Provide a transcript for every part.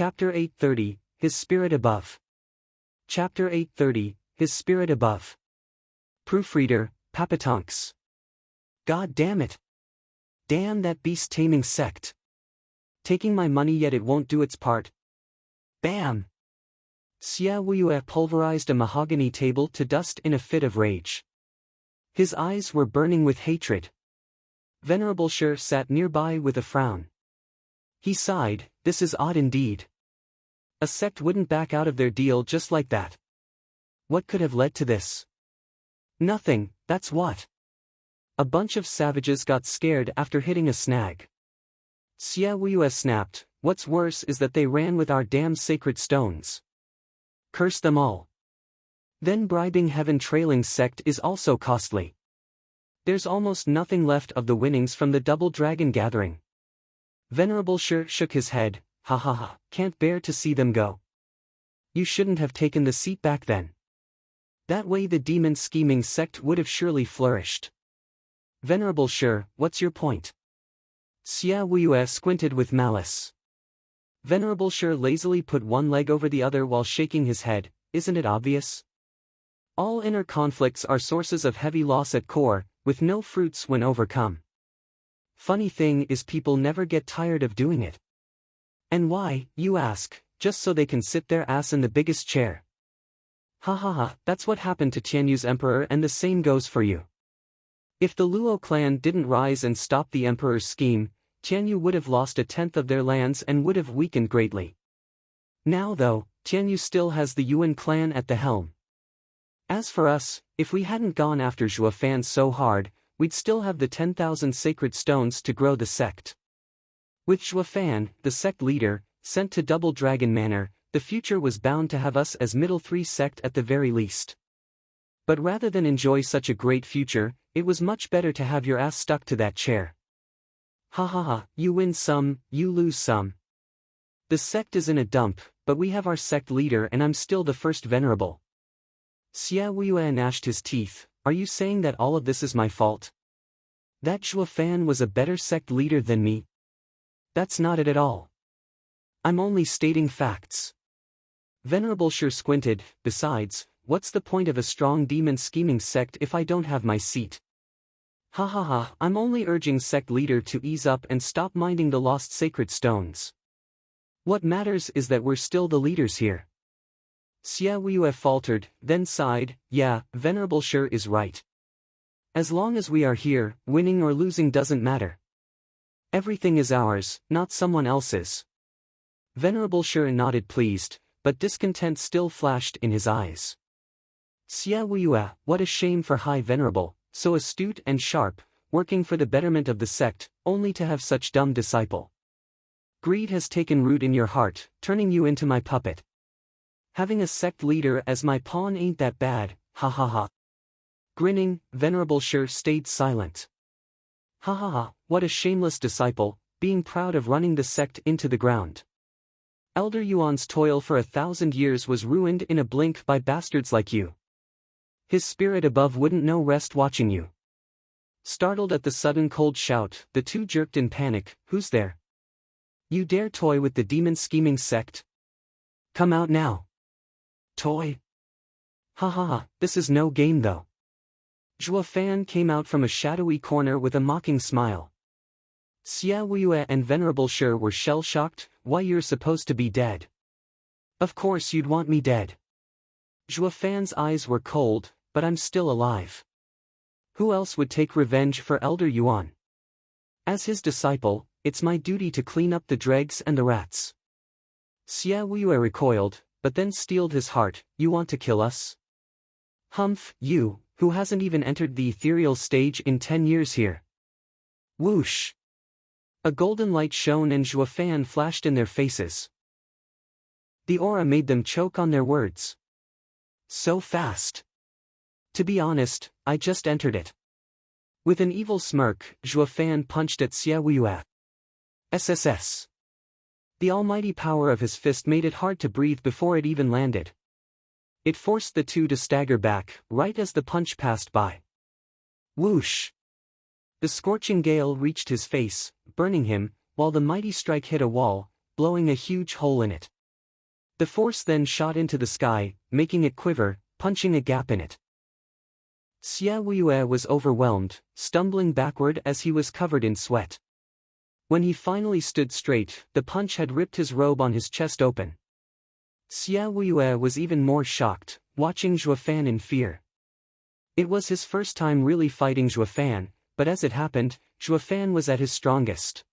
Chapter 830, His Spirit Above. Chapter 830, His Spirit Above. Proofreader, Papatonks. God damn it. Damn that beast-taming sect. Taking my money yet it won't do its part. Bam! Xia Wuyue pulverized a mahogany table to dust in a fit of rage. His eyes were burning with hatred. Venerable Shi sat nearby with a frown. He sighed, this is odd indeed. A sect wouldn't back out of their deal just like that. What could have led to this? Nothing, that's what. A bunch of savages got scared after hitting a snag. Xia Wuyue snapped, what's worse is that they ran with our damn sacred stones. Curse them all. Then bribing heaven-trailing sect is also costly. There's almost nothing left of the winnings from the double dragon gathering. Venerable Shi shook his head, ha ha ha, can't bear to see them go. You shouldn't have taken the seat back then. That way the demon-scheming sect would have surely flourished. Venerable Shi, what's your point? Xia Wuyue squinted with malice. Venerable Shi lazily put one leg over the other while shaking his head, isn't it obvious? All inner conflicts are sources of heavy loss at core, with no fruits when overcome. Funny thing is people never get tired of doing it. And why, you ask, just so they can sit their ass in the biggest chair. Ha ha ha, that's what happened to Tianyu's emperor and the same goes for you. If the Luo clan didn't rise and stop the emperor's scheme, Tianyu would have lost 1/10 of their lands and would have weakened greatly. Now though, Tianyu still has the Yuan clan at the helm. As for us, if we hadn't gone after Zhuofan so hard, we'd still have the 10,000 sacred stones to grow the sect. With Zhuofan, the sect leader, sent to Double Dragon Manor, the future was bound to have us as middle three sect at the very least. But rather than enjoy such a great future, it was much better to have your ass stuck to that chair. Ha ha ha, you win some, you lose some. The sect is in a dump, but we have our sect leader and I'm still the first venerable. Xia Wuyue gnashed his teeth, are you saying that all of this is my fault? That Zhuofan was a better sect leader than me? That's not it at all. I'm only stating facts. Venerable Shi squinted, besides, what's the point of a strong demon-scheming sect if I don't have my seat? Ha ha ha, I'm only urging sect leader to ease up and stop minding the lost sacred stones. What matters is that we're still the leaders here. Xia Wuyue faltered, then sighed, yeah, Venerable Shi is right. As long as we are here, winning or losing doesn't matter. Everything is ours, not someone else's. Venerable Shi nodded pleased, but discontent still flashed in his eyes. Xia Wuyue, what a shame for High Venerable, so astute and sharp, working for the betterment of the sect, only to have such dumb disciple. Greed has taken root in your heart, turning you into my puppet. Having a sect leader as my pawn ain't that bad, ha ha ha. Grinning, Venerable Shi stayed silent. Ha ha ha, what a shameless disciple, being proud of running the sect into the ground. Elder Yuan's toil for 1,000 years was ruined in a blink by bastards like you. His spirit above wouldn't know rest watching you. Startled at the sudden cold shout, the two jerked in panic, who's there? You dare toy with the demon-scheming sect? Come out now. Toy? Ha ha ha, this is no game though. Zhuofan came out from a shadowy corner with a mocking smile. Xia Wuyue and Venerable Shi were shell-shocked, why you're supposed to be dead. Of course you'd want me dead. Zhuofan's eyes were cold, but I'm still alive. Who else would take revenge for Elder Yuan? As his disciple, it's my duty to clean up the dregs and the rats. Xia Wuyue recoiled, but then steeled his heart, you want to kill us? Humph, you, who hasn't even entered the ethereal stage in 10 years here. Whoosh! A golden light shone and Zhuofan flashed in their faces. The aura made them choke on their words. So fast. To be honest, I just entered it. With an evil smirk, Zhuofan punched at Xia Wuyue. SSS. The almighty power of his fist made it hard to breathe before it even landed. It forced the two to stagger back, right as the punch passed by. Whoosh! The scorching gale reached his face, burning him, while the mighty strike hit a wall, blowing a huge hole in it. The force then shot into the sky, making it quiver, punching a gap in it. Xia Wuye was overwhelmed, stumbling backward as he was covered in sweat. When he finally stood straight, the punch had ripped his robe on his chest open. Xia Wuye was even more shocked, watching Zhuo Fan in fear. It was his first time really fighting Zhuo Fan, but as it happened, Zhuo Fan was at his strongest.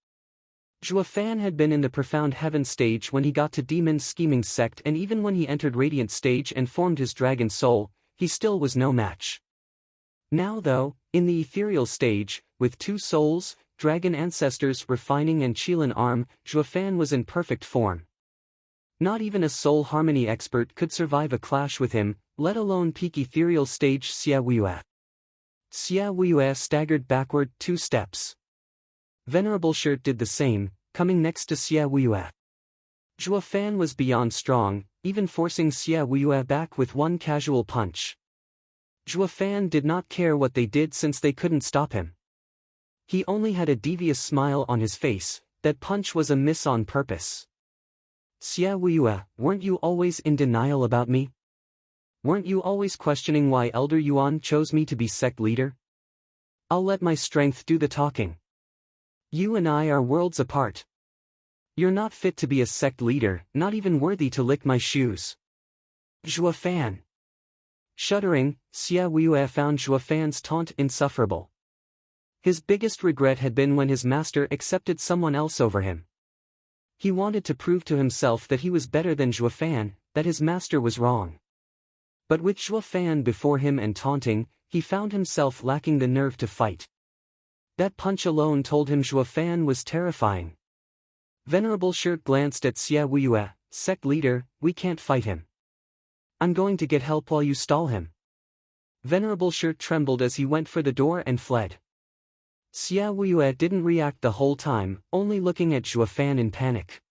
Zhuo Fan had been in the profound heaven stage when he got to demon scheming sect, and even when he entered radiant stage and formed his dragon soul, he still was no match. Now though, in the ethereal stage, with 2 souls, dragon ancestors refining and Qilin arm, Zhuo Fan was in perfect form. Not even a soul harmony expert could survive a clash with him, let alone peak ethereal stage Xia Wuye. Xia Wuye staggered backward 2 steps. Venerable Shirt did the same, coming next to Xia Wuye. Zhuo Fan was beyond strong, even forcing Xia Wuye back with 1 casual punch. Zhuo Fan did not care what they did since they couldn't stop him. He only had a devious smile on his face. That punch was a miss on purpose. Xia Wuye, weren't you always in denial about me? Weren't you always questioning why Elder Yuan chose me to be sect leader? I'll let my strength do the talking. You and I are worlds apart. You're not fit to be a sect leader, not even worthy to lick my shoes. Zhuo Fan. Shuddering, Xia Wuye found Zhuo Fan's taunt insufferable. His biggest regret had been when his master accepted someone else over him. He wanted to prove to himself that he was better than Zhuo Fan, that his master was wrong. But with Zhuo Fan before him and taunting, he found himself lacking the nerve to fight. That punch alone told him Zhuo Fan was terrifying. Venerable Shirt glanced at Xia Wuye, sect leader, we can't fight him. I'm going to get help while you stall him. Venerable Shirt trembled as he went for the door and fled. Xia Wuye didn't react the whole time, only looking at Zhuo Fan in panic.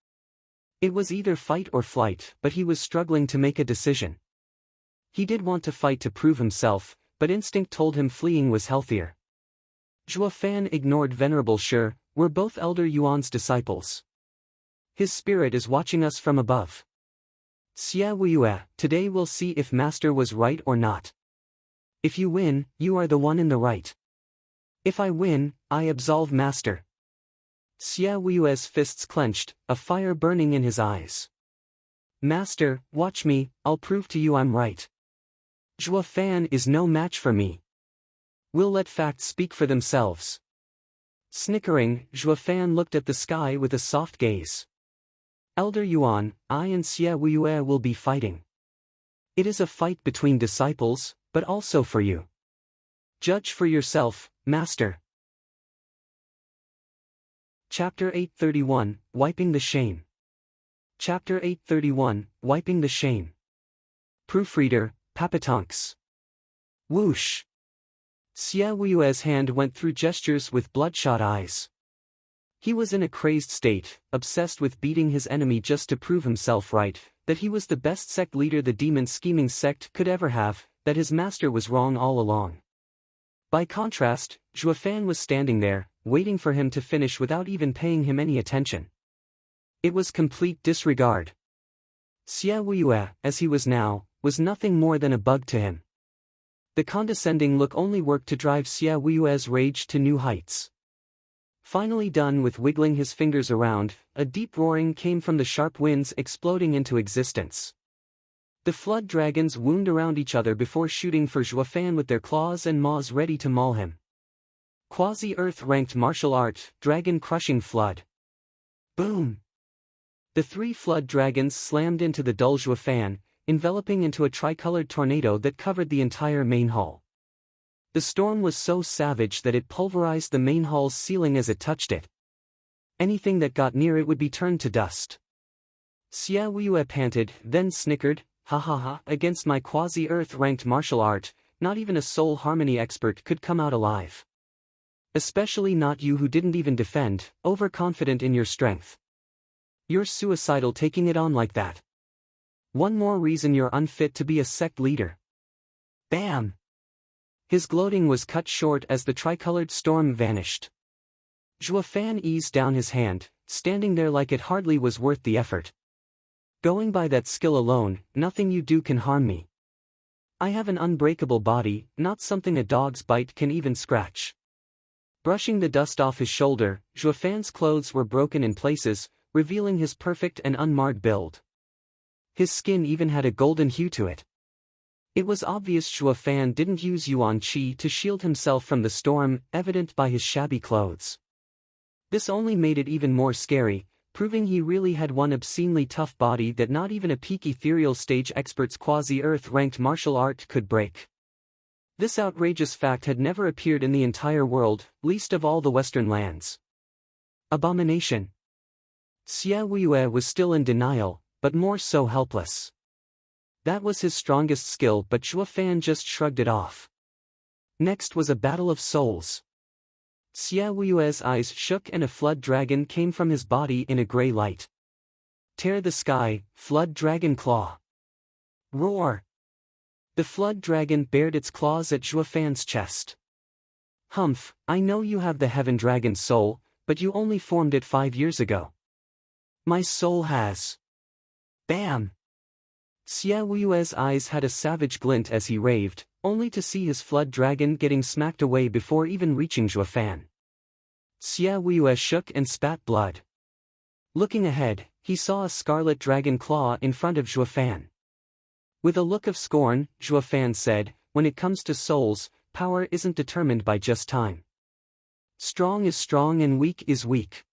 It was either fight or flight, but he was struggling to make a decision. He did want to fight to prove himself, but instinct told him fleeing was healthier. Zhuo Fan ignored Venerable Shi, we're both Elder Yuan's disciples. His spirit is watching us from above. Xia Wuye, today we'll see if Master was right or not. If you win, you are the one in the right. If I win, I absolve Master. Xia Wuyue's fists clenched, a fire burning in his eyes. Master, watch me, I'll prove to you I'm right. Zhuo Fan is no match for me. We'll let facts speak for themselves. Snickering, Zhuo Fan looked at the sky with a soft gaze. Elder Yuan, I and Xia Wuyue will be fighting. It is a fight between disciples, but also for you. Judge for yourself, Master. Chapter 831, Wiping the Shame. Chapter 831, Wiping the Shame. Proofreader, Papatonks. Whoosh. Xia Wuyue's hand went through gestures with bloodshot eyes. He was in a crazed state, obsessed with beating his enemy just to prove himself right, that he was the best sect leader the demon scheming sect could ever have, that his master was wrong all along. By contrast, Zhuo Fan was standing there, waiting for him to finish without even paying him any attention. It was complete disregard. Xia Wuyue, as he was now, was nothing more than a bug to him. The condescending look only worked to drive Xia Wuyue's rage to new heights. Finally done with wiggling his fingers around, a deep roaring came from the sharp winds exploding into existence. The flood dragons wound around each other before shooting for Zhuo Fan with their claws and maws ready to maul him. Quasi-Earth ranked martial art, dragon crushing flood. Boom! The 3 flood dragons slammed into the dull Zhuo Fan, enveloping into a tricolored tornado that covered the entire main hall. The storm was so savage that it pulverized the main hall's ceiling as it touched it. Anything that got near it would be turned to dust. Xia Wuyue panted, then snickered, ha ha ha, against my quasi-Earth ranked martial art, not even a soul harmony expert could come out alive. Especially not you who didn't even defend, overconfident in your strength. You're suicidal taking it on like that. One more reason you're unfit to be a sect leader. Bam! His gloating was cut short as the tricolored storm vanished. Zhuo Fan eased down his hand, standing there like it hardly was worth the effort. Going by that skill alone, nothing you do can harm me. I have an unbreakable body, not something a dog's bite can even scratch. Brushing the dust off his shoulder, Juofan's clothes were broken in places, revealing his perfect and unmarred build. His skin even had a golden hue to it. It was obvious Juofan didn't use Yuan Qi to shield himself from the storm, evident by his shabby clothes. This only made it even more scary, proving he really had one obscenely tough body that not even a peak ethereal stage expert's quasi-Earth ranked martial art could break. This outrageous fact had never appeared in the entire world, least of all the Western lands. Abomination. Xie Weiyue was still in denial, but more so helpless. That was his strongest skill, but Juofan just shrugged it off. Next was a battle of souls. Xie Weiyue's eyes shook and a flood dragon came from his body in a gray light. Tear the sky, flood dragon claw. Roar. The flood dragon bared its claws at Juofan's chest. Humph, I know you have the heaven dragon's soul, but you only formed it 5 years ago. My soul has. Bam! Xie Weiyue's eyes had a savage glint as he raved, only to see his flood dragon getting smacked away before even reaching Juofan. Xie Weiyue shook and spat blood. Looking ahead, he saw a scarlet dragon claw in front of Juofan. With a look of scorn, Juofan said, "When it comes to souls, power isn't determined by just time. Strong is strong and weak is weak.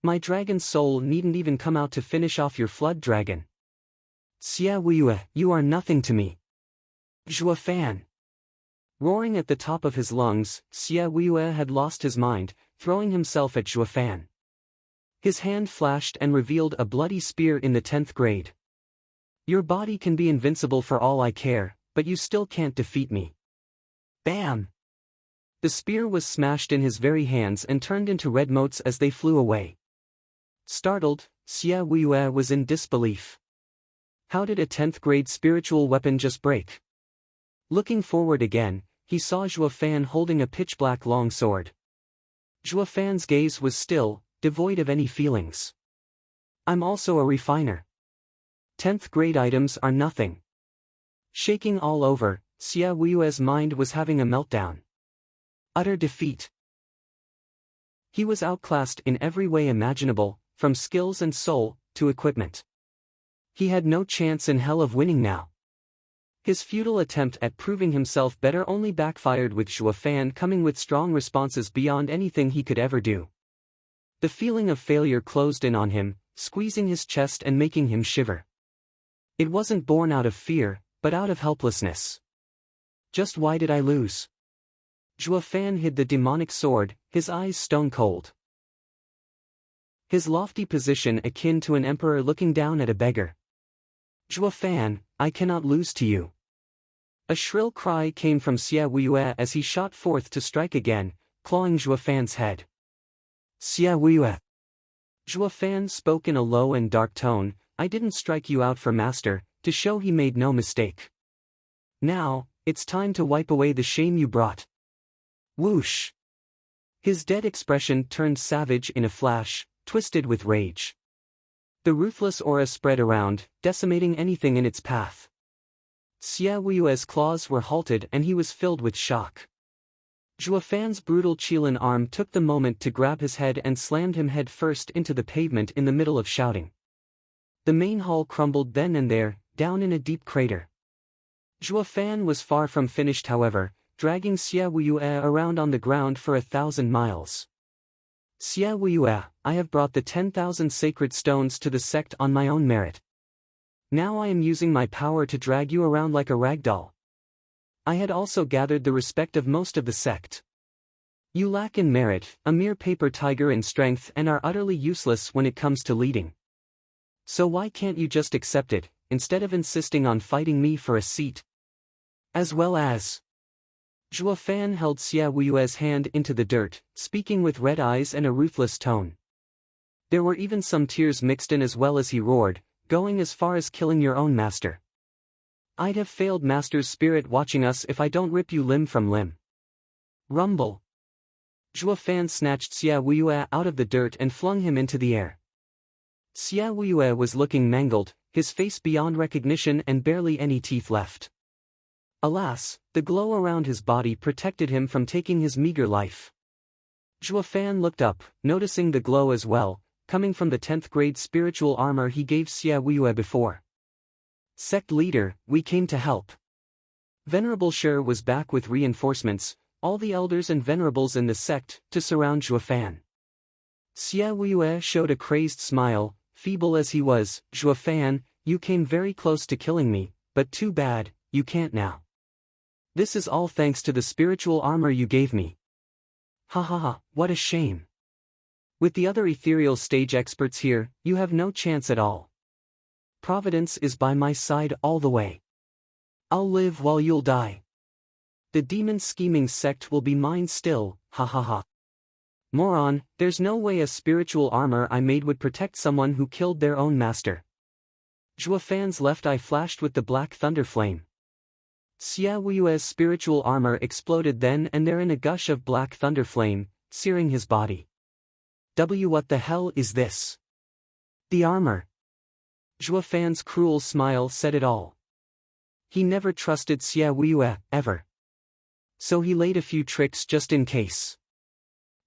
My dragon's soul needn't even come out to finish off your flood dragon. Xie Weiyue, you are nothing to me." Juofan. Roaring at the top of his lungs, Xie Weiyue had lost his mind, throwing himself at Juofan. His hand flashed and revealed a bloody spear in the 10th grade. Your body can be invincible for all I care, but you still can't defeat me. Bam! The spear was smashed in his very hands and turned into red motes as they flew away. Startled, Xie Weiyue was in disbelief. How did a 10th grade spiritual weapon just break? Looking forward again, he saw Juofan holding a pitch-black long sword. Juofan's gaze was still, devoid of any feelings. I'm also a refiner. 10th grade items are nothing. Shaking all over, Xie Weiyue's mind was having a meltdown. Utter defeat. He was outclassed in every way imaginable, from skills and soul, to equipment. He had no chance in hell of winning now. His futile attempt at proving himself better only backfired, with Juofan coming with strong responses beyond anything he could ever do. The feeling of failure closed in on him, squeezing his chest and making him shiver. It wasn't born out of fear, but out of helplessness. Just why did I lose? Juofan hid the demonic sword, his eyes stone cold. His lofty position akin to an emperor looking down at a beggar. Juofan, I cannot lose to you. A shrill cry came from Xie Weiyue as he shot forth to strike again, clawing Juofan's head. Xie Weiyue. Juofan spoke in a low and dark tone, I didn't strike you out for master, to show he made no mistake. Now, it's time to wipe away the shame you brought. Whoosh. His dead expression turned savage in a flash, twisted with rage. The ruthless aura spread around, decimating anything in its path. Xie Weiyue's claws were halted and he was filled with shock. Juofan's brutal Qilin arm took the moment to grab his head and slammed him head first into the pavement in the middle of shouting. The main hall crumbled then and there, down in a deep crater. Juofan was far from finished, however, dragging Xie Weiyue around on the ground for 1,000 miles. Xie Weiyue, I have brought the 10,000 sacred stones to the sect on my own merit. Now I am using my power to drag you around like a ragdoll. I had also gathered the respect of most of the sect. You lack in merit, a mere paper tiger in strength, and are utterly useless when it comes to leading. So why can't you just accept it, instead of insisting on fighting me for a seat? As well as... Juofan held Xie Weiyue's hand into the dirt, speaking with red eyes and a ruthless tone. There were even some tears mixed in as well as he roared, going as far as killing your own master. I'd have failed master's spirit watching us if I don't rip you limb from limb. Rumble. Zhua Fan snatched Xia Wuyue out of the dirt and flung him into the air. Xia Wuyue was looking mangled, his face beyond recognition and barely any teeth left. Alas, the glow around his body protected him from taking his meager life. Zhua Fan looked up, noticing the glow as well, coming from the 10th grade spiritual armor he gave Xia Wuyue before. Sect leader, we came to help. Venerable Shi was back with reinforcements, all the elders and venerables in the sect, to surround Zhua Fan. Xia Wuyue showed a crazed smile, feeble as he was. Zhua Fan, you came very close to killing me, but too bad, you can't now. This is all thanks to the spiritual armor you gave me. Ha ha ha, what a shame. With the other ethereal stage experts here, you have no chance at all. Providence is by my side all the way. I'll live while you'll die. The demon scheming sect will be mine still, ha ha ha. Moron, there's no way a spiritual armor I made would protect someone who killed their own master. Zhua Fan's left eye flashed with the black thunder flame. Xia Wuyue's spiritual armor exploded then and there in a gush of black thunder flame, searing his body. What the hell is this? The armor. Zhua Fan's cruel smile said it all. He never trusted Xia Wuyue, ever. So he laid a few tricks just in case.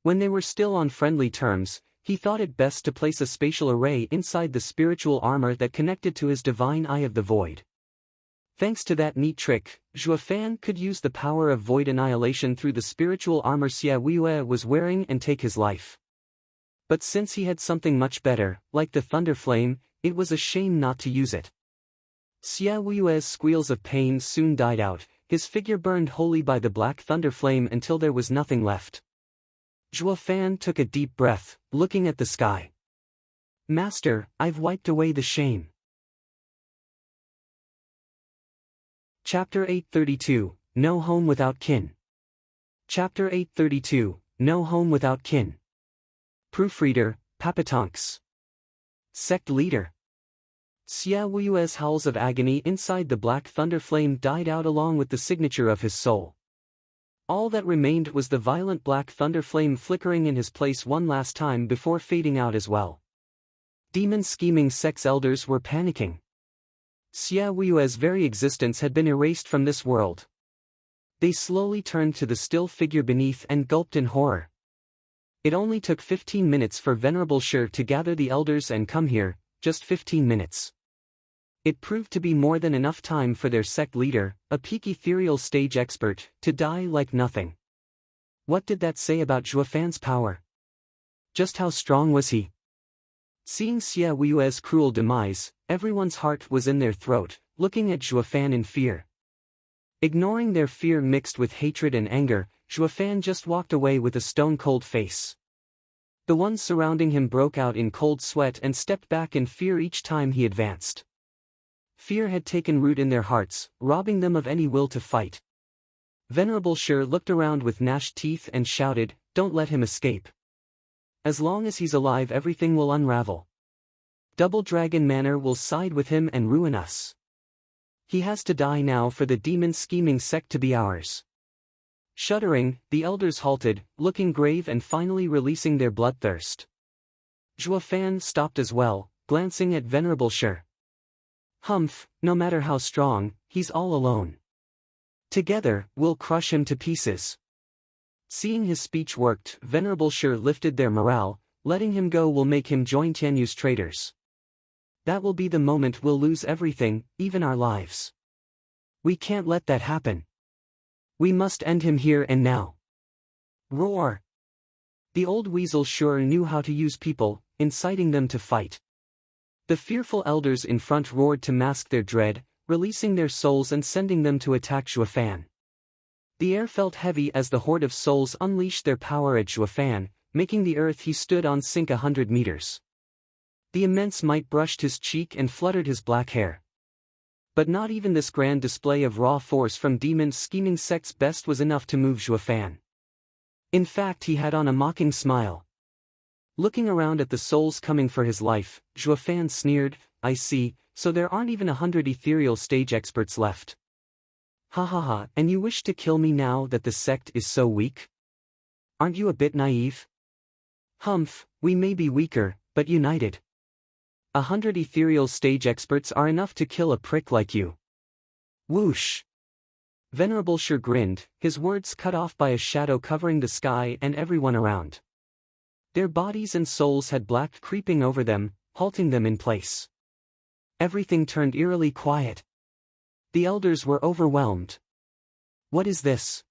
When they were still on friendly terms, he thought it best to place a spatial array inside the spiritual armor that connected to his divine eye of the void. Thanks to that neat trick, Zhua Fan could use the power of void annihilation through the spiritual armor Xia Wuyue was wearing and take his life. But since he had something much better, like the thunder flame, it was a shame not to use it. Xia Wuyue's squeals of pain soon died out, his figure burned wholly by the black thunder flame until there was nothing left. Zhua Fan took a deep breath, looking at the sky. Master, I've wiped away the shame. Chapter 832, No Home Without Kin. Chapter 832, No Home Without Kin. Proofreader, Papatonks. Sect leader. Xia Wuyue's howls of agony inside the black thunder flame died out along with the signature of his soul. All that remained was the violent black thunder flame flickering in his place one last time before fading out as well. Demon scheming sect's elders were panicking. Xia Wuyue's very existence had been erased from this world. They slowly turned to the still figure beneath and gulped in horror. It only took 15 minutes for Venerable Shi to gather the elders and come here, just 15 minutes. It proved to be more than enough time for their sect leader, a peak ethereal stage expert, to die like nothing. What did that say about Zhua Fan's power? Just how strong was he? Seeing Xia Wuyue's cruel demise, everyone's heart was in their throat, looking at Zhua Fan in fear. Ignoring their fear mixed with hatred and anger, Zhua Fan just walked away with a stone-cold face. The ones surrounding him broke out in cold sweat and stepped back in fear each time he advanced. Fear had taken root in their hearts, robbing them of any will to fight. Venerable Shi looked around with gnashed teeth and shouted, "Don't let him escape. As long as he's alive everything will unravel. Double Dragon Manor will side with him and ruin us. He has to die now for the demon scheming sect to be ours." Shuddering, the elders halted, looking grave and finally releasing their bloodthirst. Zhua Fan stopped as well, glancing at Venerable Shi. Humph, no matter how strong, he's all alone. Together, we'll crush him to pieces. Seeing his speech worked, Venerable Shi lifted their morale. Letting him go will make him join Tianyu's traitors. That will be the moment we'll lose everything, even our lives. We can't let that happen. We must end him here and now. Roar! The old weasel sure knew how to use people, inciting them to fight. The fearful elders in front roared to mask their dread, releasing their souls and sending them to attack Zhua Fan. The air felt heavy as the horde of souls unleashed their power at Zhua Fan, making the earth he stood on sink 100 meters. The immense might brushed his cheek and fluttered his black hair. But not even this grand display of raw force from demon scheming sect's best was enough to move Zhua Fan. In fact, he had on a mocking smile. Looking around at the souls coming for his life, Zhua Fan sneered, "I see, so there aren't even 100 ethereal stage experts left. Ha ha ha, and you wish to kill me now that the sect is so weak? Aren't you a bit naive? Humph, we may be weaker, but united. 100 ethereal stage experts are enough to kill a prick like you. Whoosh! Venerable Sure grinned, his words cut off by a shadow covering the sky and everyone around. Their bodies and souls had black creeping over them, halting them in place. Everything turned eerily quiet. The elders were overwhelmed. What is this?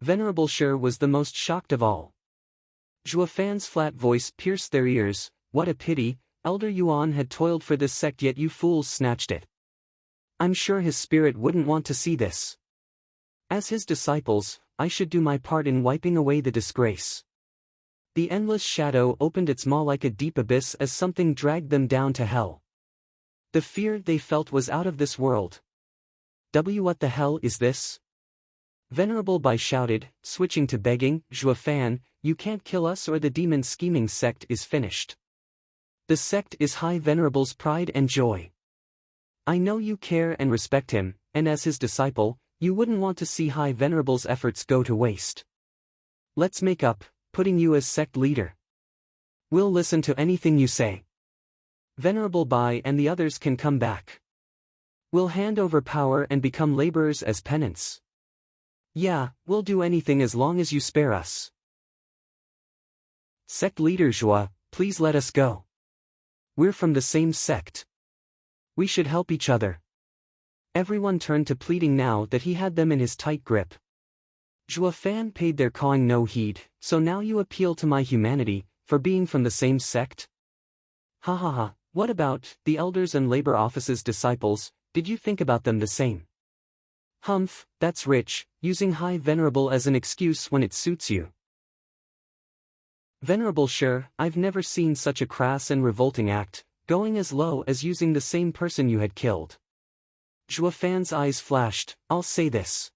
Venerable Sure was the most shocked of all. Zhua Fan's flat voice pierced their ears. What a pity, Elder Yuan had toiled for this sect yet you fools snatched it. I'm sure his spirit wouldn't want to see this. As his disciples, I should do my part in wiping away the disgrace. The endless shadow opened its maw like a deep abyss as something dragged them down to hell. The fear they felt was out of this world. What the hell is this? Venerable Bai shouted, switching to begging, Zhua Fan, you can't kill us or the demon scheming sect is finished. The sect is High Venerable's pride and joy. I know you care and respect him, and as his disciple, you wouldn't want to see High Venerable's efforts go to waste. Let's make up, putting you as sect leader. We'll listen to anything you say. Venerable Bai and the others can come back. We'll hand over power and become laborers as penance. Yeah, we'll do anything as long as you spare us. Sect leader Zhua, please let us go. We're from the same sect. We should help each other. Everyone turned to pleading now that he had them in his tight grip. Zhua Fan paid their cawing no heed, so now you appeal to my humanity, for being from the same sect? Ha ha ha, what about the elders and labor office's disciples, did you think about them the same? Humph, that's rich, using High Venerable as an excuse when it suits you. Venerable Sure, I've never seen such a crass and revolting act, going as low as using the same person you had killed. Zhua Fan's eyes flashed, I'll say this.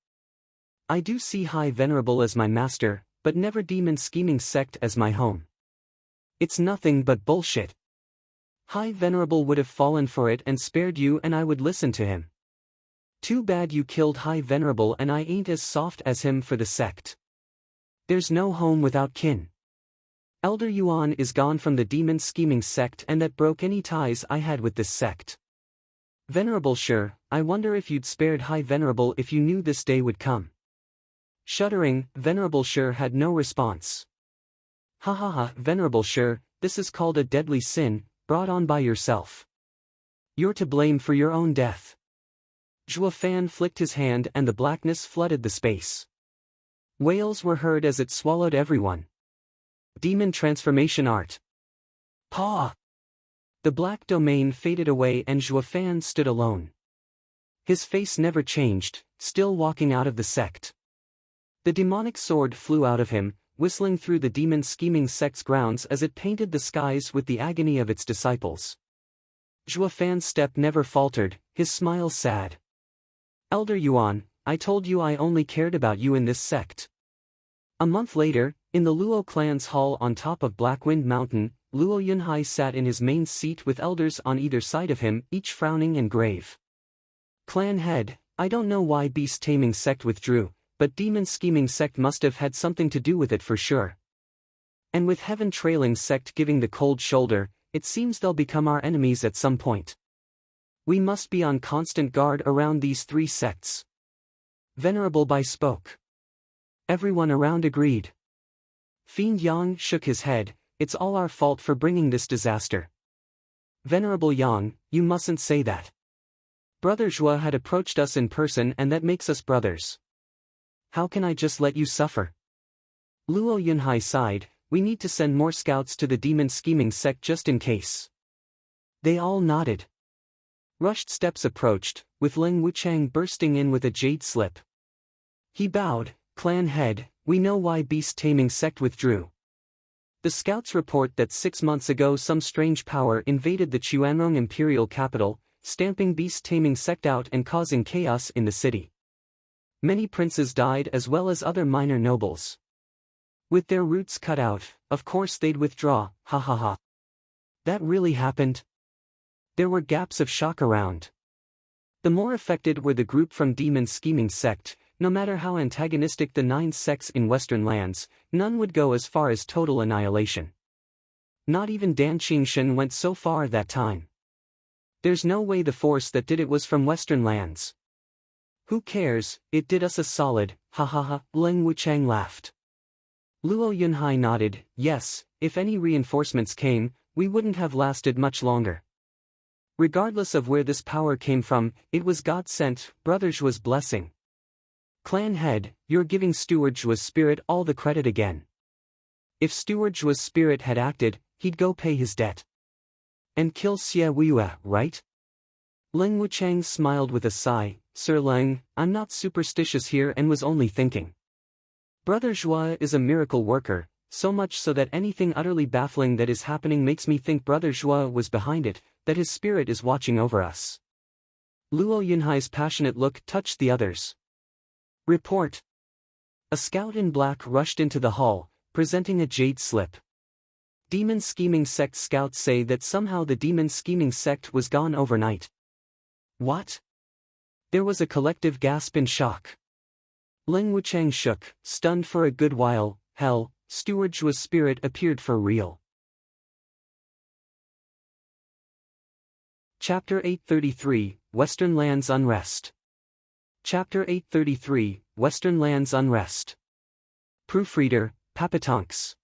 I do see High Venerable as my master, but never demon scheming sect as my home. It's nothing but bullshit. High Venerable would have fallen for it and spared you and I would listen to him. Too bad you killed High Venerable and I ain't as soft as him for the sect. There's no home without kin. Elder Yuan is gone from the demon scheming sect and that broke any ties I had with this sect. Venerable Sure, I wonder if you'd spared High Venerable if you knew this day would come. Shuddering, Venerable Sure had no response. Ha ha ha, Venerable Sure, this is called a deadly sin, brought on by yourself. You're to blame for your own death. Zhua Fan flicked his hand and the blackness flooded the space. Wails were heard as it swallowed everyone. Demon transformation art. Paw! The black domain faded away and Zhua Fan stood alone. His face never changed, still walking out of the sect. The demonic sword flew out of him, whistling through the demon scheming sect's grounds as it painted the skies with the agony of its disciples. Zhua Fan's step never faltered, his smile sad. Elder Yuan, I told you I only cared about you in this sect. A month later, in the Luo clan's hall on top of Blackwind Mountain, Luo Yunhai sat in his main seat with elders on either side of him, each frowning and grave. Clan head, I don't know why beast taming sect withdrew, but demon scheming sect must have had something to do with it for sure. And with heaven trailing sect giving the cold shoulder, it seems they'll become our enemies at some point. We must be on constant guard around these three sects. Venerable Bai spoke. Everyone around agreed. Fiend Yang shook his head, it's all our fault for bringing this disaster. Venerable Yang, you mustn't say that. Brother Zhua had approached us in person and that makes us brothers. How can I just let you suffer? Luo Yunhai sighed, we need to send more scouts to the demon scheming sect just in case. They all nodded. Rushed steps approached, with Ling Wuchang bursting in with a jade slip. He bowed, clan head, we know why beast taming sect withdrew. The scouts report that 6 months ago some strange power invaded the Chuanrong imperial capital, stamping beast taming sect out and causing chaos in the city. Many princes died as well as other minor nobles. With their roots cut out, of course they'd withdraw, ha ha ha. That really happened? There were gaps of shock around. The more affected were the group from demon scheming sect, no matter how antagonistic the 9 sects in Western lands, none would go as far as total annihilation. Not even Dan Qingshen went so far that time. There's no way the force that did it was from Western lands. Who cares, it did us a solid, ha ha ha, Leng Wuchang laughed. Luo Yunhai nodded, yes, if any reinforcements came, we wouldn't have lasted much longer. Regardless of where this power came from, it was God-sent, Brother Zhua's blessing. Clan head, you're giving Steward Zhua's spirit all the credit again. If Steward Zhua's spirit had acted, he'd go pay his debt. And kill Xie Weiyue, right? Leng Wuchang smiled with a sigh, Sir Leng, I'm not superstitious here and was only thinking. Brother Zhua is a miracle worker, so much so that anything utterly baffling that is happening makes me think Brother Zhua was behind it, that his spirit is watching over us. Luo Yunhai's passionate look touched the others. Report. A scout in black rushed into the hall, presenting a jade slip. Demon Scheming Sect scouts say that somehow the Demon Scheming Sect was gone overnight. What? There was a collective gasp in shock. Leng Wuchang shook, stunned for a good while. Hell, Steward Zhua's spirit appeared for real. Chapter 833, Western Lands Unrest. Chapter 833, Western Lands Unrest. Proofreader, Papatonks.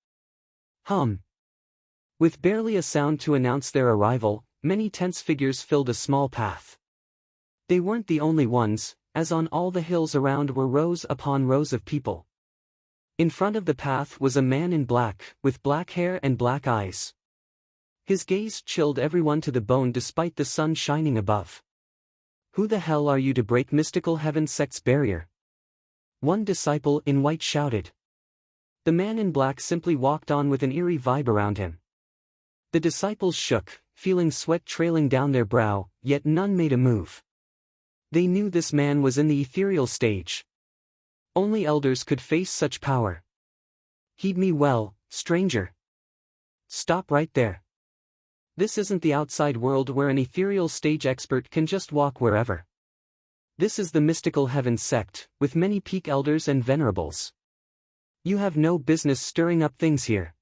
With barely a sound to announce their arrival, many tense figures filled a small path. They weren't the only ones, as on all the hills around were rows upon rows of people. In front of the path was a man in black, with black hair and black eyes. His gaze chilled everyone to the bone despite the sun shining above. Who the hell are you to break Mystical Heaven Sect's barrier? One disciple in white shouted. The man in black simply walked on with an eerie vibe around him. The disciples shook, feeling sweat trailing down their brow, yet none made a move. They knew this man was in the ethereal stage. Only elders could face such power. Heed me well, stranger. Stop right there. This isn't the outside world where an ethereal stage expert can just walk wherever. This is the Mystical Heaven Sect, with many peak elders and venerables. You have no business stirring up things here.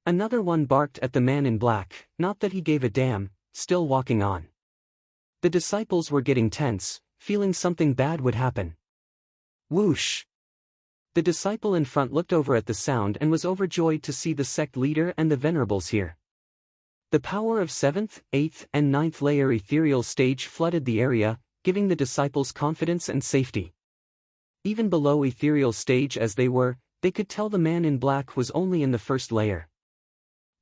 Another one barked at the man in black, not that he gave a damn, still walking on. The disciples were getting tense, feeling something bad would happen. Whoosh! The disciple in front looked over at the sound and was overjoyed to see the sect leader and the venerables here. The power of 7th, 8th, and 9th layer ethereal stage flooded the area, giving the disciples confidence and safety. Even below ethereal stage as they were, they could tell the man in black was only in the 1st layer.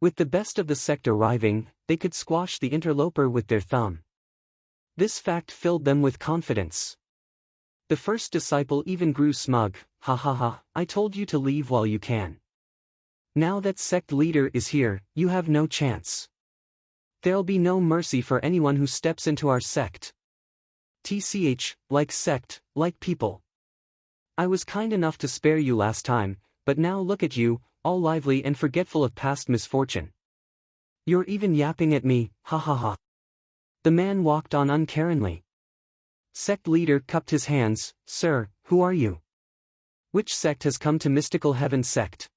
With the best of the sect arriving, they could squash the interloper with their thumb. This fact filled them with confidence. The first disciple even grew smug, ha ha ha, I told you to leave while you can. Now that sect leader is here, you have no chance. There'll be no mercy for anyone who steps into our sect. TCH, like sect, like people. I was kind enough to spare you last time, but now look at you, all lively and forgetful of past misfortune. You're even yapping at me, ha ha ha. The man walked on uncaringly. Sect leader cupped his hands, Sir, who are you? Which sect has come to Mystical Heaven Sect?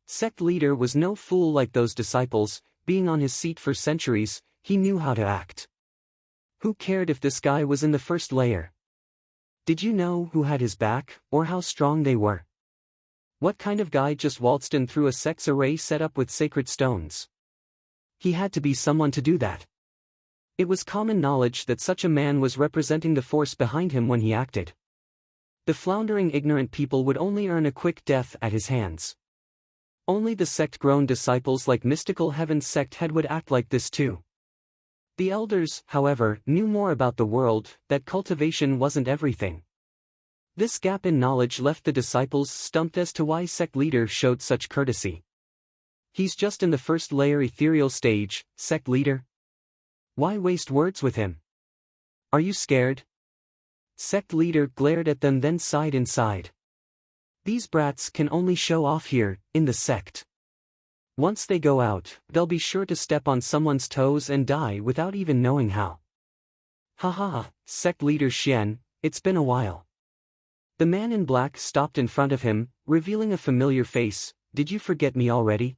Sect leader was no fool like those disciples, being on his seat for centuries, he knew how to act. Who cared if this guy was in the 1st layer? Did you know who had his back, or how strong they were? What kind of guy just waltzed in through a sect's array set up with sacred stones? He had to be someone to do that. It was common knowledge that such a man was representing the force behind him when he acted. The floundering ignorant people would only earn a quick death at his hands. Only the sect-grown disciples like Mystical Heaven Sect head would act like this too. The elders, however, knew more about the world, that cultivation wasn't everything. This gap in knowledge left the disciples stumped as to why sect leader showed such courtesy. He's just in the 1st layer ethereal stage, sect leader. Why waste words with him? Are you scared? Sect leader glared at them then sighed inside. These brats can only show off here, in the sect. Once they go out, they'll be sure to step on someone's toes and die without even knowing how. Ha ha ha, sect leader Xian, it's been a while. The man in black stopped in front of him, revealing a familiar face. Did you forget me already?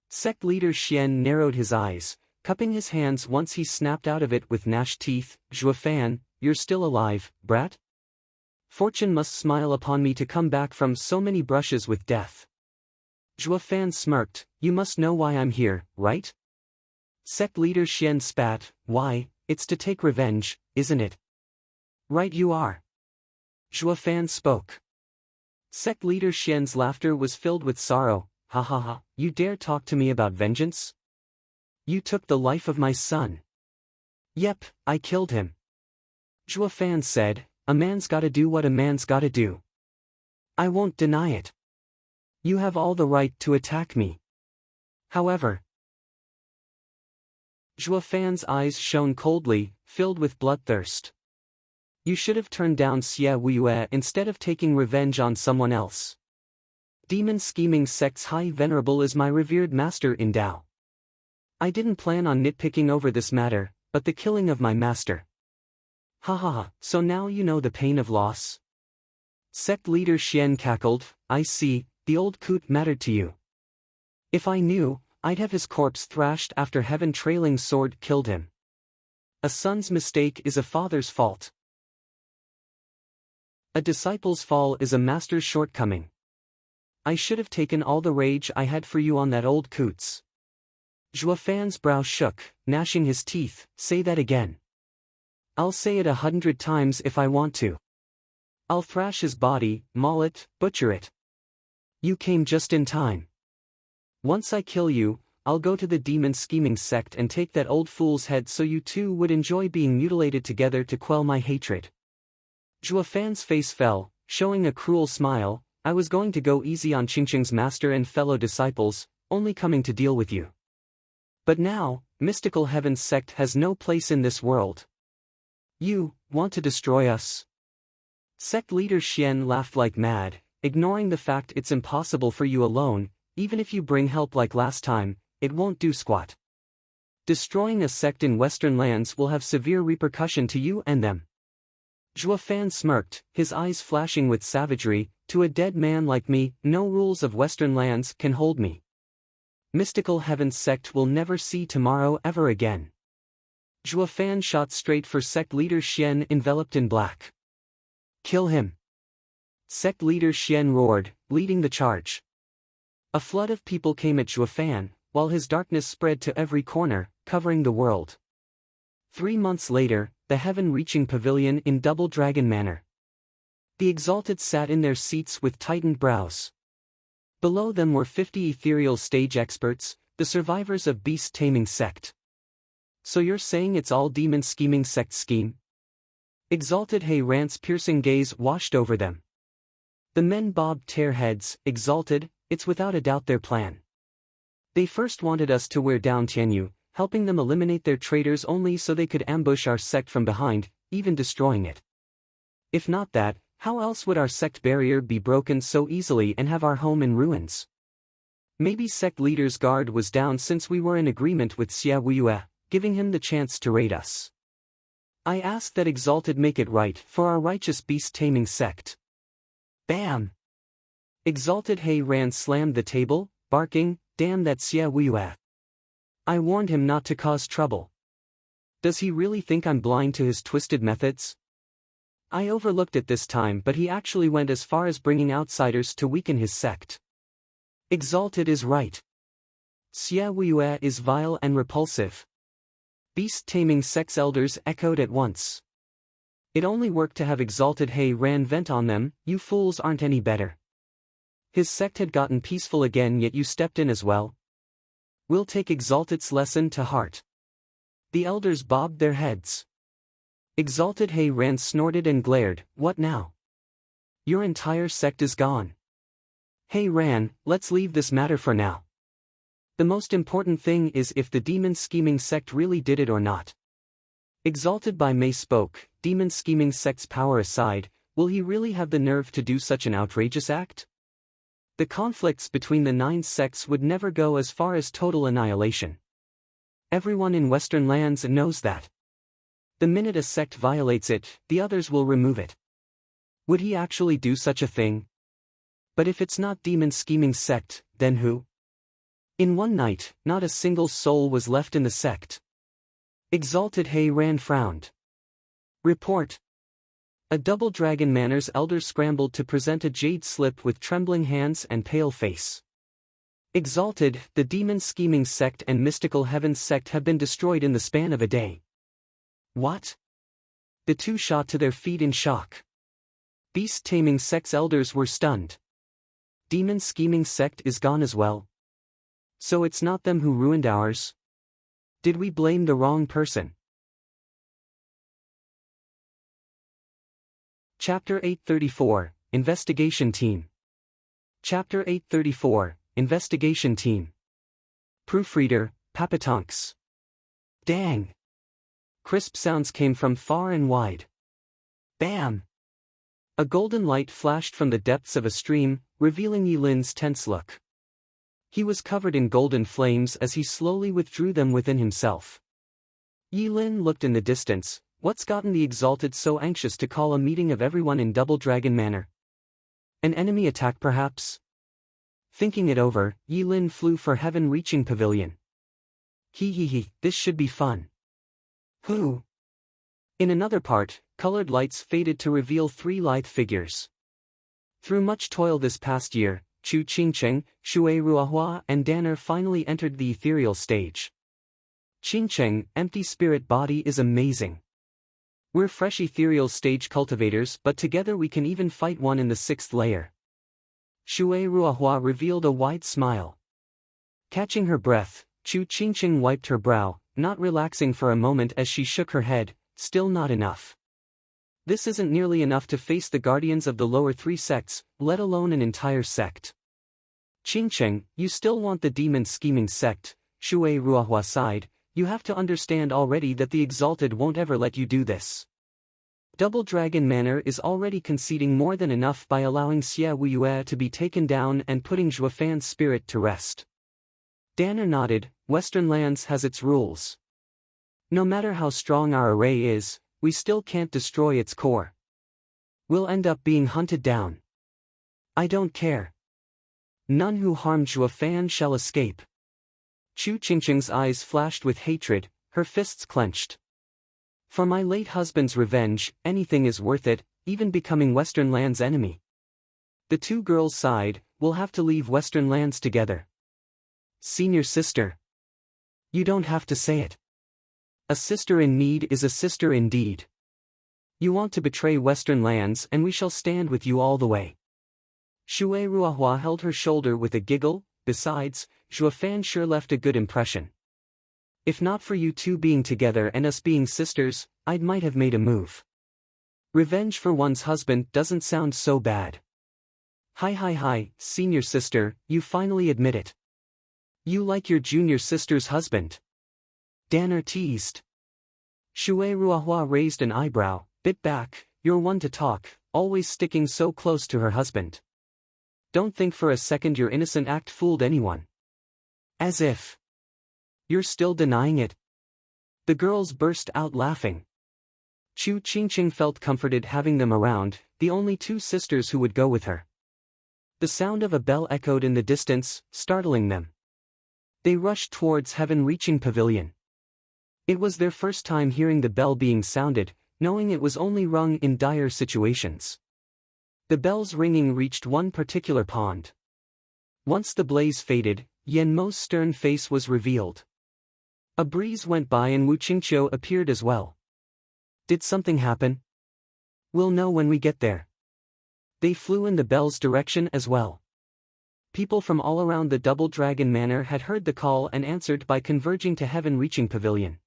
Sect leader Xian narrowed his eyes, cupping his hands once he snapped out of it with gnashed teeth. Zhuofan, you're still alive, brat? Fortune must smile upon me to come back from so many brushes with death. Zhuofan smirked. You must know why I'm here, right? Sect leader Xian spat. Why, it's to take revenge, isn't it? Right you are. Zhuofan spoke. Sect leader Xian's laughter was filled with sorrow. Ha ha ha, you dare talk to me about vengeance? You took the life of my son. Yep, I killed him. Zhuofan said, a man's gotta do what a man's gotta do. I won't deny it. You have all the right to attack me. However, Zhuofan's eyes shone coldly, filled with bloodthirst. You should have turned down Xie Wuye instead of taking revenge on someone else. Demon Scheming Sect's High Venerable is my revered master in Dao. I didn't plan on nitpicking over this matter, but the killing of my master. Ha ha ha, so now you know the pain of loss? Sect leader Xian cackled. I see, the old coot mattered to you. If I knew, I'd have his corpse thrashed after heaven trailing sword killed him. A son's mistake is a father's fault. A disciple's fall is a master's shortcoming. I should have taken all the rage I had for you on that old coots. Zhuofan's brow shook, gnashing his teeth. Say that again. I'll say it 100 times if I want to. I'll thrash his body, maul it, butcher it. You came just in time. Once I kill you, I'll go to the Demon Scheming Sect and take that old fool's head so you two would enjoy being mutilated together to quell my hatred. Zhuofan's face fell, showing a cruel smile. I was going to go easy on Qingqing's master and fellow disciples, only coming to deal with you. But now, Mystical Heaven's sect has no place in this world. You want to destroy us? Sect leader Xian laughed like mad, ignoring the fact it's impossible for you alone. Even if you bring help like last time, it won't do squat. Destroying a sect in Western lands will have severe repercussion to you and them. Zhuofan smirked, his eyes flashing with savagery. To a dead man like me, no rules of Western lands can hold me. Mystical Heaven's sect will never see tomorrow ever again. Zhuofan shot straight for sect leader Xian enveloped in black. Kill him. Sect leader Xian roared, leading the charge. A flood of people came at Zhuofan, while his darkness spread to every corner, covering the world. 3 months later, the heaven-reaching pavilion in Double Dragon Manor. The exalted sat in their seats with tightened brows. Below them were 50 ethereal stage experts, the survivors of Beast Taming Sect. So you're saying it's all Demon Scheming Sect scheme? Exalted Hei Rant's piercing gaze washed over them. The men bobbed their heads. Exalted, it's without a doubt their plan. They first wanted us to wear down Tianyu, helping them eliminate their traitors only so they could ambush our sect from behind, even destroying it. If not that, how else would our sect barrier be broken so easily and have our home in ruins? Maybe sect leader's guard was down since we were in agreement with Xie Wuye, giving him the chance to raid us. I ask that Exalted make it right for our righteous beast-taming sect. Bam! Exalted Hei Ran slammed the table, barking, damn that Xie Wuye. I warned him not to cause trouble. Does he really think I'm blind to his twisted methods? I overlooked it this time, but he actually went as far as bringing outsiders to weaken his sect. Exalted is right. Xie Wuye is vile and repulsive. Beast-taming sect's elders echoed at once. It only worked to have Exalted Hei Ran vent on them. You fools aren't any better. His sect had gotten peaceful again, yet you stepped in as well. We'll take Exalted's lesson to heart. The elders bobbed their heads. Exalted Hei Ran snorted and glared. What now? Your entire sect is gone. Hei Ran, let's leave this matter for now. The most important thing is if the Demon Scheming Sect really did it or not. Exalted by Mei spoke. Demon Scheming Sect's power aside, will he really have the nerve to do such an outrageous act? The conflicts between the 9 sects would never go as far as total annihilation. Everyone in Western lands knows that. The minute a sect violates it, the others will remove it. Would he actually do such a thing? But if it's not demon scheming sect, then who? In one night, not a single soul was left in the sect. Exalted Ran frowned. Report. A Double Dragon Manor's elder scrambled to present a jade slip with trembling hands and pale face. Exalted, the demon scheming sect and mystical heavens sect have been destroyed in the span of a day. What? The two shot to their feet in shock. Beast taming sect's elders were stunned. Demon scheming sect is gone as well. So it's not them who ruined ours? Did we blame the wrong person? Chapter 834, Investigation Team. Chapter 834, Investigation Team. Proofreader, Papatonks. Dang! Crisp sounds came from far and wide. Bam! A golden light flashed from the depths of a stream, revealing Yilin's tense look. He was covered in golden flames as he slowly withdrew them within himself. Yilin looked in the distance. What's gotten the Exalted so anxious to call a meeting of everyone in Double Dragon Manor? An enemy attack perhaps? Thinking it over, Yilin flew for heaven-reaching pavilion. This should be fun. Who? In another part, colored lights faded to reveal three lithe figures. Through much toil this past year, Chu Qingcheng, Shui Ruahua and Danner finally entered the ethereal stage. Qingcheng, empty spirit body is amazing. We're fresh ethereal stage cultivators, but together we can even fight one in the 6th layer. Shui Ruahua revealed a wide smile. Catching her breath, Chu Qingcheng wiped her brow, not relaxing for a moment as she shook her head. Still not enough. This isn't nearly enough to face the guardians of the lower 3 sects, let alone an entire sect. Qingcheng, you still want the demon scheming sect, Shui Ruahua sighed. You have to understand already that the Exalted won't ever let you do this. Double Dragon Manor is already conceding more than enough by allowing Xie Wuyue to be taken down and putting Zhuofan's spirit to rest. Danner nodded. Western Lands has its rules. No matter how strong our array is, we still can't destroy its core. We'll end up being hunted down. I don't care. None who harmed Zhuofan shall escape. Chu Qingcheng's eyes flashed with hatred, her fists clenched. For my late husband's revenge, anything is worth it, even becoming Western Lands' enemy. The two girls sighed. We'll have to leave Western Lands together. Senior sister. You don't have to say it. A sister in need is a sister indeed. You want to betray Western Lands and we shall stand with you all the way. Shui Ruahua held her shoulder with a giggle. Besides, Zhuofan sure left a good impression. If not for you two being together and us being sisters, I might have made a move. Revenge for one's husband doesn't sound so bad. Hi, senior sister, you finally admit it. You like your junior sister's husband? Danner teased. Shui Ruahua raised an eyebrow, bit back. You're one to talk, always sticking so close to her husband. Don't think for a second your innocent act fooled anyone. As if. You're still denying it? The girls burst out laughing. Chu Qingcheng felt comforted having them around, the only two sisters who would go with her. The sound of a bell echoed in the distance, startling them. They rushed towards heaven-reaching pavilion. It was their first time hearing the bell being sounded, knowing it was only rung in dire situations. The bell's ringing reached one particular pond. Once the blaze faded, Yen Mo's stern face was revealed. A breeze went by and Wu Qingqiu appeared as well. Did something happen? We'll know when we get there. They flew in the bell's direction as well. People from all around the Double Dragon Manor had heard the call and answered by converging to heaven-reaching pavilion.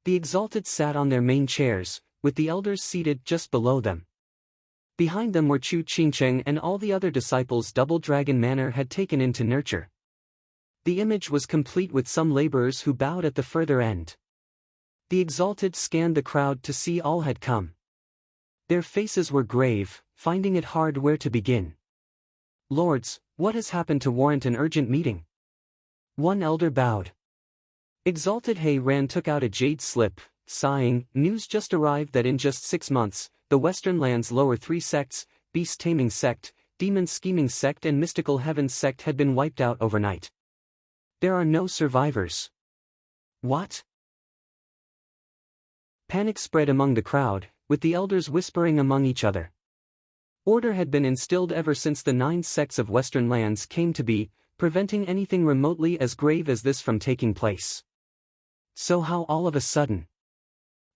The Exalted sat on their main chairs, with the elders seated just below them. Behind them were Chu Qingcheng and all the other disciples Double Dragon Manor had taken in to nurture. The image was complete with some laborers who bowed at the further end. The Exalted scanned the crowd to see all had come. Their faces were grave, finding it hard where to begin. Lords, what has happened to warrant an urgent meeting? One elder bowed. Exalted Ran took out a jade slip. sighing, news just arrived that in just 6 months, the Western Land's lower 3 sects, Beast Taming Sect, Demon Scheming Sect and Mystical Heavens Sect had been wiped out overnight. There are no survivors. What? Panic spread among the crowd, with the elders whispering among each other. Order had been instilled ever since the 9 sects of Western Lands came to be, preventing anything remotely as grave as this from taking place. So how all of a sudden?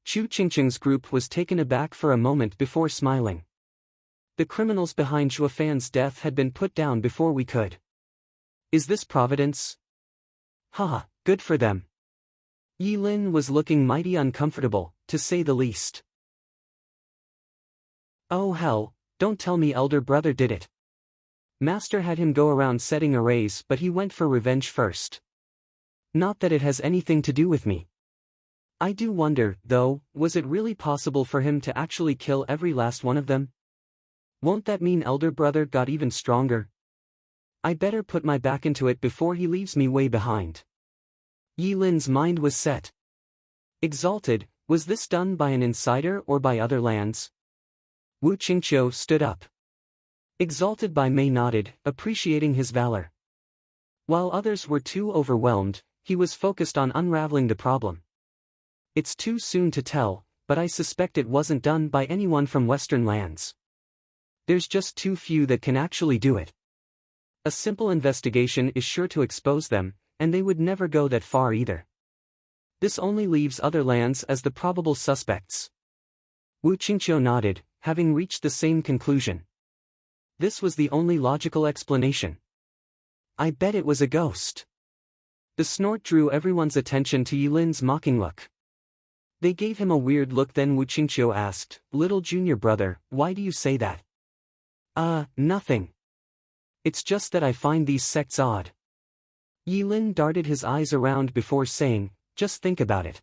Chu Qingqing's group was taken aback for a moment before smiling. The criminals behind Zhuofan's death had been put down before we could. Is this providence? Haha, good for them. Yi Lin was looking mighty uncomfortable, to say the least. Oh hell, don't tell me elder brother did it. Master had him go around setting arrays, but he went for revenge first. Not that it has anything to do with me. I do wonder, though, was it really possible for him to actually kill every last one of them? Won't that mean elder brother got even stronger? I better put my back into it before he leaves me way behind. Yi Lin's mind was set. Exalted, was this done by an insider or by other lands? Wu Qingqiu stood up. Exalted by Mei nodded, appreciating his valor. While others were too overwhelmed, he was focused on unraveling the problem. It's too soon to tell, but I suspect it wasn't done by anyone from Western lands. There's just too few that can actually do it. A simple investigation is sure to expose them, and they would never go that far either. This only leaves other lands as the probable suspects. Wu Qingqiu nodded, having reached the same conclusion. This was the only logical explanation. I bet it was a ghost. The snort drew everyone's attention to Yi Lin's mocking look. They gave him a weird look, then Wu Qingqiu asked, "Little junior brother, why do you say that?" Nothing. It's just that I find these sects odd. Yi Lin darted his eyes around before saying, "Just think about it."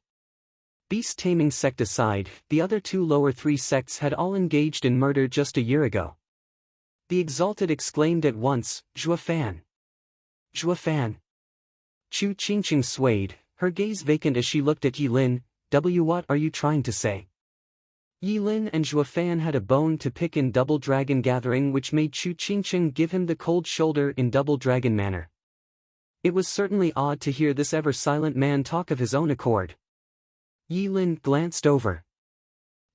Beast Taming Sect aside, the other 2 lower 3 sects had all engaged in murder just a year ago. The Exalted exclaimed at once, "Zhuofan! Zhuofan!" Chu Qingqing swayed, her gaze vacant as she looked at Yi Lin. What are you trying to say? Yi Lin and Zhuofan had a bone to pick in Double Dragon Gathering, which made Chu Qingqing give him the cold shoulder in Double Dragon manner. It was certainly odd to hear this ever-silent man talk of his own accord. Yi Lin glanced over.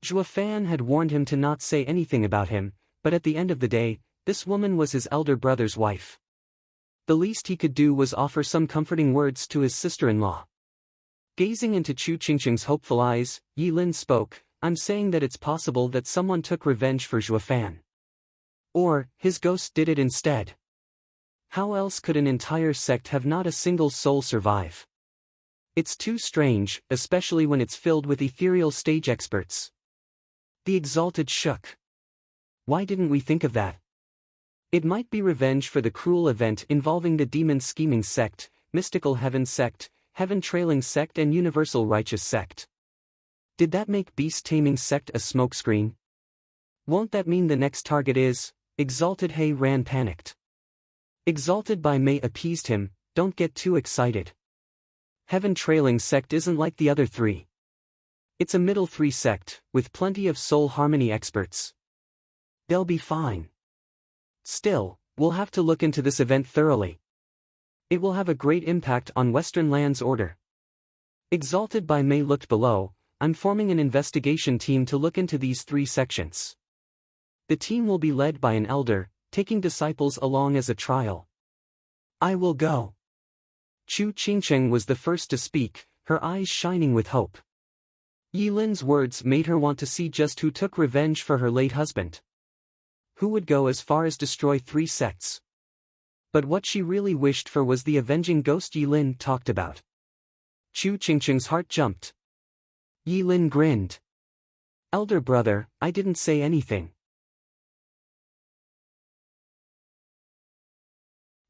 Zhuofan had warned him to not say anything about him, but at the end of the day, this woman was his elder brother's wife. The least he could do was offer some comforting words to his sister-in-law. Gazing into Chu Qingqing's hopeful eyes, Yi Lin spoke, "I'm saying that it's possible that someone took revenge for Zhuofan. Or, his ghost did it instead. How else could an entire sect have not a single soul survive? It's too strange, especially when it's filled with ethereal stage experts." The Exalted shook. Why didn't we think of that? It might be revenge for the cruel event involving the Demon Scheming Sect, Mystical Heavens Sect, Heaven Trailing Sect and Universal Righteous Sect. Did that make Beast Taming Sect a smokescreen? Won't that mean the next target is? Exalted He ran panicked. Exalted by Mei appeased him, "Don't get too excited. Heaven Trailing Sect isn't like the other 3. It's a middle 3 sect, with plenty of soul harmony experts. They'll be fine. Still, we'll have to look into this event thoroughly. It will have a great impact on Western Lands order." Exalted by Mei looked below. "I'm forming an investigation team to look into these 3 sections. The team will be led by an elder, taking disciples along as a trial. I will go." Chu Qingqing was the first to speak, her eyes shining with hope. Yi Lin's words made her want to see just who took revenge for her late husband. Who would go as far as destroy 3 sects? But what she really wished for was the avenging ghost Yi Lin talked about. Chu Qingqing's heart jumped. Yi Lin grinned. "Elder brother, I didn't say anything."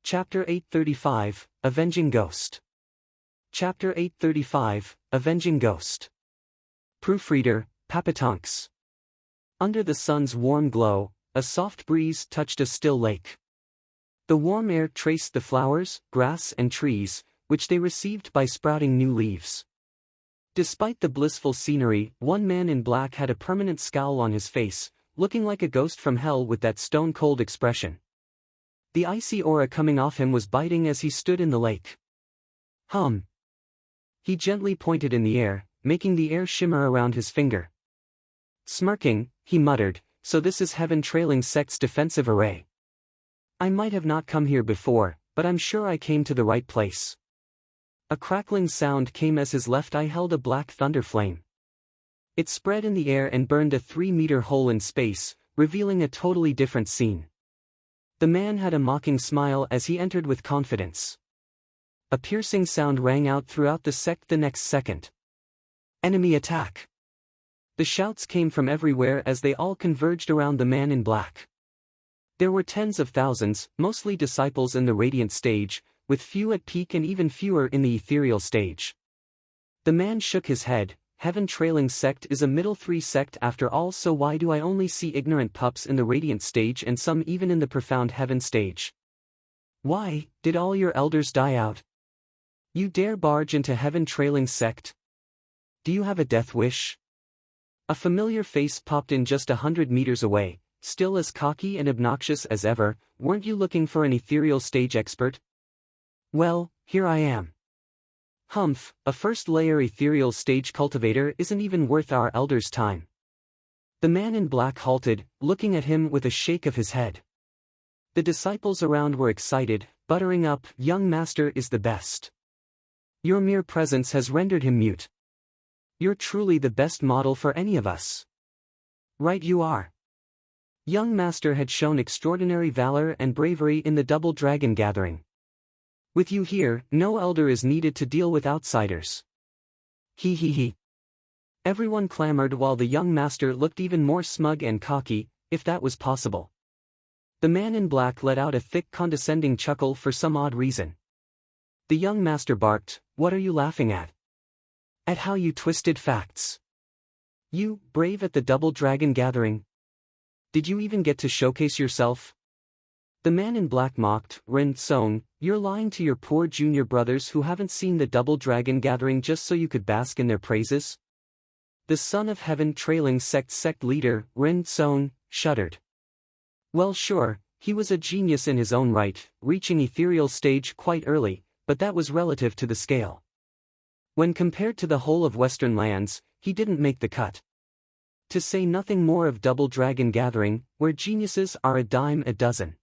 Chapter 835, Avenging Ghost. Chapter 835, Avenging Ghost. Proofreader, Papatonks. Under the sun's warm glow, a soft breeze touched a still lake. The warm air traced the flowers, grass and trees, which they received by sprouting new leaves. Despite the blissful scenery, one man in black had a permanent scowl on his face, looking like a ghost from hell with that stone-cold expression. The icy aura coming off him was biting as he stood in the lake. Hum. He gently pointed in the air, making the air shimmer around his finger. Smirking, he muttered, "So this is Heaven Trailing Sect's defensive array. I might have not come here before, but I'm sure I came to the right place." A crackling sound came as his left eye held a black thunder flame. It spread in the air and burned a 3-meter hole in space, revealing a totally different scene. The man had a mocking smile as he entered with confidence. A piercing sound rang out throughout the sect the next second. Enemy attack! The shouts came from everywhere as they all converged around the man in black. There were tens of thousands, mostly disciples in the radiant stage, with few at peak and even fewer in the ethereal stage. The man shook his head. Heaven Trailing Sect is a middle 3 sect after all, so why do I only see ignorant pups in the radiant stage and some even in the profound heaven stage? Why, did all your elders die out? You dare barge into Heaven Trailing Sect? Do you have a death wish? A familiar face popped in just 100 meters away, still as cocky and obnoxious as ever. Weren't you looking for an ethereal stage expert? Well, here I am. Humph, a first-layer ethereal stage cultivator isn't even worth our elders' time. The man in black halted, looking at him with a shake of his head. The disciples around were excited, buttering up, "Young master is the best. Your mere presence has rendered him mute. You're truly the best model for any of us." Right you are. Young master had shown extraordinary valor and bravery in the Double Dragon gathering. With you here, no elder is needed to deal with outsiders. He he he. Everyone clamored while the young master looked even more smug and cocky, if that was possible. The man in black let out a thick condescending chuckle for some odd reason. The young master barked, "What are you laughing at? At how you twisted facts. You, brave at the Double Dragon gathering. Did you even get to showcase yourself?" The man in black mocked, "Ren Song, you're lying to your poor junior brothers who haven't seen the Double Dragon gathering just so you could bask in their praises?" The son of Heaven Trailing sect leader, Ren Song, shuddered. Well sure, he was a genius in his own right, reaching ethereal stage quite early, but that was relative to the scale. When compared to the whole of Western lands, he didn't make the cut. To say nothing more of Double Dragon gathering, where geniuses are a dime a dozen.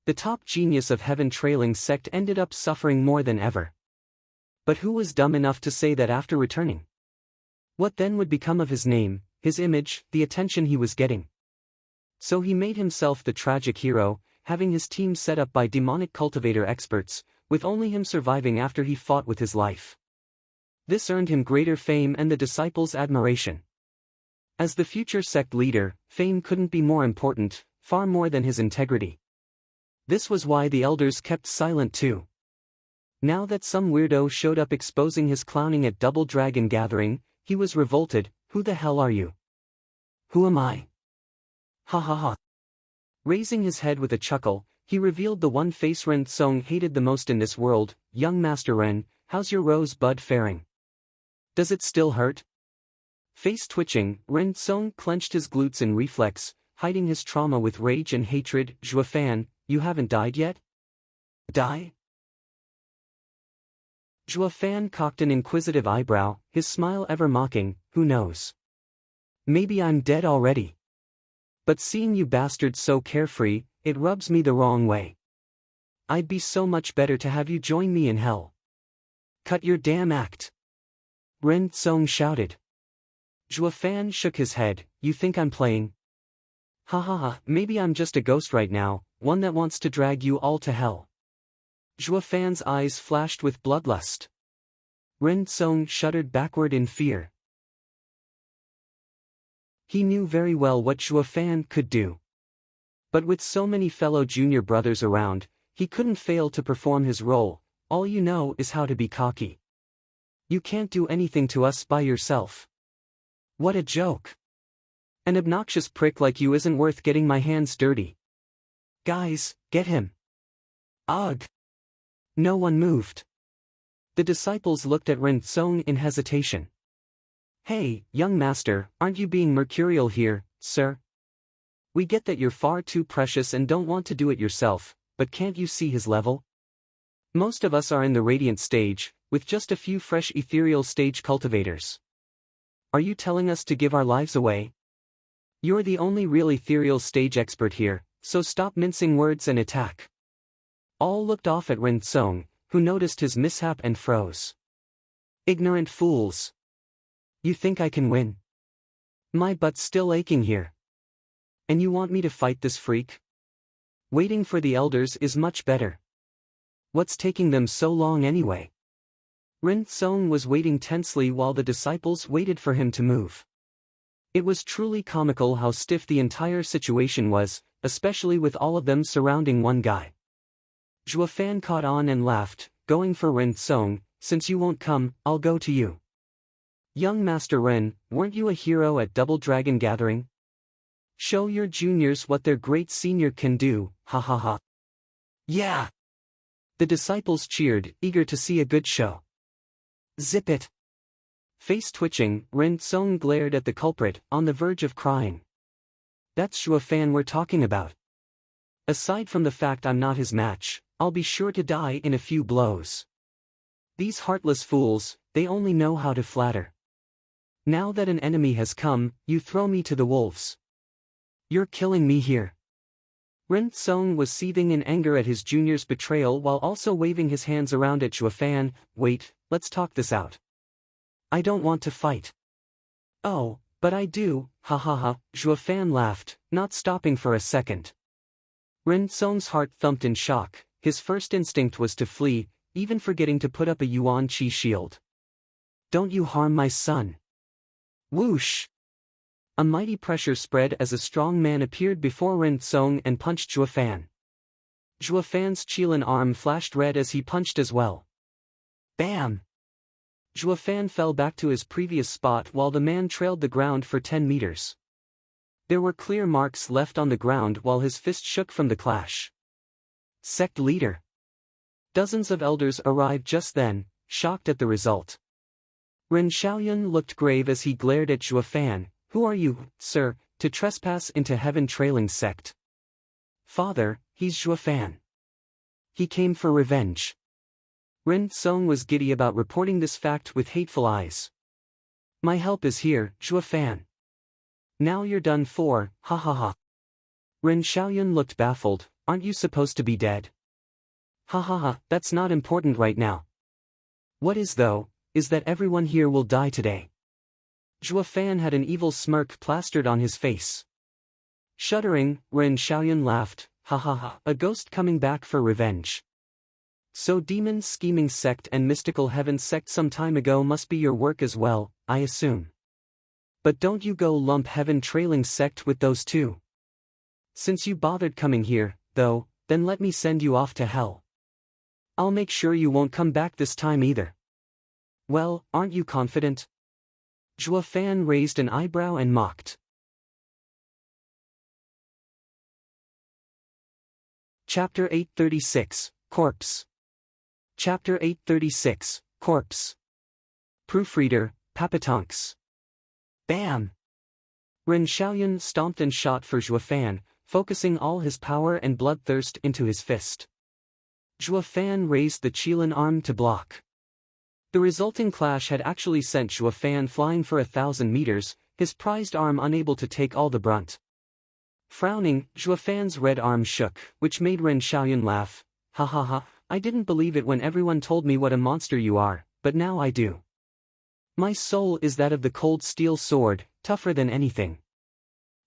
The top genius of Heaven Trailing Sect ended up suffering more than ever. But who was dumb enough to say that after returning? What then would become of his name, his image, the attention he was getting? So he made himself the tragic hero, having his team set up by demonic cultivator experts, with only him surviving after he fought with his life. This earned him greater fame and the disciples' admiration. As the future sect leader, fame couldn't be more important, far more than his integrity. This was why the elders kept silent too. Now that some weirdo showed up exposing his clowning at Double Dragon gathering, he was revolted. "Who the hell are you? Who am I?" Ha ha ha. Raising his head with a chuckle, he revealed the one face Ren Song hated the most in this world. "Young Master Ren, how's your rosebud faring? Does it still hurt?" Face twitching, Ren Song clenched his glutes in reflex, hiding his trauma with rage and hatred. "Zhuofan, you haven't died yet?" "Die?" Zhuofan cocked an inquisitive eyebrow, his smile ever mocking. "Who knows? Maybe I'm dead already. But seeing you bastards so carefree, it rubs me the wrong way. I'd be so much better to have you join me in hell." "Cut your damn act!" Ren Song shouted. Zhuofan shook his head. "You think I'm playing? Ha ha ha, maybe I'm just a ghost right now, one that wants to drag you all to hell." Zhuofan's eyes flashed with bloodlust. Ren Song shuddered backward in fear. He knew very well what Zhuofan could do. But with so many fellow junior brothers around, he couldn't fail to perform his role. "All you know is how to be cocky. You can't do anything to us by yourself." What a joke. An obnoxious prick like you isn't worth getting my hands dirty. Guys, get him. Ugh. No one moved. The disciples looked at Ren Song in hesitation. Hey, young master, aren't you being mercurial here, sir? We get that you're far too precious and don't want to do it yourself, but can't you see his level? Most of us are in the radiant stage, with just a few fresh ethereal stage cultivators. Are you telling us to give our lives away? You're the only real ethereal stage expert here, so stop mincing words and attack. All looked off at Ren Tsong, who noticed his mishap and froze. Ignorant fools. You think I can win? My butt's still aching here. And you want me to fight this freak? Waiting for the elders is much better. What's taking them so long anyway? Ren Tsong was waiting tensely while the disciples waited for him to move. It was truly comical how stiff the entire situation was, especially with all of them surrounding one guy. Zhuo Fan caught on and laughed, going for Ren Tsong. Since you won't come, I'll go to you. Young Master Ren, weren't you a hero at Double Dragon Gathering? Show your juniors what their great senior can do, ha ha ha. Yeah! The disciples cheered, eager to see a good show. Zip it! Face twitching, Ren Tsong glared at the culprit, on the verge of crying. That's Zhuo Fan we're talking about. Aside from the fact I'm not his match, I'll be sure to die in a few blows. These heartless fools, they only know how to flatter. Now that an enemy has come, you throw me to the wolves. You're killing me here. Ren Tsong was seething in anger at his junior's betrayal while also waving his hands around at Zhuo Fan. Wait, let's talk this out. I don't want to fight. Oh, but I do, ha ha ha, Zhuo Fan laughed, not stopping for a second. Ren Tsong's heart thumped in shock, his first instinct was to flee, even forgetting to put up a Yuan Qi shield. Don't you harm my son. Whoosh! A mighty pressure spread as a strong man appeared before Ren Tsong and punched Zhuo Fan. Zhuo Fan's Qilin arm flashed red as he punched as well. Bam! Zhuo Fan fell back to his previous spot while the man trailed the ground for 10 meters. There were clear marks left on the ground while his fist shook from the clash. Sect leader. Dozens of elders arrived just then, shocked at the result. Ren Xiaoyun looked grave as he glared at Zhuo Fan. Who are you, sir, to trespass into heaven trailing sect? Father, he's Zhuo Fan. He came for revenge. Ren Tsong was giddy about reporting this fact with hateful eyes. My help is here, Zhuo Fan. Now you're done for, ha ha ha. Ren Xiaoyun looked baffled. Aren't you supposed to be dead? Ha ha ha, that's not important right now. What is though, is that everyone here will die today. Zhuo Fan had an evil smirk plastered on his face. Shuddering, Ren Xiaoyun laughed, ha ha ha, a ghost coming back for revenge. So demon scheming sect and mystical heaven sect some time ago must be your work as well, I assume. But don't you go lump heaven trailing sect with those two. Since you bothered coming here, though, then let me send you off to hell. I'll make sure you won't come back this time either. Well, aren't you confident? Zhuo Fan raised an eyebrow and mocked. Chapter 836, Corpse. Chapter 836, Corpse. Proofreader, Papatonks. Bam! Ren Xiaoyun stomped and shot for Zhuo Fan, focusing all his power and bloodthirst into his fist. Zhuo Fan raised the Qilin arm to block. The resulting clash had actually sent Zhuo Fan flying for 1,000 meters, his prized arm unable to take all the brunt. Frowning, Zhuo Fan's red arm shook, which made Ren Xiaoyun laugh. Ha ha ha, I didn't believe it when everyone told me what a monster you are, but now I do. My soul is that of the cold steel sword, tougher than anything.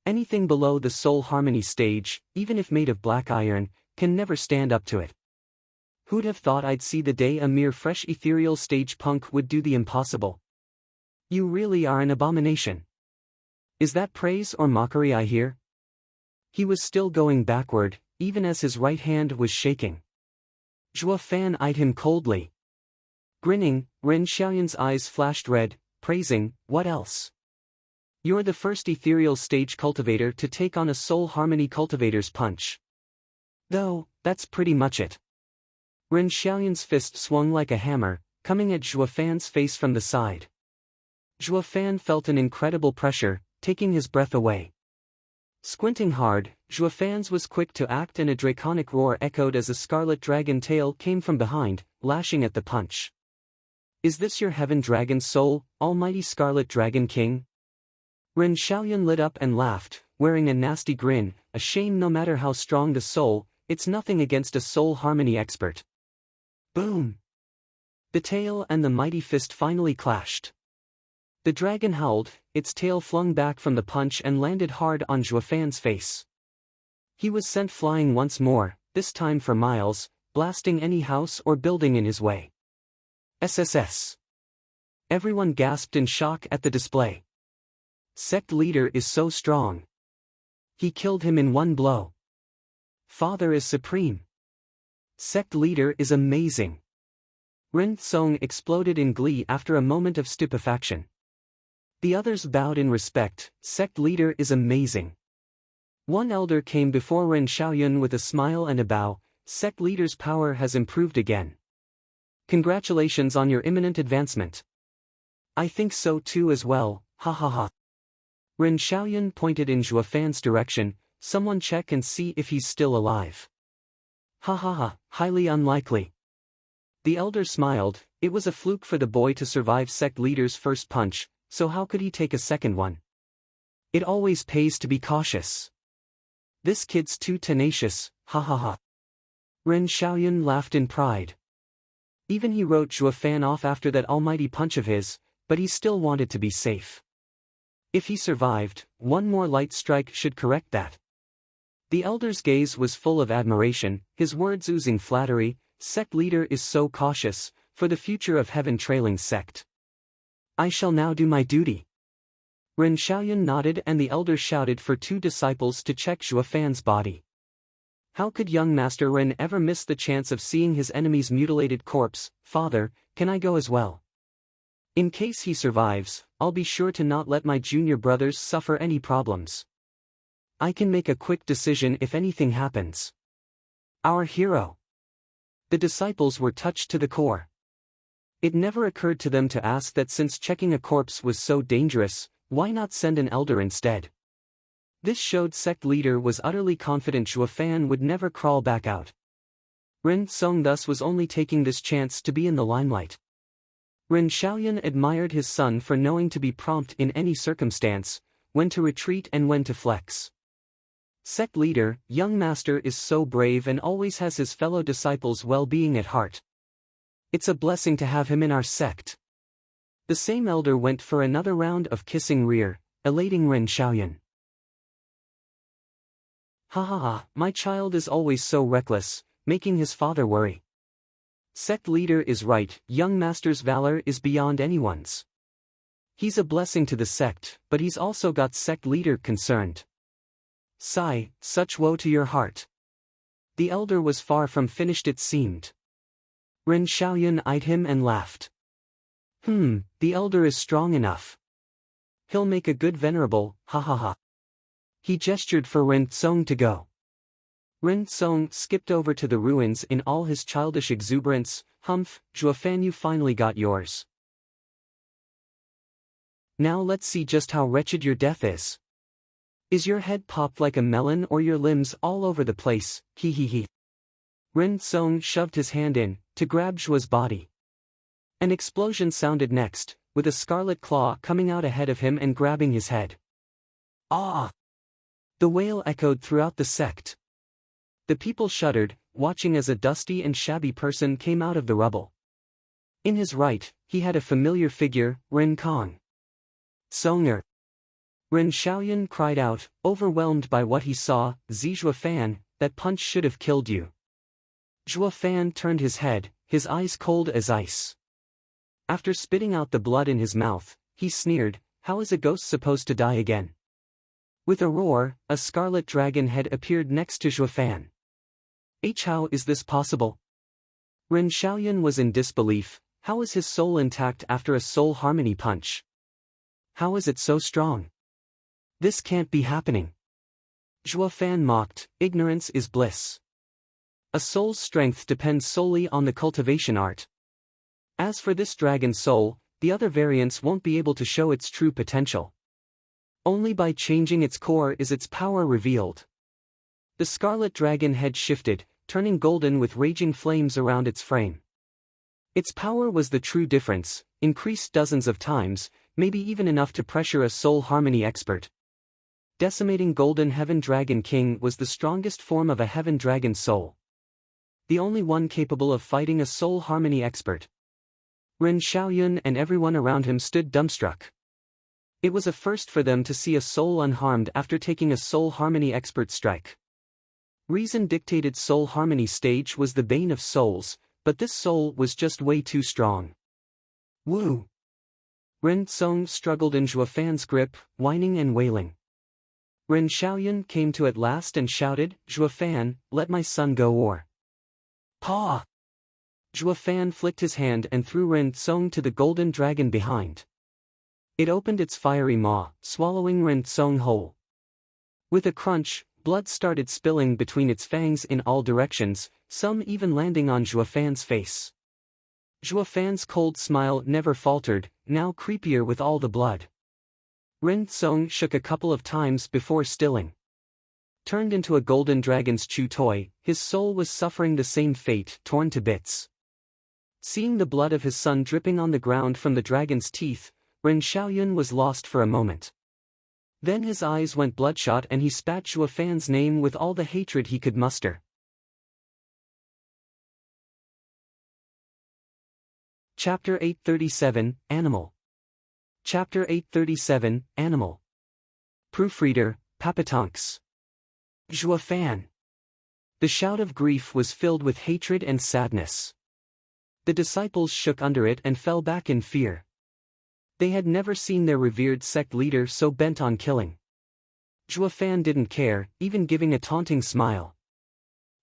Anything below the soul harmony stage, even if made of black iron, can never stand up to it. Who'd have thought I'd see the day a mere fresh ethereal stage punk would do the impossible? You really are an abomination. Is that praise or mockery I hear? He was still going backward, even as his right hand was shaking. Zhuo Fan eyed him coldly. Grinning, Ren Xiaoyun's eyes flashed red, praising, what else? You're the first ethereal stage cultivator to take on a soul harmony cultivator's punch. Though, that's pretty much it. Ren Xiaoyun's fist swung like a hammer, coming at Zhuo Fan's face from the side. Zhuo Fan felt an incredible pressure, taking his breath away. Squinting hard, Zhuo Fan's was quick to act and a draconic roar echoed as a scarlet dragon tail came from behind, lashing at the punch. Is this your heaven dragon soul, almighty Scarlet Dragon King? Ren Xiaoyun lit up and laughed, wearing a nasty grin, a shame no matter how strong the soul, it's nothing against a soul harmony expert. Boom! The tail and the mighty fist finally clashed. The dragon howled, its tail flung back from the punch and landed hard on Zhuo Fan's face. He was sent flying once more, this time for miles, blasting any house or building in his way. SSS. Everyone gasped in shock at the display. Sect leader is so strong. He killed him in one blow. Father is supreme. Sect leader is amazing. Ren Song exploded in glee after a moment of stupefaction. The others bowed in respect, sect leader is amazing. One elder came before Ren Xiaoyun with a smile and a bow, sect leader's power has improved again. Congratulations on your imminent advancement. I think so too as well, ha ha ha. Ren Xiaoyun pointed in Zhuo Fan's direction, someone check and see if he's still alive. Ha ha ha, highly unlikely. The elder smiled, it was a fluke for the boy to survive sect leader's first punch, so how could he take a second one? It always pays to be cautious. This kid's too tenacious, ha ha ha. Ren Xiaoyun laughed in pride. Even he wrote Zhuo Fan off after that almighty punch of his, but he still wanted to be safe. If he survived, one more light strike should correct that. The elder's gaze was full of admiration, his words oozing flattery, sect leader is so cautious, for the future of heaven trailing sect. I shall now do my duty. Ren Xiaoyun nodded and the elder shouted for two disciples to check Zhuo Fan's body. How could young Master Ren ever miss the chance of seeing his enemy's mutilated corpse? Father, can I go as well? In case he survives, I'll be sure to not let my junior brothers suffer any problems. I can make a quick decision if anything happens. Our hero. The disciples were touched to the core. It never occurred to them to ask that since checking a corpse was so dangerous, why not send an elder instead? This showed sect leader was utterly confident Zhuo Fan would never crawl back out. Ren Song thus was only taking this chance to be in the limelight. Ren Xiaoyun admired his son for knowing to be prompt in any circumstance, when to retreat and when to flex. Sect leader, young master is so brave and always has his fellow disciples' well-being at heart. It's a blessing to have him in our sect. The same elder went for another round of kissing rear, elating Ren Xiaoyun. Ha ha ha, my child is always so reckless, making his father worry. Sect leader is right, young master's valor is beyond anyone's. He's a blessing to the sect, but he's also got sect leader concerned. Sigh, such woe to your heart. The elder was far from finished it seemed. Ren Xiaoyun eyed him and laughed. The elder is strong enough. He'll make a good venerable, ha ha ha. He gestured for Ren Tsong to go. Ren Tsong skipped over to the ruins in all his childish exuberance. Humph, Zhuo Fan, you finally got yours. Now let's see just how wretched your death is. Is your head popped like a melon or your limbs all over the place? He he he. Ren Tsong shoved his hand in, to grab Zhuo's body. An explosion sounded next, with a scarlet claw coming out ahead of him and grabbing his head. Ah! The wail echoed throughout the sect. The people shuddered, watching as a dusty and shabby person came out of the rubble. In his right, he had a familiar figure, Ren Kong. Songer. Ren Xiaoyun cried out, overwhelmed by what he saw, Zhuo Fan, that punch should have killed you. Zhuo Fan turned his head, his eyes cold as ice. After spitting out the blood in his mouth, he sneered, how is a ghost supposed to die again? With a roar, a scarlet dragon head appeared next to Zhuo Fan. How is this possible? Ren Xiaoyun was in disbelief, how is his soul intact after a soul harmony punch? How is it so strong? This can't be happening. Zhuo Fan mocked, ignorance is bliss. A soul's strength depends solely on the cultivation art. As for this dragon soul, the other variants won't be able to show its true potential. Only by changing its core is its power revealed. The scarlet dragon head shifted, turning golden with raging flames around its frame. Its power was the true difference, increased dozens of times, maybe even enough to pressure a soul harmony expert. Decimating Golden Heaven Dragon King was the strongest form of a Heaven Dragon soul. The only one capable of fighting a soul harmony expert. Ren Xiaoyun and everyone around him stood dumbstruck. It was a first for them to see a soul unharmed after taking a soul harmony expert strike. Reason-dictated soul harmony stage was the bane of souls, but this soul was just way too strong. Woo! Ren Tsong struggled in Zhuofan's grip, whining and wailing. Ren Xiaoyun came to at last and shouted, "Zhuofan, let my son go or..." "Paw!" Zhuofan flicked his hand and threw Ren Tsong to the golden dragon behind. It opened its fiery maw, swallowing Ren Tsong whole. With a crunch, blood started spilling between its fangs in all directions, some even landing on Zhuofan's face. Zhuofan's cold smile never faltered, now creepier with all the blood. Ren Tsong shook a couple of times before stilling. Turned into a golden dragon's chew toy, his soul was suffering the same fate, torn to bits. Seeing the blood of his son dripping on the ground from the dragon's teeth, Ren Xiaoyun was lost for a moment. Then his eyes went bloodshot and he spat Zhuofan's name with all the hatred he could muster. Chapter 837, Animal. Chapter 837, Animal. Proofreader, Papatonks. Zhuofan. The shout of grief was filled with hatred and sadness. The disciples shook under it and fell back in fear. They had never seen their revered sect leader so bent on killing. Zhuofan didn't care, even giving a taunting smile.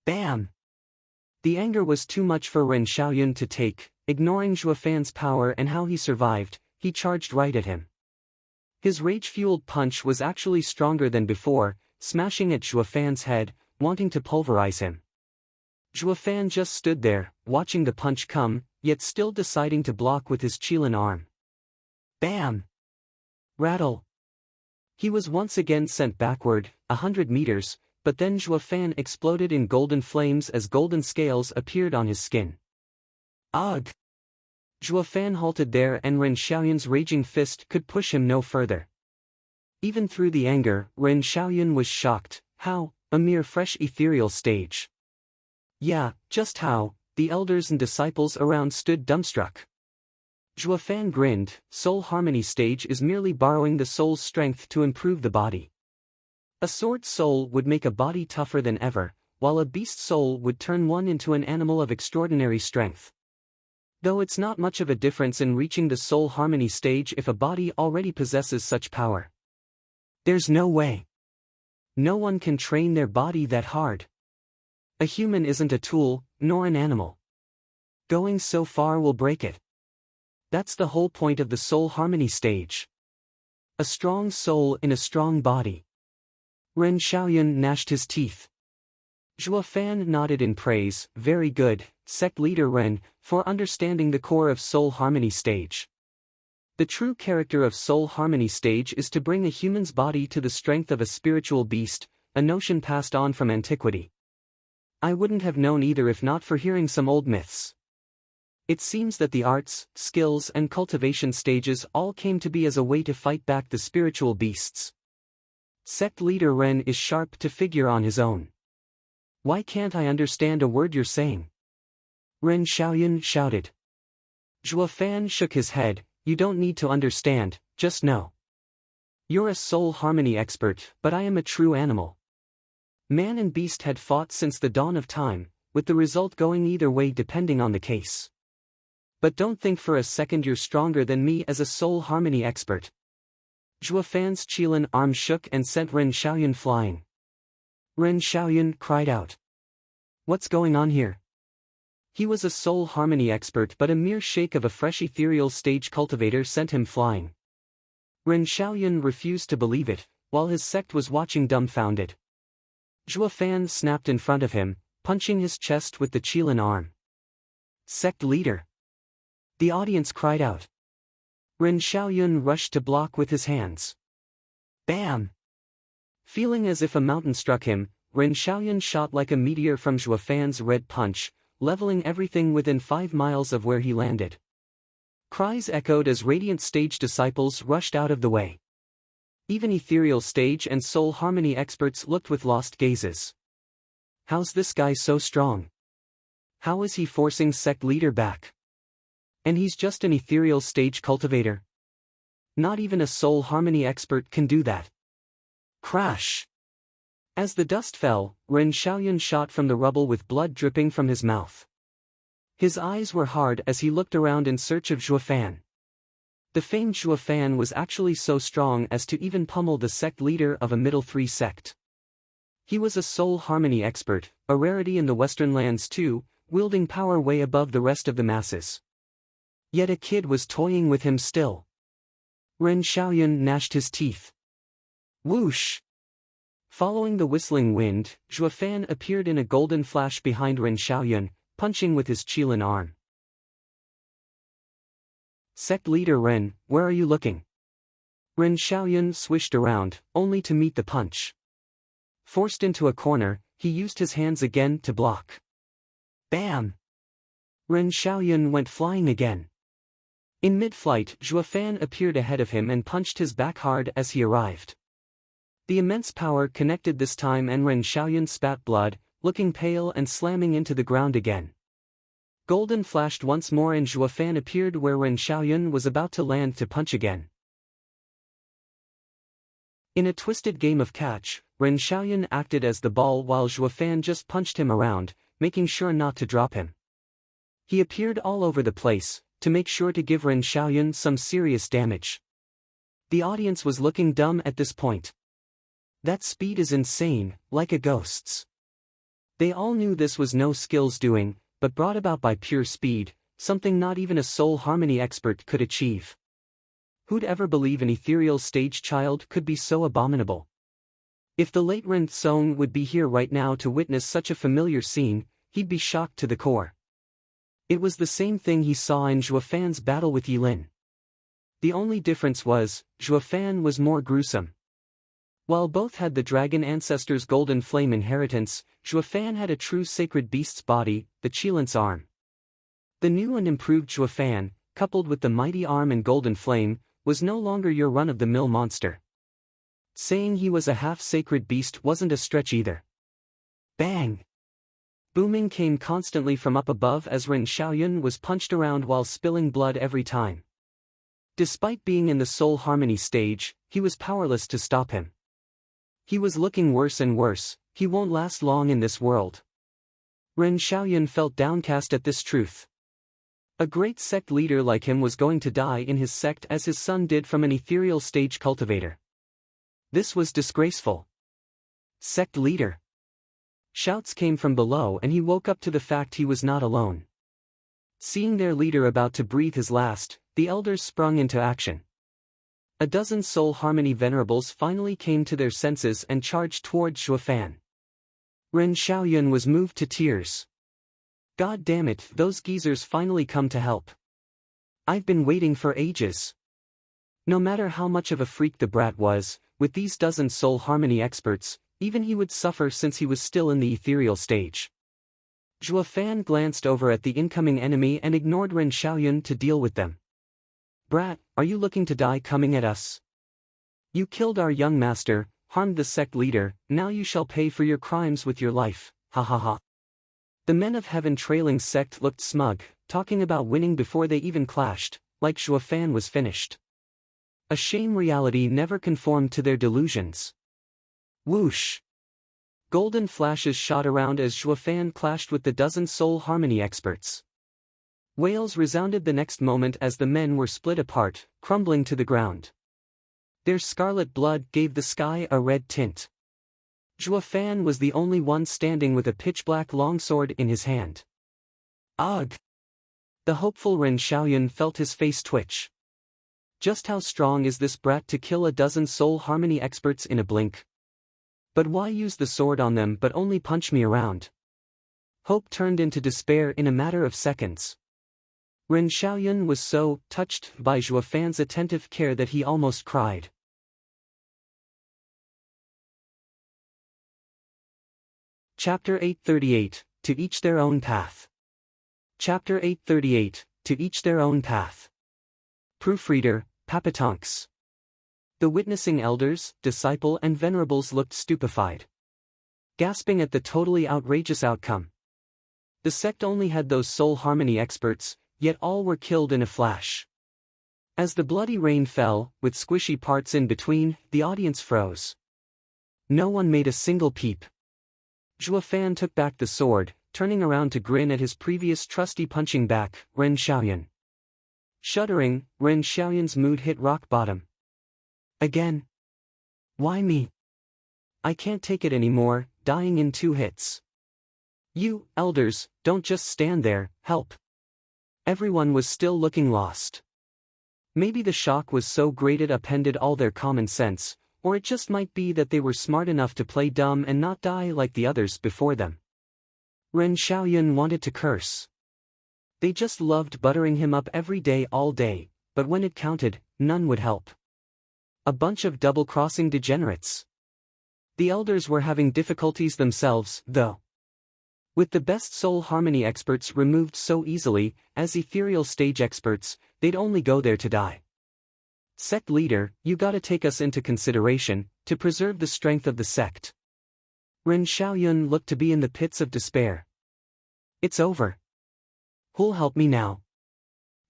Bam! The anger was too much for Ren Xiaoyun to take. Ignoring Zhuofan's power and how he survived, he charged right at him. His rage-fueled punch was actually stronger than before, smashing at Zhuofan's head, wanting to pulverize him. Zhuofan just stood there, watching the punch come, yet still deciding to block with his Qilin arm. Bam! Rattle! He was once again sent backward, 100 meters, but then Zhuofan exploded in golden flames as golden scales appeared on his skin. Ugh! Zhuofan halted there and Ren Xiaoyun's raging fist could push him no further. Even through the anger, Ren Xiaoyun was shocked. How? A mere fresh ethereal stage. Yeah, just how? The elders and disciples around stood dumbstruck. Zhuofan grinned. Soul harmony stage is merely borrowing the soul's strength to improve the body. A sword soul would make a body tougher than ever, while a beast soul would turn one into an animal of extraordinary strength. Though it's not much of a difference in reaching the soul harmony stage if a body already possesses such power. There's no way. No one can train their body that hard. A human isn't a tool, nor an animal. Going so far will break it. That's the whole point of the soul harmony stage. A strong soul in a strong body. Ren Xiaoyun gnashed his teeth. Zhuofan nodded in praise. Very good, sect leader Ren, for understanding the core of soul harmony stage. The true character of soul harmony stage is to bring a human's body to the strength of a spiritual beast, a notion passed on from antiquity. I wouldn't have known either if not for hearing some old myths. It seems that the arts, skills and cultivation stages all came to be as a way to fight back the spiritual beasts. Sect leader Ren is sharp to figure on his own. Why can't I understand a word you're saying? Ren Xiaoyun shouted. Zhuofan shook his head. You don't need to understand, just know. You're a soul harmony expert, but I am a true animal. Man and beast had fought since the dawn of time, with the result going either way depending on the case. But don't think for a second you're stronger than me as a soul harmony expert. Zhuofan's Qilin arm shook and sent Ren Xiaoyun flying. Ren Xiaoyun cried out. What's going on here? He was a soul harmony expert, but a mere shake of a fresh ethereal stage cultivator sent him flying. Ren Xiaoyun refused to believe it, while his sect was watching dumbfounded. Zhuofan snapped in front of him, punching his chest with the Qilin arm. Sect leader! The audience cried out. Ren Xiaoyun rushed to block with his hands. Bam! Feeling as if a mountain struck him, Ren Xiaoyun shot like a meteor from Zhuo Fan's red punch, leveling everything within 5 miles of where he landed. Cries echoed as radiant stage disciples rushed out of the way. Even ethereal stage and soul harmony experts looked with lost gazes. How's this guy so strong? How is he forcing sect leader back? And he's just an ethereal stage cultivator. Not even a soul harmony expert can do that. Crash! As the dust fell, Ren Xiaoyun shot from the rubble with blood dripping from his mouth. His eyes were hard as he looked around in search of Zhuo Fan. The famed Zhuo Fan was actually so strong as to even pummel the sect leader of a middle 3 sect. He was a soul harmony expert, a rarity in the Western lands too, wielding power way above the rest of the masses. Yet a kid was toying with him still. Ren Xiaoyun gnashed his teeth. Whoosh! Following the whistling wind, Zhuo Fan appeared in a golden flash behind Ren Xiaoyun, punching with his qilin arm. Sect leader Ren, where are you looking? Ren Xiaoyun swished around, only to meet the punch. Forced into a corner, he used his hands again to block. Bam! Ren Xiaoyun went flying again. In mid-flight, Zhuo Fan appeared ahead of him and punched his back hard as he arrived. The immense power connected this time and Ren Xiaoyun spat blood, looking pale and slamming into the ground again. Golden flashed once more and Zhuo Fan appeared where Ren Xiaoyun was about to land to punch again. In a twisted game of catch, Ren Xiaoyun acted as the ball while Zhuo Fan just punched him around, making sure not to drop him. He appeared all over the place, to make sure to give Ren Xiaoyun some serious damage. The audience was looking dumb at this point. That speed is insane, like a ghost's. They all knew this was no skills doing, but brought about by pure speed, something not even a soul harmony expert could achieve. Who'd ever believe an ethereal stage child could be so abominable? If the late Ren Song would be here right now to witness such a familiar scene, he'd be shocked to the core. It was the same thing he saw in Zhuo Fan's battle with Yilin. The only difference was, Zhuo Fan was more gruesome. While both had the dragon ancestor's golden flame inheritance, Zhuo Fan had a true sacred beast's body, the Qilin's arm. The new and improved Zhuo Fan, coupled with the mighty arm and golden flame, was no longer your run-of-the-mill monster. Saying he was a half-sacred beast wasn't a stretch either. Bang! Booming came constantly from up above as Ren Xiaoyun was punched around while spilling blood every time. Despite being in the soul harmony stage, he was powerless to stop him. He was looking worse and worse, he won't last long in this world. Ren Xiaoyun felt downcast at this truth. A great sect leader like him was going to die in his sect as his son did from an ethereal stage cultivator. This was disgraceful. Sect leader. Shouts came from below and he woke up to the fact he was not alone. Seeing their leader about to breathe his last, the elders sprung into action. A dozen soul harmony venerables finally came to their senses and charged toward Zhuo Fan. Ren Xiaoyun was moved to tears. God damn it, those geezers finally come to help. I've been waiting for ages. No matter how much of a freak the brat was, with these dozen soul harmony experts, even he would suffer since he was still in the ethereal stage. Zhuo Fan glanced over at the incoming enemy and ignored Ren Xiaoyun to deal with them. Brat, are you looking to die coming at us? You killed our young master, harmed the sect leader, now you shall pay for your crimes with your life, ha ha ha. The men of heaven trailing sect looked smug, talking about winning before they even clashed, like Zhuo Fan was finished. A shame reality never conformed to their delusions. Whoosh! Golden flashes shot around as Zhuo Fan clashed with the dozen soul harmony experts. Wails resounded the next moment as the men were split apart, crumbling to the ground. Their scarlet blood gave the sky a red tint. Zhuo Fan was the only one standing with a pitch-black longsword in his hand. Ugh! The hopeful Ren Xiaoyun felt his face twitch. Just how strong is this brat to kill a dozen soul harmony experts in a blink? But why use the sword on them but only punch me around? Hope turned into despair in a matter of seconds. Ren Xiaoyun was so touched by Zhuo Fan's attentive care that he almost cried. Chapter 838, To Each Their Own Path. Chapter 838, To Each Their Own Path. Proofreader, Papatonks. The witnessing elders, disciple and venerables looked stupefied, gasping at the totally outrageous outcome. The sect only had those soul harmony experts, yet all were killed in a flash. As the bloody rain fell, with squishy parts in between, the audience froze. No one made a single peep. Zhuo Fan took back the sword, turning around to grin at his previous trusty punching bag, Ren Xiaoyun. Shuddering, Ren Xiaoyun's mood hit rock bottom. Again? Why me? I can't take it anymore, dying in 2 hits. You, elders, don't just stand there, help. Everyone was still looking lost. Maybe the shock was so great it upended all their common sense, or it just might be that they were smart enough to play dumb and not die like the others before them. Ren Xiaoyun wanted to curse. They just loved buttering him up every day all day, but when it counted, none would help. A bunch of double-crossing degenerates. The elders were having difficulties themselves, though. With the best soul harmony experts removed so easily, as ethereal stage experts, they'd only go there to die. Sect leader, you gotta take us into consideration, to preserve the strength of the sect. Ren Xiaoyun looked to be in the pits of despair. It's over. Who'll help me now?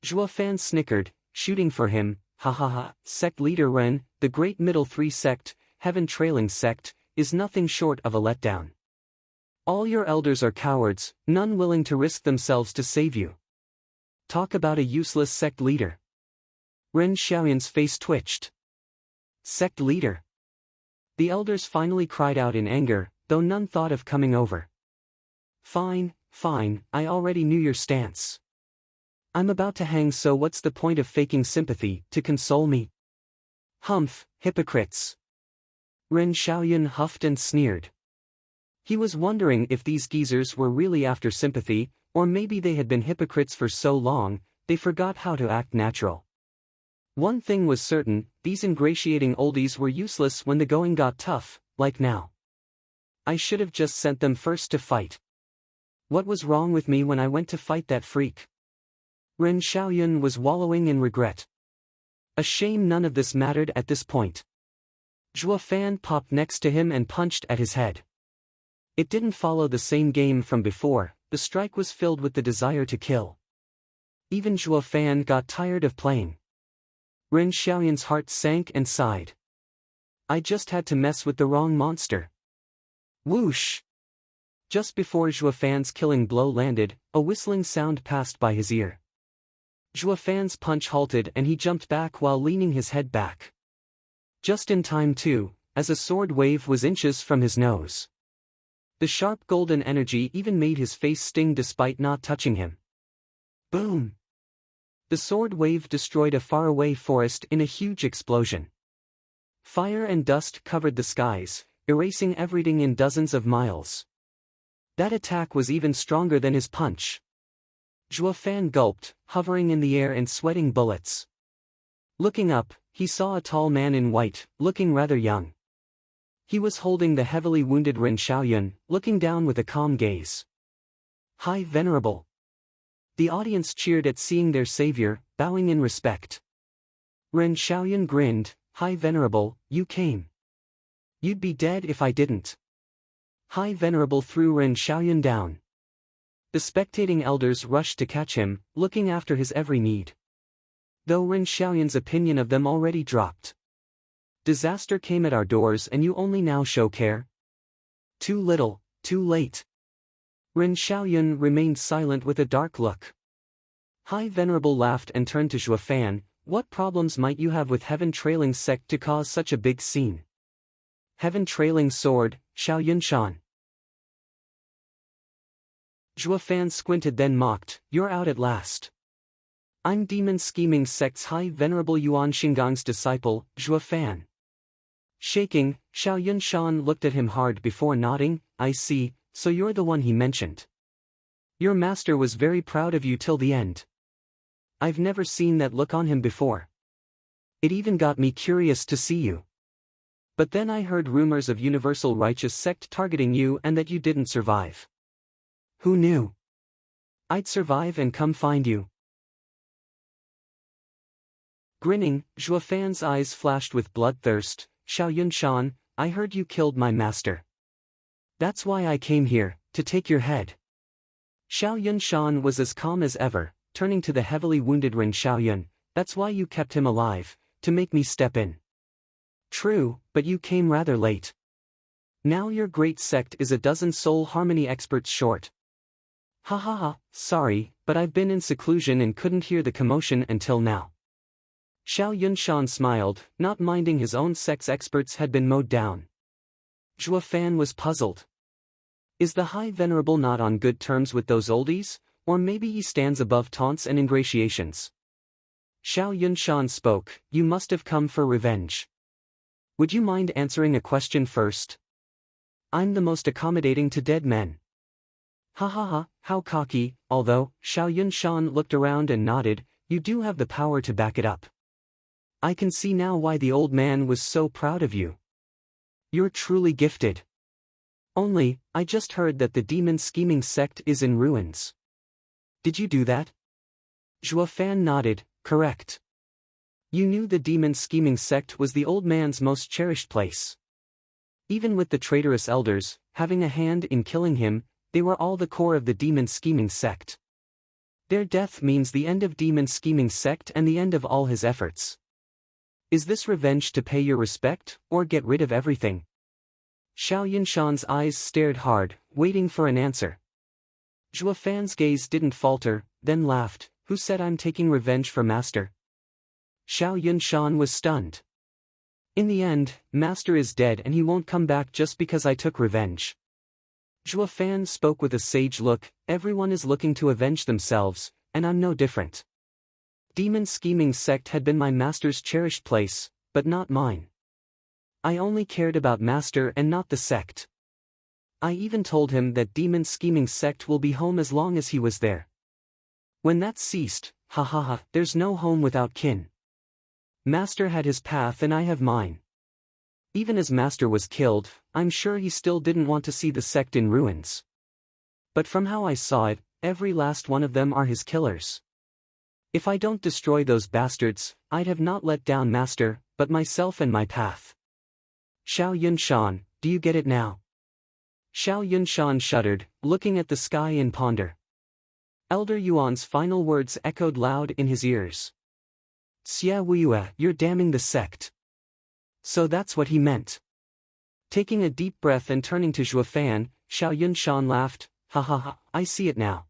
Zhuo Fan snickered, shooting for him. Ha ha ha, sect leader Ren, the great middle 3 sect, heaven trailing sect, is nothing short of a letdown. All your elders are cowards, none willing to risk themselves to save you. Talk about a useless sect leader. Ren Xiaoyun's face twitched. Sect leader. The elders finally cried out in anger, though none thought of coming over. Fine, fine, I already knew your stance. I'm about to hang, so what's the point of faking sympathy, to console me? Humph, hypocrites. Ren Xiaoyun huffed and sneered. He was wondering if these geezers were really after sympathy, or maybe they had been hypocrites for so long, they forgot how to act natural. One thing was certain, these ingratiating oldies were useless when the going got tough, like now. I should have just sent them first to fight. What was wrong with me when I went to fight that freak? Ren Xiaoyun was wallowing in regret. A shame none of this mattered at this point. Zhuo Fan popped next to him and punched at his head. It didn't follow the same game from before, the strike was filled with the desire to kill. Even Zhuo Fan got tired of playing. Ren Xiaoyun's heart sank and sighed. I just had to mess with the wrong monster. Whoosh! Just before Zhuo Fan's killing blow landed, a whistling sound passed by his ear. Zhuo Fan's punch halted and he jumped back while leaning his head back. Just in time too, as a sword wave was inches from his nose. The sharp golden energy even made his face sting despite not touching him. Boom! The sword wave destroyed a faraway forest in a huge explosion. Fire and dust covered the skies, erasing everything in dozens of miles. That attack was even stronger than his punch. Zhuo Fan gulped, hovering in the air and sweating bullets. Looking up, he saw a tall man in white, looking rather young. He was holding the heavily wounded Ren Xiaoyun, looking down with a calm gaze. High Venerable. The audience cheered at seeing their savior, bowing in respect. Ren Xiaoyun grinned. High Venerable, you came. You'd be dead if I didn't. High Venerable threw Ren Xiaoyun down. The spectating elders rushed to catch him, looking after his every need. Though Ren Xiaoyun's opinion of them already dropped. Disaster came at our doors and you only now show care? Too little, too late. Ren Xiaoyun remained silent with a dark look. High Venerable laughed and turned to Zhuo Fan. What problems might you have with Heaven Trailing Sect to cause such a big scene? Heaven Trailing Sword, Xiaoyun Shan. Zhuo Fan squinted then mocked, you're out at last. I'm Demon Scheming Sect's High Venerable Yuan Xingang's disciple, Zhuo Fan. Shaking, Xiaoyun Shan looked at him hard before nodding. I see, so you're the one he mentioned. Your master was very proud of you till the end. I've never seen that look on him before. It even got me curious to see you. But then I heard rumors of Universal Righteous Sect targeting you and that you didn't survive. Who knew? I'd survive and come find you. Grinning, Zhuofan's eyes flashed with bloodthirst. Xiao Yunshan, I heard you killed my master. That's why I came here, to take your head. Xiao Yunshan was as calm as ever, turning to the heavily wounded Ren Xiaoyun. That's why you kept him alive, to make me step in. True, but you came rather late. Now your great sect is a dozen soul harmony experts short. Ha ha ha, sorry, but I've been in seclusion and couldn't hear the commotion until now. Xiao Yunshan smiled, not minding his own sect's experts had been mowed down. Zhuofan was puzzled. Is the High Venerable not on good terms with those oldies, or maybe he stands above taunts and ingratiations? Xiao Yunshan spoke, you must have come for revenge. Would you mind answering a question first? I'm the most accommodating to dead men. Ha ha ha, how cocky, although, Xiao Yunshan looked around and nodded, you do have the power to back it up. I can see now why the old man was so proud of you. You're truly gifted. Only, I just heard that the demon scheming sect is in ruins. Did you do that? Zhuofan nodded, correct. You knew the demon scheming sect was the old man's most cherished place. Even with the traitorous elders, having a hand in killing him, they were all the core of the demon scheming sect. Their death means the end of demon scheming sect and the end of all his efforts. Is this revenge to pay your respect, or get rid of everything? Xiao Yunshan's eyes stared hard, waiting for an answer. Zhuofan's gaze didn't falter, then laughed, who said I'm taking revenge for Master? Xiao Yunshan was stunned. In the end, Master is dead and he won't come back just because I took revenge. Zhuofan spoke with a sage look, everyone is looking to avenge themselves, and I'm no different. Demon scheming sect had been my master's cherished place, but not mine. I only cared about Master and not the sect. I even told him that demon scheming sect will be home as long as he was there. When that ceased, ha ha ha, there's no home without kin. Master had his path and I have mine. Even as Master was killed, I'm sure he still didn't want to see the sect in ruins. But from how I saw it, every last one of them are his killers. If I don't destroy those bastards, I'd have not let down Master, but myself and my path. Xiao Yunshan, do you get it now? Xiao Yunshan shuddered, looking at the sky in ponder. Elder Yuan's final words echoed loud in his ears. Xia Wuyue, you're damning the sect. So that's what he meant. Taking a deep breath and turning to Zhuofan, Xiao Yunshan laughed, ha ha ha, I see it now.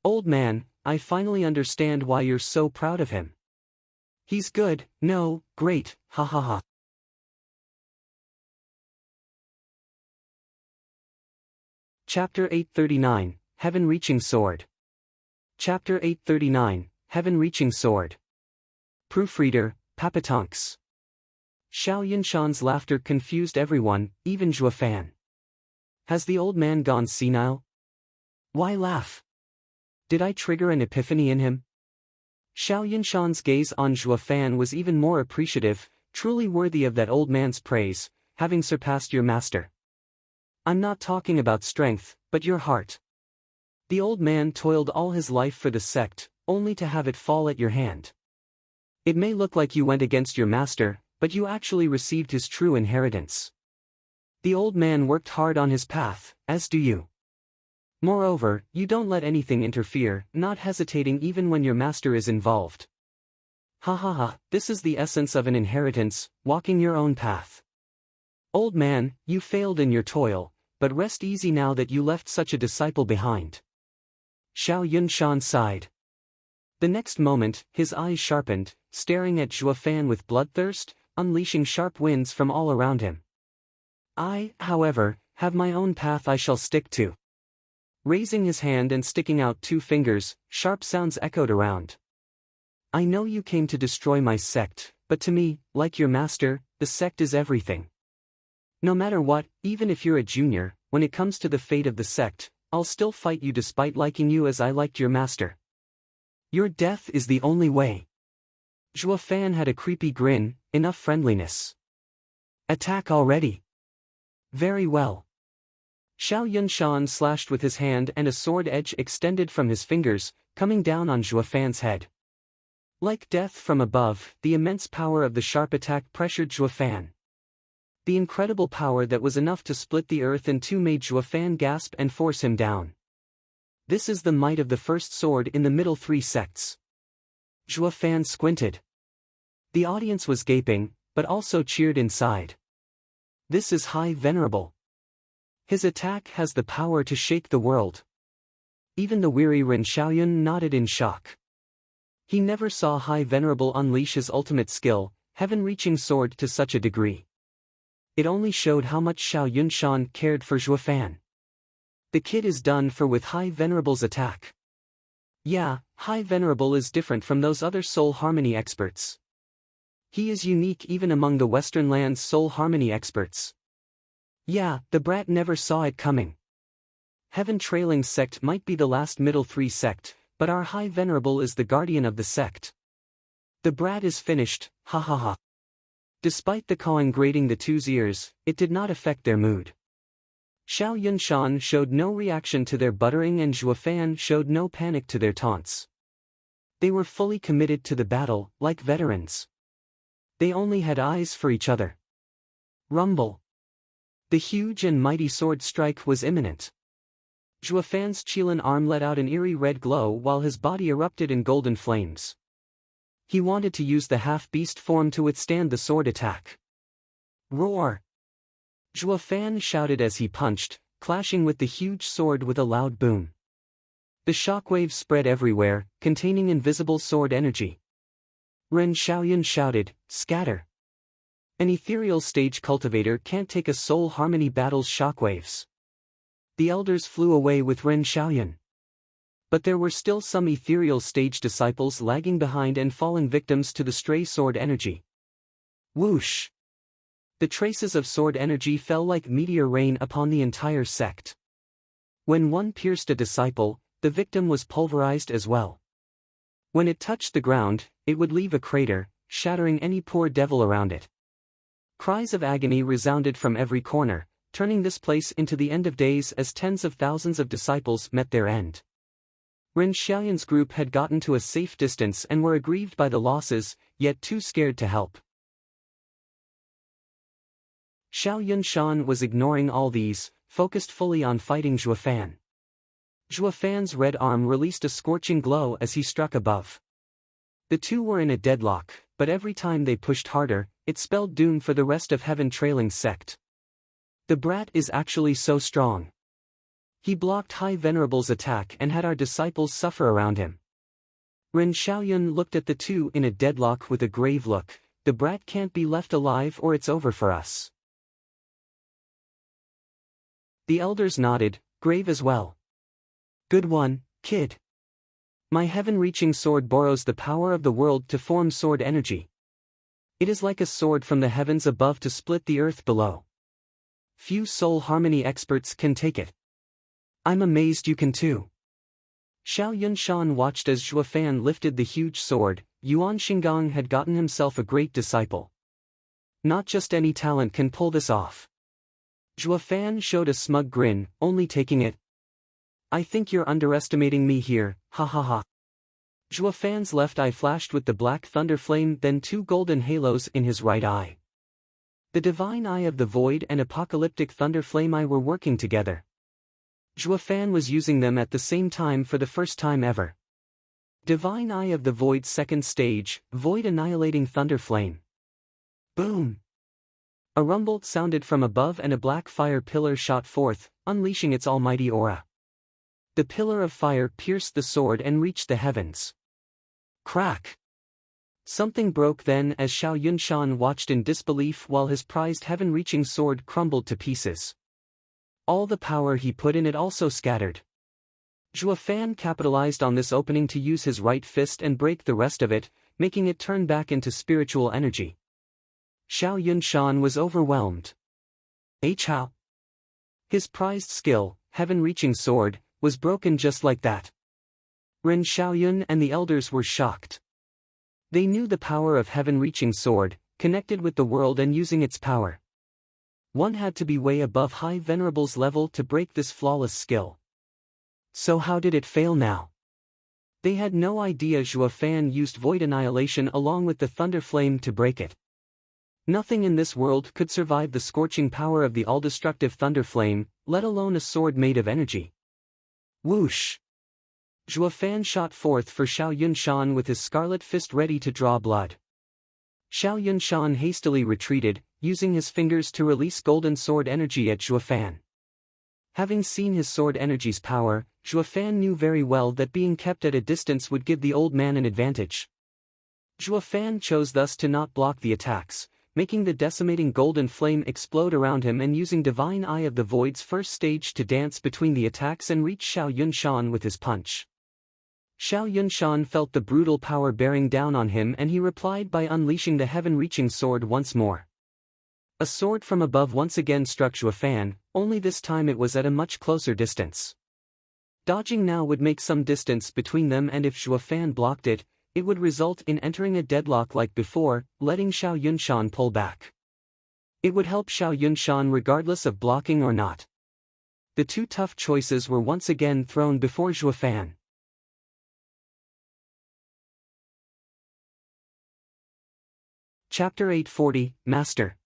Old man, I finally understand why you're so proud of him. He's good, no, great, ha ha ha. Chapter 839, Heaven-Reaching Sword. Chapter 839, Heaven-Reaching Sword. Proofreader, Papatonks. Xiao Yunshan's laughter confused everyone, even Zhuofan. Has the old man gone senile? Why laugh? Did I trigger an epiphany in him? Xiao Yunshan's gaze on Zhuofan was even more appreciative, truly worthy of that old man's praise, having surpassed your master. I'm not talking about strength, but your heart. The old man toiled all his life for the sect, only to have it fall at your hand. It may look like you went against your master, but you actually received his true inheritance. The old man worked hard on his path, as do you. Moreover, you don't let anything interfere, not hesitating even when your master is involved. Ha ha ha, this is the essence of an inheritance, walking your own path. Old man, you failed in your toil, but rest easy now that you left such a disciple behind. Xiao Yunshan sighed. The next moment, his eyes sharpened, staring at Zhuofan with bloodthirst, unleashing sharp winds from all around him. I, however, have my own path I shall stick to. Raising his hand and sticking out 2 fingers, sharp sounds echoed around. I know you came to destroy my sect, but to me, like your master, the sect is everything. No matter what, even if you're a junior, when it comes to the fate of the sect, I'll still fight you despite liking you as I liked your master. Your death is the only way. Zhuo Fan had a creepy grin, enough friendliness. Attack already. Very well. Xiao Yunshan slashed with his hand and a sword edge extended from his fingers, coming down on Zhuo Fan's head. Like death from above, the immense power of the sharp attack pressured Zhuo Fan. The incredible power that was enough to split the earth in two made Zhuo Fan gasp and force him down. This is the might of the first sword in the middle three sects. Zhuo Fan squinted. The audience was gaping, but also cheered inside. This is High Venerable. His attack has the power to shake the world. Even the weary Ren Xiaoyun nodded in shock. He never saw High Venerable unleash his ultimate skill, heaven-reaching sword, to such a degree. It only showed how much Xiao Yunshan cared for Zhuo Fan. The kid is done for with High Venerable's attack. Yeah, High Venerable is different from those other soul harmony experts. He is unique even among the Western lands' soul harmony experts. Yeah, the brat never saw it coming. Heaven Trailing sect might be the last middle three sect, but our High Venerable is the guardian of the sect. The brat is finished, ha ha ha. Despite the cawing grating the two's ears, it did not affect their mood. Xiao Yunshan showed no reaction to their buttering and Zhuo Fan showed no panic to their taunts. They were fully committed to the battle, like veterans. They only had eyes for each other. Rumble. The huge and mighty sword strike was imminent. Zhuo Fan's Qilin arm let out an eerie red glow while his body erupted in golden flames. He wanted to use the half-beast form to withstand the sword attack. Roar! Zhuo Fan shouted as he punched, clashing with the huge sword with a loud boom. The shockwaves spread everywhere, containing invisible sword energy. Ren Xiaoyun shouted, "Scatter!" An ethereal stage cultivator can't take a soul harmony battle's shockwaves. The elders flew away with Ren Xiaoyun. But there were still some ethereal stage disciples lagging behind and fallen victims to the stray sword energy. Whoosh! The traces of sword energy fell like meteor rain upon the entire sect. When one pierced a disciple, the victim was pulverized as well. When it touched the ground, it would leave a crater, shattering any poor devil around it. Cries of agony resounded from every corner, turning this place into the end of days as tens of thousands of disciples met their end. Ren Xiaoyun's group had gotten to a safe distance and were aggrieved by the losses, yet too scared to help. Xiao Yunshan was ignoring all these, focused fully on fighting Zhuo Fan. Zhuo Fan's red arm released a scorching glow as he struck above. The two were in a deadlock, but every time they pushed harder, it spelled doom for the rest of Heaven Trailing sect. The brat is actually so strong. He blocked High Venerable's attack and had our disciples suffer around him. Ren Xiaoyun looked at the two in a deadlock with a grave look. The brat can't be left alive or it's over for us. The elders nodded, grave as well. Good one, kid. My heaven-reaching sword borrows the power of the world to form sword energy. It is like a sword from the heavens above to split the earth below. Few soul harmony experts can take it. I'm amazed you can too. Xiao Yunshan watched as Zhuo Fan lifted the huge sword. Yuan Xinggang had gotten himself a great disciple. Not just any talent can pull this off. Zhuo Fan showed a smug grin, only taking it. I think you're underestimating me here, ha ha ha. Zhuo Fan's left eye flashed with the black thunder flame, then two golden halos in his right eye. The divine eye of the void and apocalyptic thunder flame eye were working together. Zhuo Fan was using them at the same time for the first time ever. Divine eye of the void second stage, void annihilating thunder flame. Boom! A rumble sounded from above and a black fire pillar shot forth, unleashing its almighty aura. The pillar of fire pierced the sword and reached the heavens. Crack! Something broke then as Xiao Yunshan watched in disbelief while his prized heaven-reaching sword crumbled to pieces. All the power he put in it also scattered. Zhuo Fan capitalized on this opening to use his right fist and break the rest of it, making it turn back into spiritual energy. Xiao Yunshan was overwhelmed. How? His prized skill, heaven-reaching sword, was broken just like that. Ren Xiaoyun and the elders were shocked. They knew the power of heaven-reaching sword, connected with the world and using its power. One had to be way above High Venerable's level to break this flawless skill. So how did it fail now? They had no idea Zhuo Fan used Void Annihilation along with the Thunder Flame to break it. Nothing in this world could survive the scorching power of the all-destructive Thunder Flame, let alone a sword made of energy. Whoosh! Zhuo Fan shot forth for Xiao Yunshan with his scarlet fist ready to draw blood. Xiao Yunshan hastily retreated, using his fingers to release golden sword energy at Zhuo Fan. Having seen his sword energy's power, Zhuo Fan knew very well that being kept at a distance would give the old man an advantage. Zhuo Fan chose thus to not block the attacks, making the decimating golden flame explode around him and using Divine Eye of the Void's first stage to dance between the attacks and reach Xiao Yunshan with his punch. Xiao Yunshan felt the brutal power bearing down on him and he replied by unleashing the heaven-reaching sword once more. A sword from above once again struck Zhuo Fan, only this time it was at a much closer distance. Dodging now would make some distance between them, and if Zhuo Fan blocked it, it would result in entering a deadlock like before, letting Xiao Yunshan pull back. It would help Xiao Yunshan regardless of blocking or not. The two tough choices were once again thrown before Zhuo Fan. Chapter 840, Master.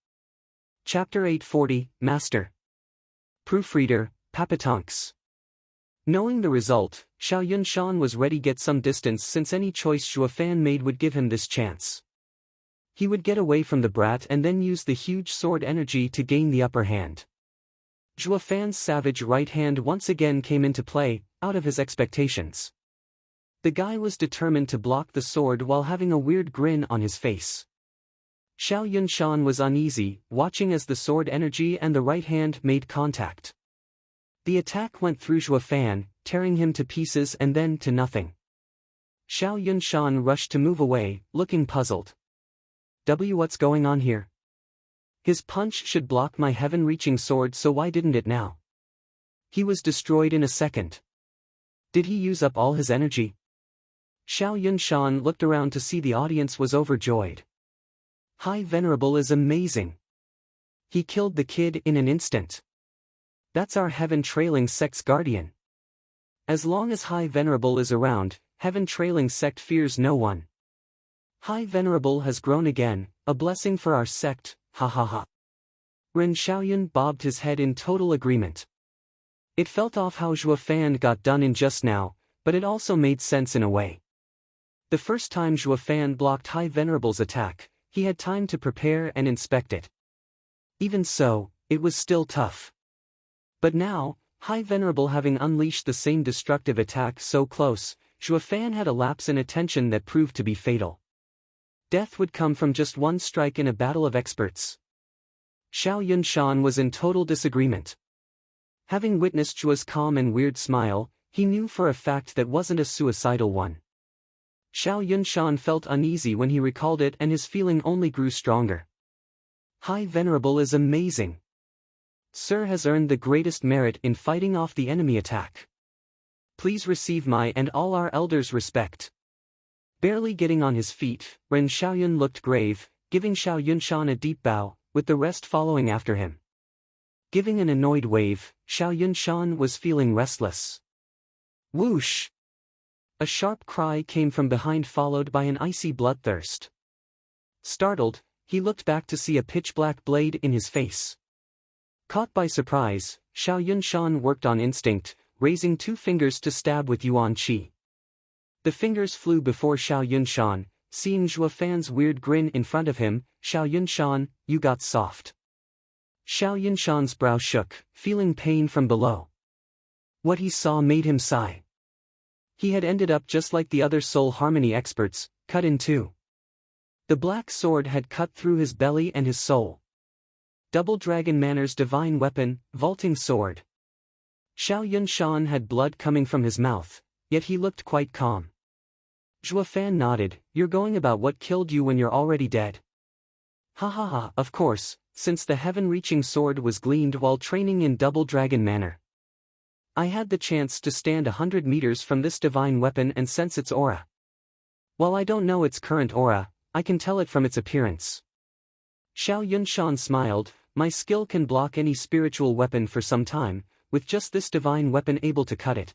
Chapter 840, Master. Proofreader, Papatonks. Knowing the result, Xiao Yunshan was ready to get some distance since any choice Zhuo Fan made would give him this chance. He would get away from the brat and then use the huge sword energy to gain the upper hand. Zhuo Fan's savage right hand once again came into play, out of his expectations. The guy was determined to block the sword while having a weird grin on his face. Xiao Yunshan was uneasy, watching as the sword energy and the right hand made contact. The attack went through Zhuo Fan, tearing him to pieces and then to nothing. Xiao Yunshan rushed to move away, looking puzzled. What's going on here? His punch should block my heaven-reaching sword, so why didn't it now? He was destroyed in a second. Did he use up all his energy? Xiao Yunshan looked around to see the audience was overjoyed. High Venerable is amazing. He killed the kid in an instant. That's our Heaven Trailing Sect's guardian. As long as High Venerable is around, Heaven Trailing Sect fears no one. High Venerable has grown again, a blessing for our sect, ha ha ha. Ren Xiaoyun bobbed his head in total agreement. It felt off how Zhuo Fan got done in just now, but it also made sense in a way. The first time Zhuo Fan blocked High Venerable's attack, he had time to prepare and inspect it. Even so, it was still tough. But now, High Venerable having unleashed the same destructive attack so close, Zhuo Fan had a lapse in attention that proved to be fatal. Death would come from just one strike in a battle of experts. Xiao Yunshan was in total disagreement. Having witnessed Zhuo's calm and weird smile, he knew for a fact that wasn't a suicidal one. Xiao Yunshan felt uneasy when he recalled it and his feeling only grew stronger. High Venerable is amazing. Sir has earned the greatest merit in fighting off the enemy attack. Please receive my and all our elders' respect. Barely getting on his feet, Ren Xiaoyun looked grave, giving Xiao Yunshan a deep bow, with the rest following after him. Giving an annoyed wave, Xiao Yunshan was feeling restless. Whoosh! A sharp cry came from behind, followed by an icy bloodthirst. Startled, he looked back to see a pitch-black blade in his face. Caught by surprise, Xiao Yunshan worked on instinct, raising two fingers to stab with Yuan Qi. The fingers flew before Xiao Yunshan, seeing Zhuo Fan's weird grin in front of him. Xiao Yunshan, you got soft. Xiao Yunshan's brow shook, feeling pain from below. What he saw made him sigh. He had ended up just like the other soul harmony experts, cut in two. The black sword had cut through his belly and his soul. Double Dragon Manor's divine weapon, vaulting sword. Xiao Yunshan had blood coming from his mouth, yet he looked quite calm. Zhuo Fan nodded, you're going about what killed you when you're already dead. Ha ha ha, of course, since the heaven-reaching sword was gleaned while training in Double Dragon Manor. I had the chance to stand 100 meters from this divine weapon and sense its aura. While I don't know its current aura, I can tell it from its appearance. Xiao Yunshan smiled, my skill can block any spiritual weapon for some time, with just this divine weapon able to cut it.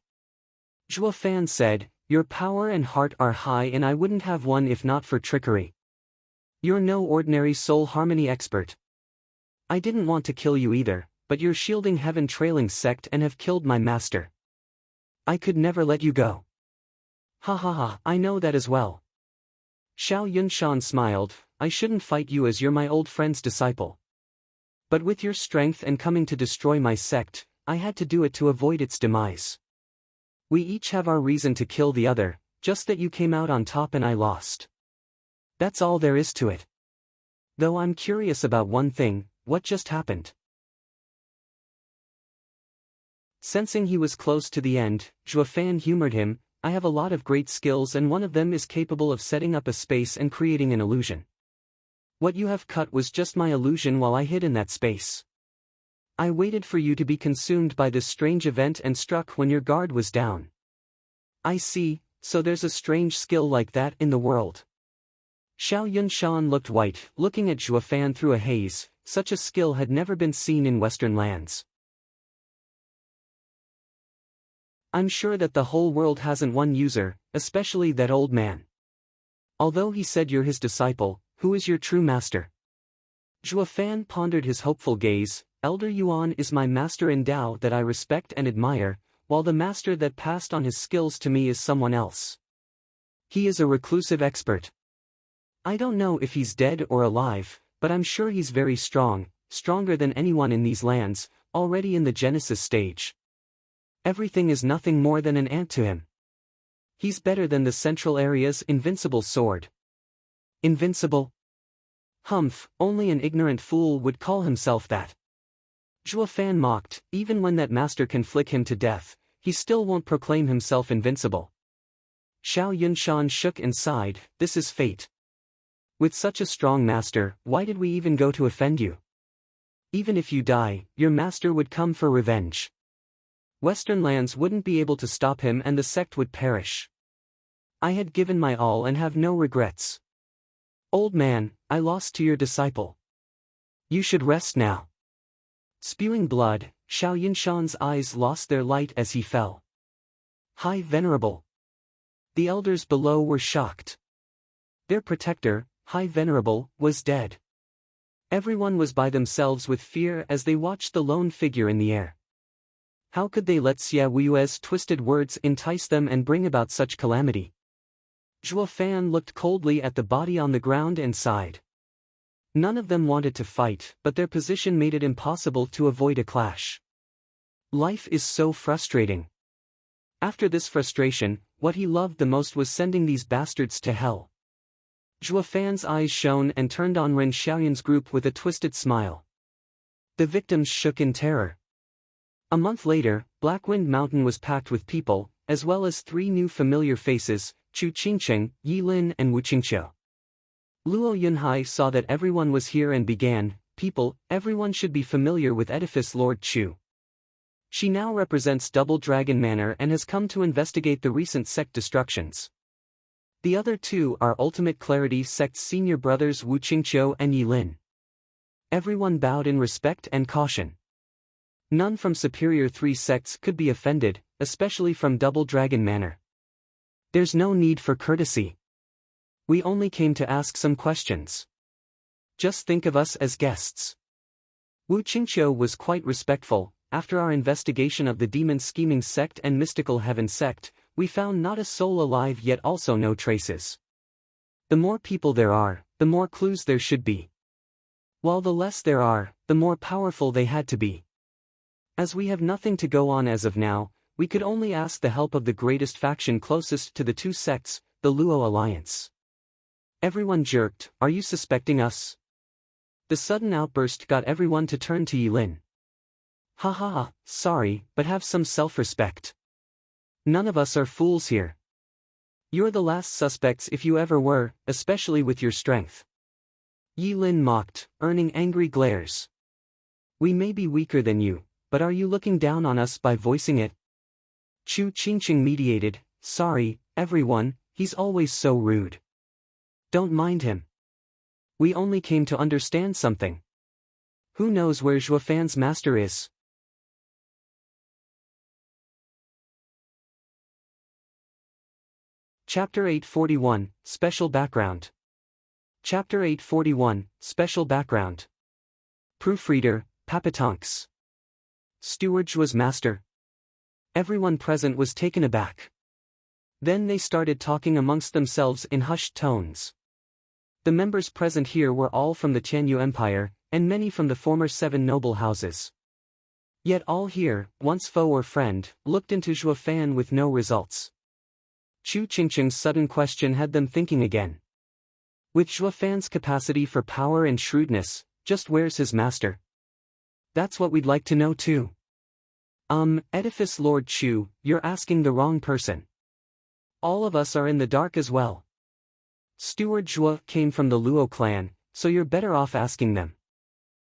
Zhuo Fan said, your power and heart are high and I wouldn't have one if not for trickery. You're no ordinary soul harmony expert. I didn't want to kill you either, but you're shielding heaven trailing sect and have killed my master. I could never let you go. Ha ha ha, I know that as well. Xiao Yunshan smiled, I shouldn't fight you as you're my old friend's disciple. But with your strength and coming to destroy my sect, I had to do it to avoid its demise. We each have our reason to kill the other, just that you came out on top and I lost. That's all there is to it. Though I'm curious about one thing, what just happened? Sensing he was close to the end, Zhuo Fan humored him, I have a lot of great skills and one of them is capable of setting up a space and creating an illusion. What you have cut was just my illusion while I hid in that space. I waited for you to be consumed by this strange event and struck when your guard was down. I see, so there's a strange skill like that in the world. Xiao Yunshan looked white, looking at Zhuo Fan through a haze, such a skill had never been seen in Western lands. I'm sure that the whole world hasn't one user, especially that old man. Although he said you're his disciple, who is your true master? Zhuo Fan pondered his hopeful gaze, Elder Yuan is my master in Tao that I respect and admire, while the master that passed on his skills to me is someone else. He is a reclusive expert. I don't know if he's dead or alive, but I'm sure he's very strong, stronger than anyone in these lands, already in the Genesis stage. Everything is nothing more than an ant to him. He's better than the Central Area's invincible sword. Invincible? Humph, only an ignorant fool would call himself that. Zhuo Fan mocked, even when that master can flick him to death, he still won't proclaim himself invincible. Xiao Yunshan shook and sighed, this is fate. With such a strong master, why did we even go to offend you? Even if you die, your master would come for revenge. Western lands wouldn't be able to stop him and the sect would perish. I had given my all and have no regrets. Old man, I lost to your disciple. You should rest now. Spewing blood, Xiao Yunshan's eyes lost their light as he fell. High Venerable. The elders below were shocked. Their protector, High Venerable, was dead. Everyone was by themselves with fear as they watched the lone figure in the air. How could they let Xia Wui's twisted words entice them and bring about such calamity? Zhuo Fan looked coldly at the body on the ground and sighed. None of them wanted to fight, but their position made it impossible to avoid a clash. Life is so frustrating. After this frustration, what he loved the most was sending these bastards to hell. Zhuo Fan's eyes shone and turned on Ren Xiaoyan's group with a twisted smile. The victims shook in terror. A month later, Blackwind Mountain was packed with people, as well as 3 new familiar faces, Chu Qingcheng, Yi Lin and Wu Qingqiu. Luo Yunhai saw that everyone was here and began, people, everyone should be familiar with Edifice Lord Chu. She now represents Double Dragon Manor and has come to investigate the recent sect destructions. The other 2 are Ultimate Clarity Sect's senior brothers Wu Qingqiu and Yi Lin. Everyone bowed in respect and caution. None from Superior 3 sects could be offended, especially from Double Dragon Manor. There's no need for courtesy. We only came to ask some questions. Just think of us as guests. Wu Qingqiu was quite respectful. After our investigation of the Demon Scheming Sect and Mystical Heaven Sect, we found not a soul alive yet also no traces. The more people there are, the more clues there should be. While the less there are, the more powerful they had to be. As we have nothing to go on as of now, we could only ask the help of the greatest faction closest to the 2 sects, the Luo Alliance. Everyone jerked, are you suspecting us? The sudden outburst got everyone to turn to Yi Lin. Ha ha ha, sorry, but have some self-respect. None of us are fools here. You're the last suspects if you ever were, especially with your strength. Yi Lin mocked, earning angry glares. We may be weaker than you, but are you looking down on us by voicing it? Chu Qingqing mediated, sorry, everyone, he's always so rude. Don't mind him. We only came to understand something. Who knows where Zhuofan's master is? Chapter 841, Special Background. Chapter 841, Special Background. Proofreader, Papatonks. Steward Zhuo's master. Everyone present was taken aback. Then they started talking amongst themselves in hushed tones. The members present here were all from the Tianyu Empire, and many from the former 7 noble houses. Yet all here, once foe or friend, looked into Zhuofan with no results. Chu Qingqing's sudden question had them thinking again. With Zhuofan's capacity for power and shrewdness, just where's his master? That's what we'd like to know too. Edifice Lord Chu, you're asking the wrong person. All of us are in the dark as well. Steward Zhuo came from the Luo clan, so you're better off asking them.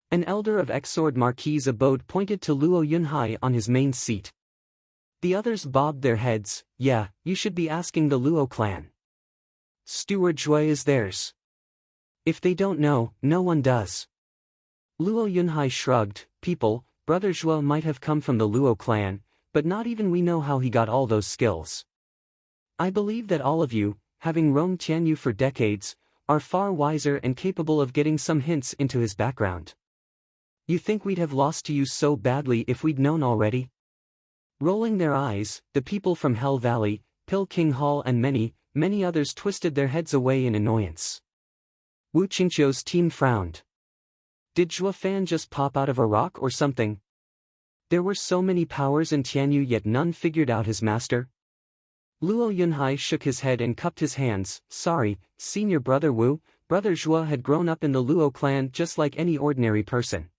An elder of Exord Marquis' abode pointed to Luo Yunhai on his main seat. The others bobbed their heads, yeah, you should be asking the Luo clan. Steward Zhuo is theirs. If they don't know, no one does. Luo Yunhai shrugged, people, Brother Zhuo might have come from the Luo clan, but not even we know how he got all those skills. I believe that all of you, having roamed Tianyu for decades, are far wiser and capable of getting some hints into his background. You think we'd have lost to you so badly if we'd known already? Rolling their eyes, the people from Hell Valley, Pill King Hall and many others twisted their heads away in annoyance. Wu Qingqiu's team frowned. Did Zhuofan just pop out of a rock or something? There were so many powers in Tianyu yet none figured out his master. Luo Yunhai shook his head and cupped his hands, sorry, senior brother Wu, Brother Zhuo had grown up in the Luo clan just like any ordinary person.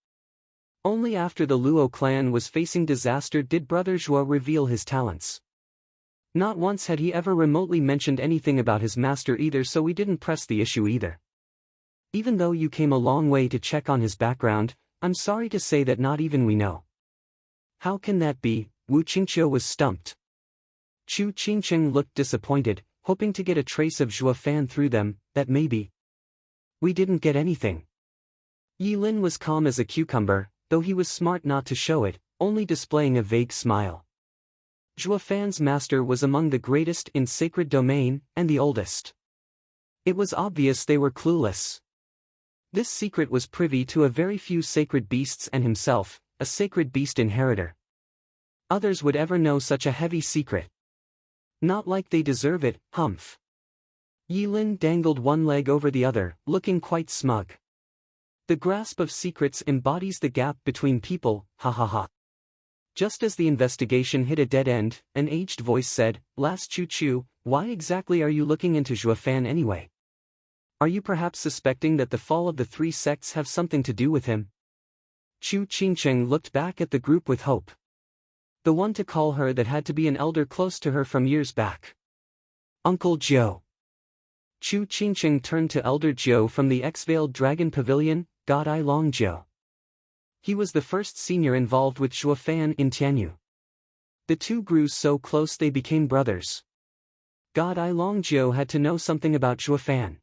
Only after the Luo clan was facing disaster did Brother Zhuo reveal his talents. Not once had he ever remotely mentioned anything about his master either, so we didn't press the issue either. Even though you came a long way to check on his background, I'm sorry to say that not even we know. How can that be? Wu Qingqiu was stumped. Chu Qingqing looked disappointed, hoping to get a trace of Zhuofan through them, that maybe. We didn't get anything. Yi Lin was calm as a cucumber, though he was smart not to show it, only displaying a vague smile. Zhuofan's master was among the greatest in sacred domain, and the oldest. It was obvious they were clueless. This secret was privy to a very few sacred beasts and himself, a sacred beast inheritor. Others would ever know such a heavy secret. Not like they deserve it, humph. Yi Lin dangled one leg over the other, looking quite smug. The grasp of secrets embodies the gap between people, ha ha ha. Just as the investigation hit a dead end, an aged voice said, Last Chu, why exactly are you looking into Zhuofan anyway? Are you perhaps suspecting that the fall of the 3 sects have something to do with him? Chu Qingqing looked back at the group with hope. The one to call her that had to be an elder close to her from years back. Uncle Jiu. Chu Qingqing turned to Elder Jiu from the X-Veiled Dragon Pavilion, God I Long Jiu. He was the first senior involved with Zhuofan in Tianyu. The two grew so close they became brothers. God I Long Jiu had to know something about Zhuofan.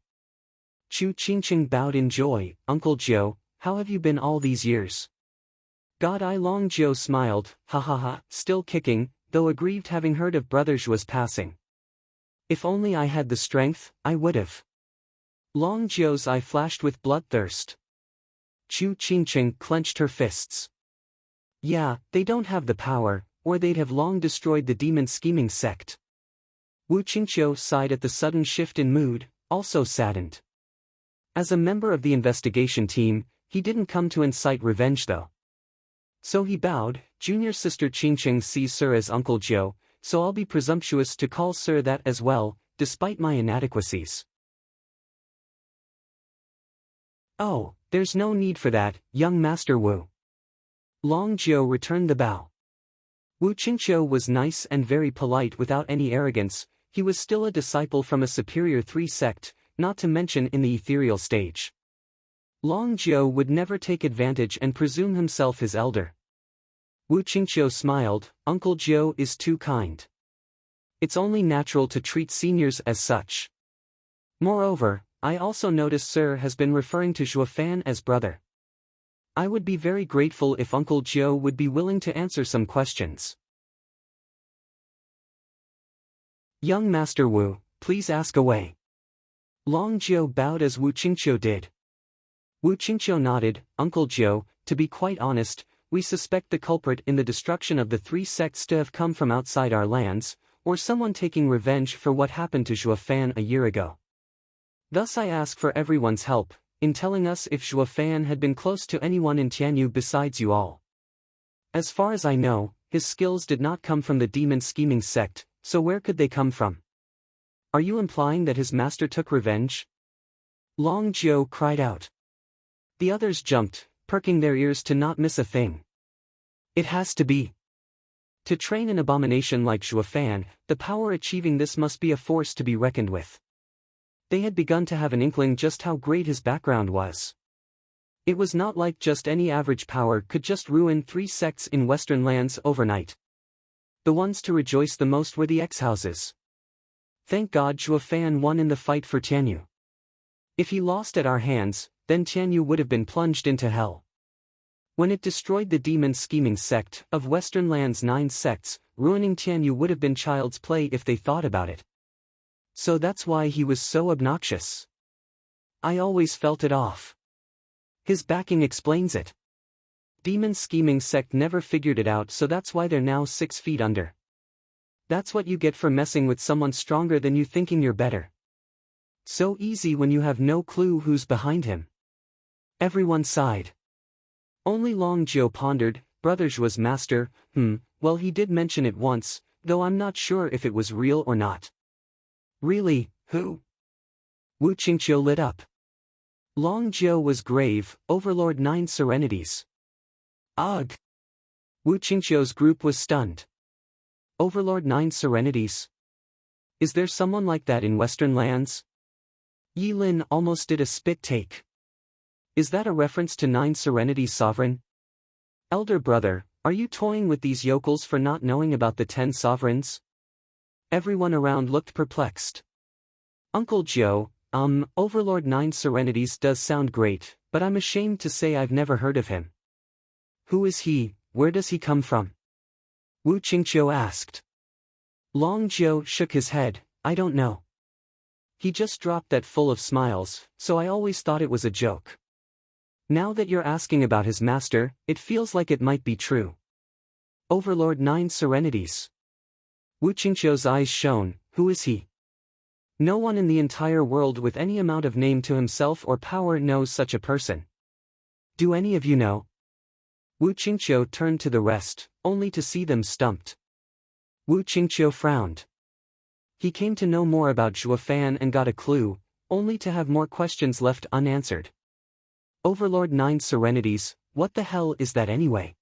Chu Qingqing bowed in joy, Uncle Jiu, how have you been all these years? God I Long Jiu smiled, ha ha ha, still kicking, though aggrieved having heard of Brother Zhuo's passing. If only I had the strength, I would've. Long Jiu's eye flashed with bloodthirst. Chu Qingqing clenched her fists. Yeah, they don't have the power, or they'd have long destroyed the demon scheming sect. Wu Qingqiu sighed at the sudden shift in mood, also saddened. As a member of the investigation team, he didn't come to incite revenge though. So he bowed, junior sister Qingqing sees Sir as Uncle Jiu, so I'll be presumptuous to call Sir that as well, despite my inadequacies. Oh, there's no need for that, young Master Wu. Long Jiu returned the bow. Wu Qingqiu was nice and very polite without any arrogance. He was still a disciple from a superior 3 sect, not to mention in the ethereal stage. Long Jiu would never take advantage and presume himself his elder. Wu Qingqiu smiled, Uncle Joe is too kind. It's only natural to treat seniors as such. Moreover, I also notice Sir has been referring to Zhuofan as brother. I would be very grateful if Uncle Joe would be willing to answer some questions. Young Master Wu, please ask away. Long Jiu bowed as Wu Qingqiu did. Wu Qingqiu nodded, Uncle Joe, to be quite honest, we suspect the culprit in the destruction of the 3 sects to have come from outside our lands, or someone taking revenge for what happened to Zhuofan a year ago. Thus I ask for everyone's help, in telling us if Zhuofan had been close to anyone in Tianyu besides you all. As far as I know, his skills did not come from the demon scheming sect, so where could they come from? Are you implying that his master took revenge? Long Jiu cried out. The others jumped, perking their ears to not miss a thing. It has to be. To train an abomination like Zhuofan, the power achieving this must be a force to be reckoned with. They had begun to have an inkling just how great his background was. It was not like just any average power could just ruin 3 sects in Western lands overnight. The ones to rejoice the most were the X-houses. Thank God Zhuofan won in the fight for Tianyu. If he lost at our hands, then Tianyu would have been plunged into hell. When it destroyed the demon scheming sect of Western lands 9 sects, ruining Tianyu would have been child's play if they thought about it. So that's why he was so obnoxious. I always felt it off. His backing explains it. Demon scheming sect never figured it out, so that's why they're now 6 feet under. That's what you get for messing with someone stronger than you thinking you're better. So easy when you have no clue who's behind him. Everyone sighed. Only Long Jiu pondered, Brother Zhuo's master, well he did mention it once, though I'm not sure if it was real or not. Really, who? Wu Qingqiu lit up. Long Jiu was grave, Overlord 9 Serenities. Ugh! Wu Qingqiu's group was stunned. Overlord 9 Serenities? Is there someone like that in Western lands? Yi Lin almost did a spit take. Is that a reference to 9 Serenities Sovereign? Elder brother, are you toying with these yokels for not knowing about the 10 sovereigns? Everyone around looked perplexed. Uncle Joe, Overlord 9 Serenities does sound great, but I'm ashamed to say I've never heard of him. Who is he, where does he come from? Wu Qingqiu asked. Long Jiu shook his head, I don't know. He just dropped that full of smiles, so I always thought it was a joke. Now that you're asking about his master, it feels like it might be true. Overlord 9 Serenities. Wu Qingqiu's eyes shone, who is he? No one in the entire world with any amount of name to himself or power knows such a person. Do any of you know? Wu Qingqiu turned to the rest, only to see them stumped. Wu Qingqiu frowned. He came to know more about Zhuofan and got a clue, only to have more questions left unanswered. Overlord 9 Serenities, what the hell is that anyway?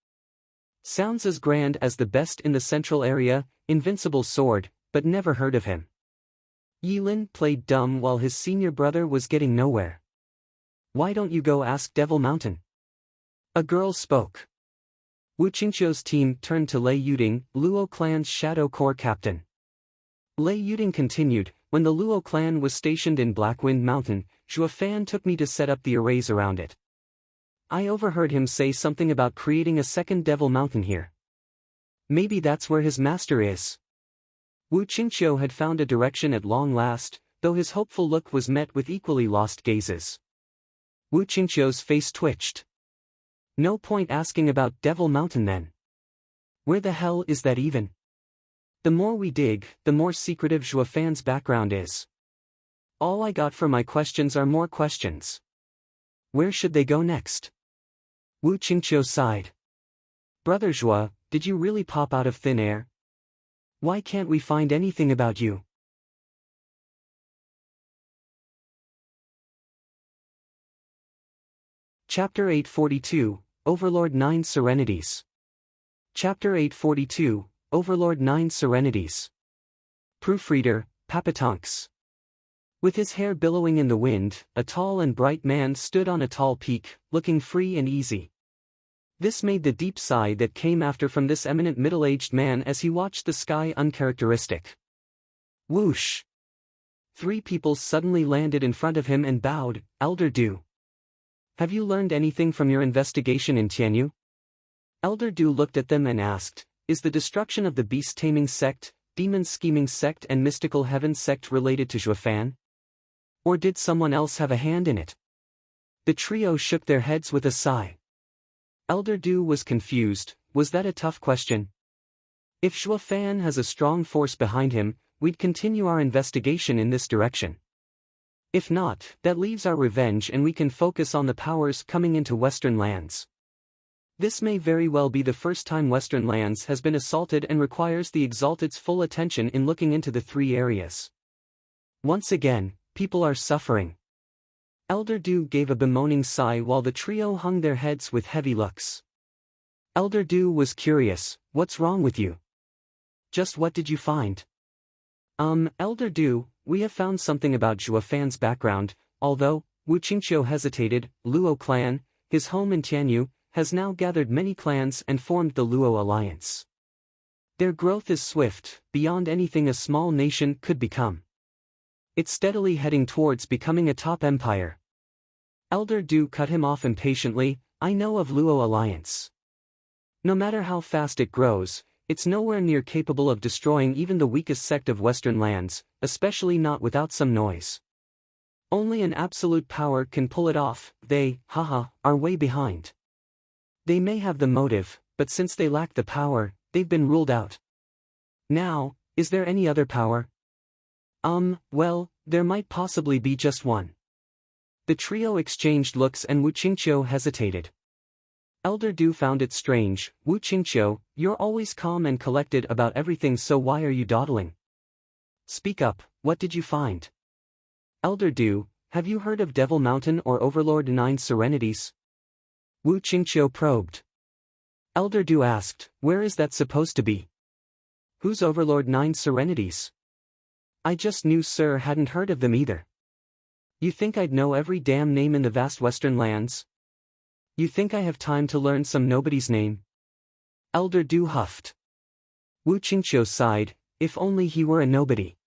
Sounds as grand as the best in the central area, invincible sword, but never heard of him. Yi Lin played dumb while his senior brother was getting nowhere. Why don't you go ask Devil Mountain? A girl spoke. Wu Qingqiu's team turned to Lei Yuding, Luo clan's Shadow Corps captain. Lei Yuding continued, when the Luo clan was stationed in Blackwind Mountain, Zhuofan took me to set up the arrays around it. I overheard him say something about creating a second Devil Mountain here. Maybe that's where his master is. Wu Qingqiu had found a direction at long last, though his hopeful look was met with equally lost gazes. Wu Qingqiu's face twitched. No point asking about Devil Mountain then. Where the hell is that even? The more we dig, the more secretive Zhuofan's background is. All I got for my questions are more questions. Where should they go next? Wu Qingqiu sighed. Brother Zhuo, did you really pop out of thin air? Why can't we find anything about you? Chapter 842, Overlord 9 Serenities. Chapter 842, Overlord 9 Serenities. Proofreader, Papatonks. With his hair billowing in the wind, a tall and bright man stood on a tall peak, looking free and easy. This made the deep sigh that came after from this eminent middle-aged man as he watched the sky uncharacteristic. Whoosh! 3 people suddenly landed in front of him and bowed. Elder Du. Have you learned anything from your investigation in Tianyu? Elder Du looked at them and asked, is the destruction of the beast-taming sect, demon-scheming sect and mystical heaven sect related to Zhuofan? Or did someone else have a hand in it? The trio shook their heads with a sigh. Elder Du was confused. Was that a tough question? If Zhuofan has a strong force behind him, we'd continue our investigation in this direction. If not, that leaves our revenge and we can focus on the powers coming into Western lands. This may very well be the first time Western lands has been assaulted and requires the Exalted's full attention in looking into the 3 areas. Once again, people are suffering. Elder Du gave a bemoaning sigh while the trio hung their heads with heavy looks. Elder Du was curious, what's wrong with you? Just what did you find? Elder Du, we have found something about Zhuofan's background, although, Wu Qingqiu hesitated. Luo clan, his home in Tianyu, has now gathered many clans and formed the Luo alliance. Their growth is swift, beyond anything a small nation could become. It's steadily heading towards becoming a top empire. Elder Du cut him off impatiently. I know of Luo alliance. No matter how fast it grows, it's nowhere near capable of destroying even the weakest sect of Western lands, especially not without some noise. Only an absolute power can pull it off. They, are way behind. They may have the motive, but since they lack the power, they've been ruled out. Now, is there any other power? Well, there might possibly be just one. The trio exchanged looks and Wu Qingqiu hesitated. Elder Du found it strange. Wu Qingqiu, you're always calm and collected about everything, so why are you dawdling? Speak up, what did you find? Elder Du, have you heard of Devil Mountain or Overlord 9 Serenities? Wu Qingqiu probed. Elder Du asked, where is that supposed to be? Who's Overlord 9 Serenities? I just knew Sir hadn't heard of them either. You think I'd know every damn name in the vast Western lands? You think I have time to learn some nobody's name? Elder Du huffed. Wu Qingqiu sighed, if only he were a nobody.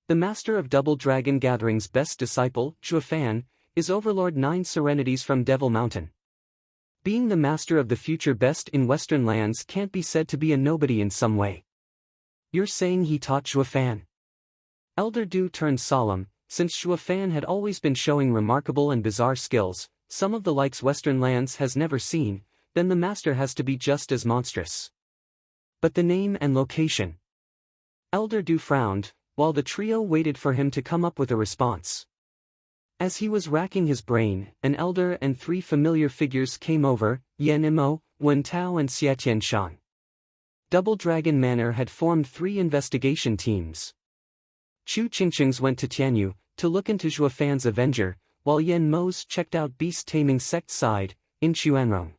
The master of Double Dragon Gathering's best disciple, Zhuofan, is Overlord 9 Serenities from Devil Mountain. Being the master of the future best in Western lands can't be said to be a nobody in some way. You're saying he taught Zhuofan? Elder Du turned solemn. Since Zhuofan had always been showing remarkable and bizarre skills, some of the likes Western lands has never seen, then the master has to be just as monstrous. But the name and location? Elder Du frowned, while the trio waited for him to come up with a response. As he was racking his brain, an elder and 3 familiar figures came over, Yan Imo, Wen Tao and Xie Tianshan. Double Dragon Manor had formed 3 investigation teams. Chu Qingqing's went to Tianyu to look into Zhuofan's Avenger, while Yan Mo's checked out beast-taming sect side, in Xuanrong.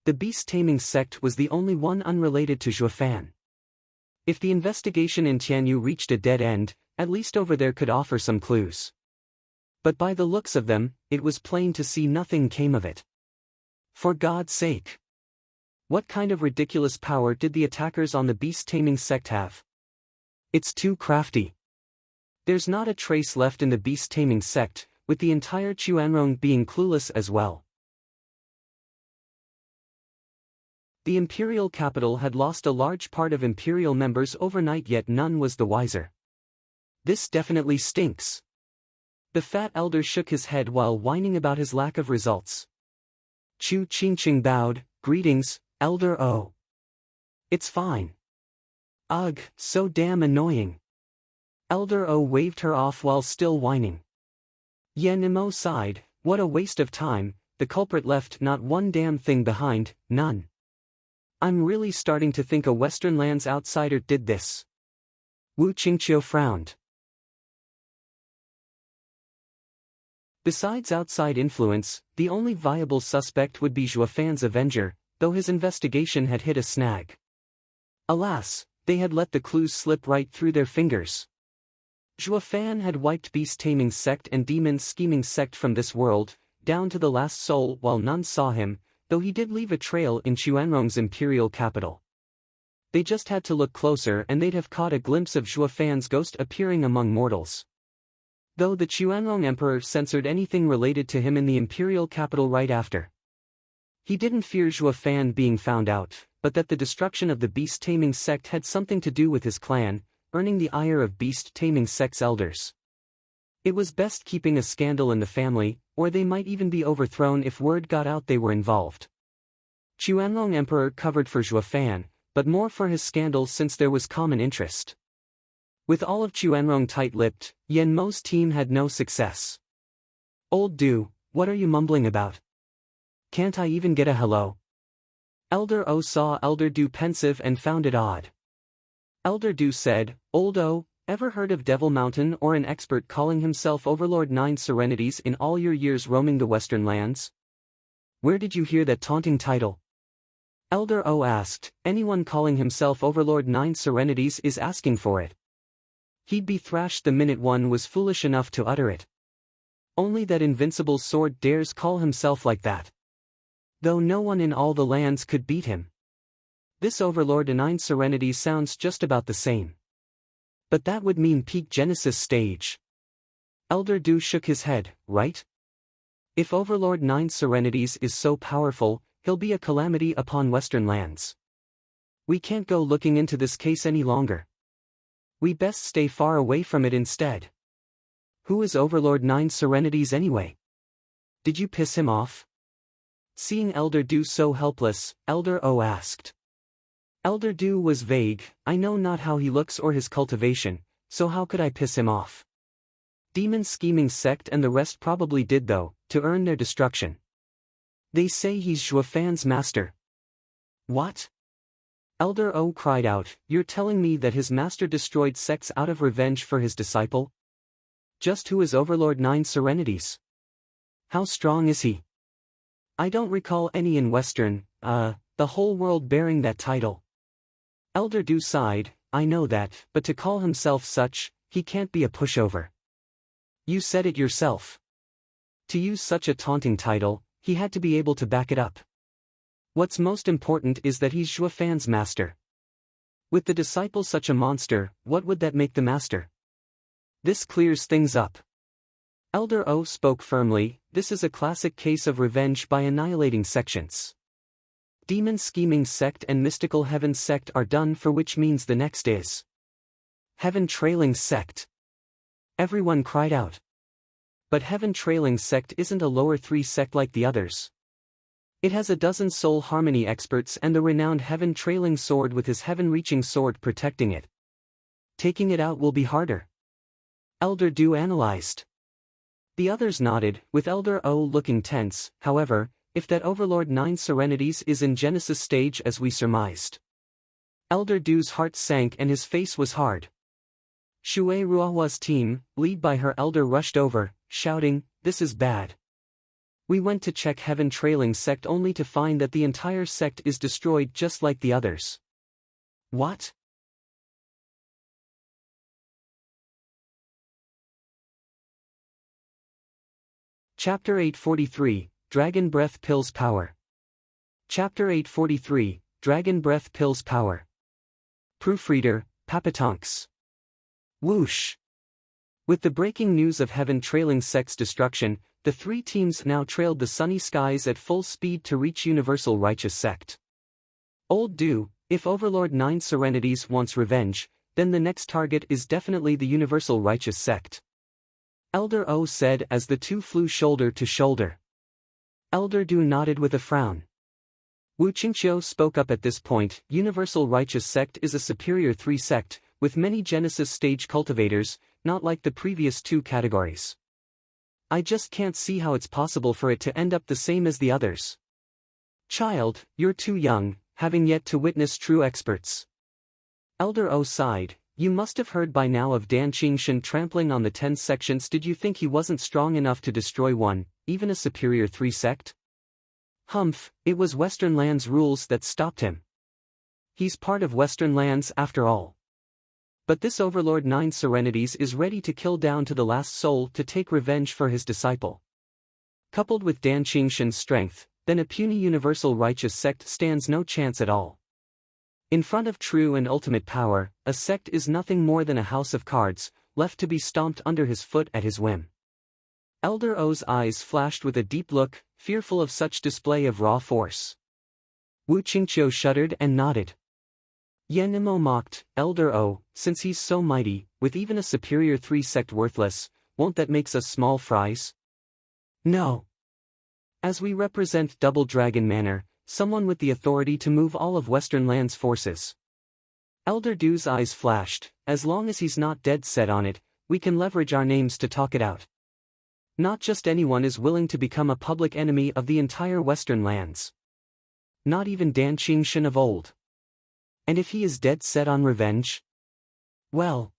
The beast-taming sect was the only one unrelated to Zhuofan. If the investigation in Tianyu reached a dead end, at least over there could offer some clues. But by the looks of them, it was plain to see nothing came of it. For God's sake! What kind of ridiculous power did the attackers on the beast-taming sect have? It's too crafty. There's not a trace left in the beast-taming sect, with the entire Xuanrong being clueless as well. The imperial capital had lost a large part of imperial members overnight, yet none was the wiser. This definitely stinks. The fat elder shook his head while whining about his lack of results. Chu Qingqing bowed, greetings, Elder O. It's fine. Ugh, so damn annoying. Elder O waved her off while still whining. Yan Imo sighed, what a waste of time, the culprit left not one damn thing behind, none. I'm really starting to think a Western lands outsider did this. Wu Qingqiu frowned. Besides outside influence, the only viable suspect would be Zhuofan's Avenger, though his investigation had hit a snag. Alas, they had let the clues slip right through their fingers. Zhuofan had wiped beast-taming sect and demon-scheming sect from this world, down to the last soul while none saw him, though he did leave a trail in Chuanrong's imperial capital. They just had to look closer and they'd have caught a glimpse of Zhuo Fan's ghost appearing among mortals. Though the Chuanrong emperor censored anything related to him in the imperial capital right after. He didn't fear Zhuo Fan being found out, but that the destruction of the beast-taming sect had something to do with his clan, earning the ire of beast-taming sect's elders. It was best keeping a scandal in the family, or they might even be overthrown if word got out they were involved. Chuanrong emperor covered for Zhuo Fan, but more for his scandal since there was common interest. With all of Chuanrong tight-lipped, Yan Mo's team had no success. "Old Du, what are you mumbling about? Can't I even get a hello?" Elder O saw Elder Du pensive and found it odd. Elder Du said, "Old O, ever heard of Devil Mountain or an expert calling himself Overlord 9 Serenities in all your years roaming the Western lands? Where did you hear that taunting title?" Elder O asked. "Anyone calling himself Overlord 9 Serenities is asking for it. He'd be thrashed the minute one was foolish enough to utter it. Only that invincible sword dares call himself like that. Though no one in all the lands could beat him. This Overlord 9 Serenities sounds just about the same. But that would mean peak Genesis stage." Elder Du shook his head, "Right? If Overlord 9 Serenities is so powerful, he'll be a calamity upon Western lands. We can't go looking into this case any longer. We best stay far away from it instead. Who is Overlord 9 Serenities anyway? Did you piss him off?" Seeing Elder Du so helpless, Elder O asked. Elder Du was vague. "I know not how he looks or his cultivation, so how could I piss him off? Demon scheming sect and the rest probably did though, to earn their destruction. They say he's Zhuo Fan's master." "What?" Elder O cried out, "You're telling me that his master destroyed sects out of revenge for his disciple? Just who is Overlord 9 Serenities? How strong is he? I don't recall any in Western, the whole world bearing that title." Elder Du sighed, "I know that, but to call himself such, he can't be a pushover. You said it yourself. To use such a taunting title, he had to be able to back it up. What's most important is that he's Zhuo Fan's master. With the disciple such a monster, what would that make the master? This clears things up." Elder O spoke firmly, "This is a classic case of revenge by annihilating sections. Demon scheming sect and mystical heaven sect are done for, which means the next is heaven trailing sect." Everyone cried out. But heaven trailing sect isn't a lower 3 sect like the others. It has a dozen soul harmony experts and the renowned heaven trailing sword with his heaven reaching sword protecting it. Taking it out will be harder. Elder Du analyzed. The others nodded, with Elder O looking tense. "However, if that Overlord 9 Serenities is in Genesis stage as we surmised." Elder Du's heart sank and his face was hard. Shui Ruahua's team, led by her elder, rushed over, shouting, "This is bad. We went to check heaven trailing sect only to find that the entire sect is destroyed just like the others." "What?" Chapter 843, Dragon Breath Pills Power. Chapter 843, Dragon Breath Pills Power. Proofreader, Papatonks. Whoosh. With the breaking news of heaven trailing sect's destruction, the 3 teams now trailed the sunny skies at full speed to reach Universal Righteous Sect. Old Du, if Overlord 9 Serenities wants revenge, then the next target is definitely the Universal Righteous Sect. Elder O said as the two flew shoulder to shoulder. Elder Du nodded with a frown. Wu Qingqiu spoke up at this point. Universal Righteous Sect is a superior 3 sect, with many Genesis stage cultivators, not like the previous 2 categories. I just can't see how it's possible for it to end up the same as the others. Child, you're too young, having yet to witness true experts. Elder O sighed. You must have heard by now of Dan Qingshan trampling on the 10 sections. Did you think he wasn't strong enough to destroy one, even a superior 3 sect? Humph, it was Western Lands rules that stopped him. He's part of Western Lands after all. But this Overlord 9 Serenities is ready to kill down to the last soul to take revenge for his disciple. Coupled with Dan Qingshan's strength, then a puny universal righteous sect stands no chance at all. In front of true and ultimate power, a sect is nothing more than a house of cards, left to be stomped under his foot at his whim. Elder O's eyes flashed with a deep look, fearful of such display of raw force. Wu Qingqiu shuddered and nodded. Yan Nimo mocked, Elder O, since he's so mighty, with even a superior 3-sect worthless, won't that makes us small fries? No. As we represent Double Dragon Manor, someone with the authority to move all of Western Land's forces. Elder Du's eyes flashed, as long as he's not dead set on it, we can leverage our names to talk it out. Not just anyone is willing to become a public enemy of the entire Western Lands. Not even Dan Qingshan of old. And if he is dead set on revenge? Well.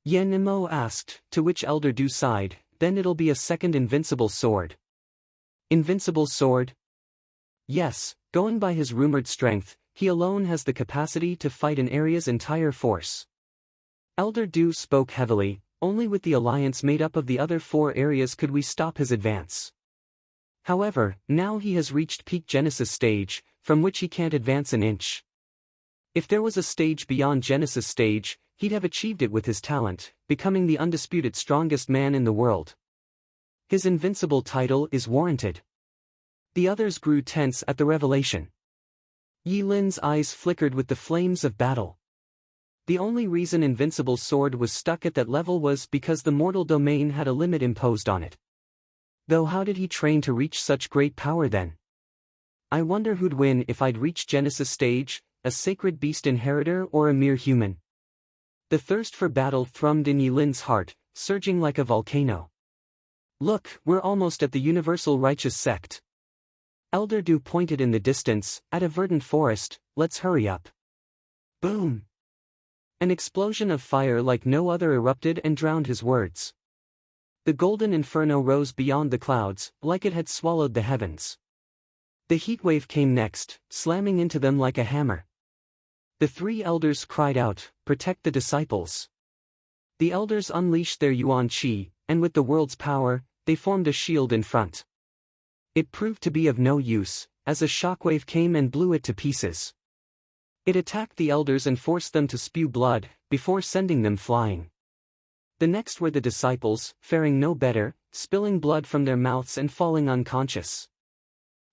Yan Nimo asked, to which Elder Du sighed, then it'll be a second invincible sword. Invincible sword? Yes, going by his rumored strength, he alone has the capacity to fight an area's entire force. Elder Du spoke heavily, only with the alliance made up of the other 4 areas could we stop his advance. However, now he has reached peak Genesis stage, from which he can't advance an inch. If there was a stage beyond Genesis stage, he'd have achieved it with his talent, becoming the undisputed strongest man in the world. His invincible title is warranted. The others grew tense at the revelation. Yi Lin's eyes flickered with the flames of battle. The only reason Invincible Sword was stuck at that level was because the mortal domain had a limit imposed on it. Though how did he train to reach such great power then? I wonder who'd win if I'd reached Genesis stage, a sacred beast inheritor or a mere human. The thirst for battle thrummed in Yi Lin's heart, surging like a volcano. Look, we're almost at the universal righteous sect. Elder Du pointed in the distance, at a verdant forest, let's hurry up. Boom! An explosion of fire like no other erupted and drowned his words. The golden inferno rose beyond the clouds, like it had swallowed the heavens. The heatwave came next, slamming into them like a hammer. The 3 elders cried out, protect the disciples. The elders unleashed their Yuan Qi, and with the world's power, they formed a shield in front. It proved to be of no use, as a shockwave came and blew it to pieces. It attacked the elders and forced them to spew blood, before sending them flying. The next were the disciples, faring no better, spilling blood from their mouths and falling unconscious.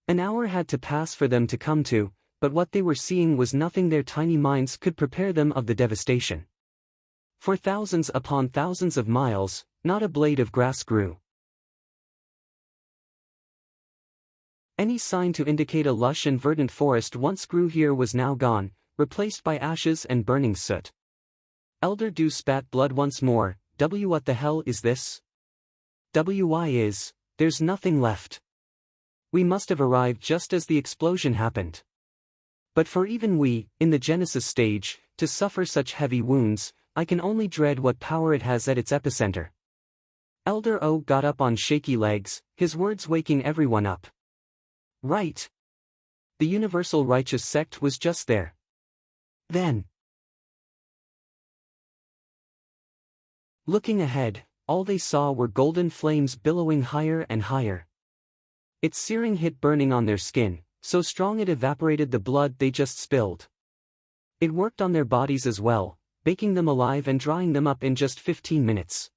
An hour had to pass for them to come to, but what they were seeing was nothing their tiny minds could prepare them of the devastation. For thousands upon thousands of miles, not a blade of grass grew. Any sign to indicate a lush and verdant forest once grew here was now gone, replaced by ashes and burning soot. Elder Du spat blood once more. What the hell is this? Why is, there's nothing left. We must have arrived just as the explosion happened. But for even we, in the Genesis stage, to suffer such heavy wounds, I can only dread what power it has at its epicenter. Elder O got up on shaky legs, his words waking everyone up. Right. The universal righteous sect was just there. Then. Looking ahead, all they saw were golden flames billowing higher and higher. Its searing hit burning on their skin, so strong it evaporated the blood they just spilled. It worked on their bodies as well, baking them alive and drying them up in just 15 minutes.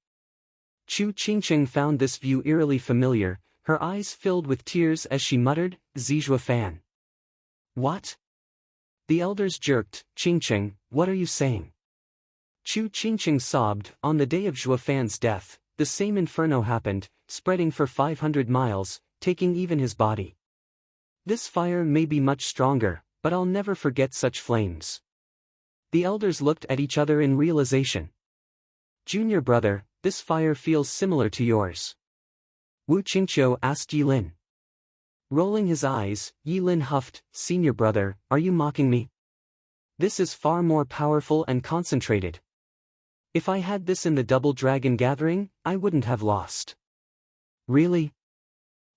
Chu Qingcheng found this view eerily familiar, her eyes filled with tears as she muttered, Zizhua Fan. What? The elders jerked, Qingcheng, what are you saying? Chu Qingcheng sobbed, on the day of Zhua Fan's death, the same inferno happened, spreading for 500 miles, taking even his body. This fire may be much stronger, but I'll never forget such flames. The elders looked at each other in realization. Junior brother, this fire feels similar to yours. Wu Qingqiu asked Yi Lin. Rolling his eyes, Yi Lin huffed, Senior brother, are you mocking me? This is far more powerful and concentrated. If I had this in the Double Dragon Gathering, I wouldn't have lost. Really?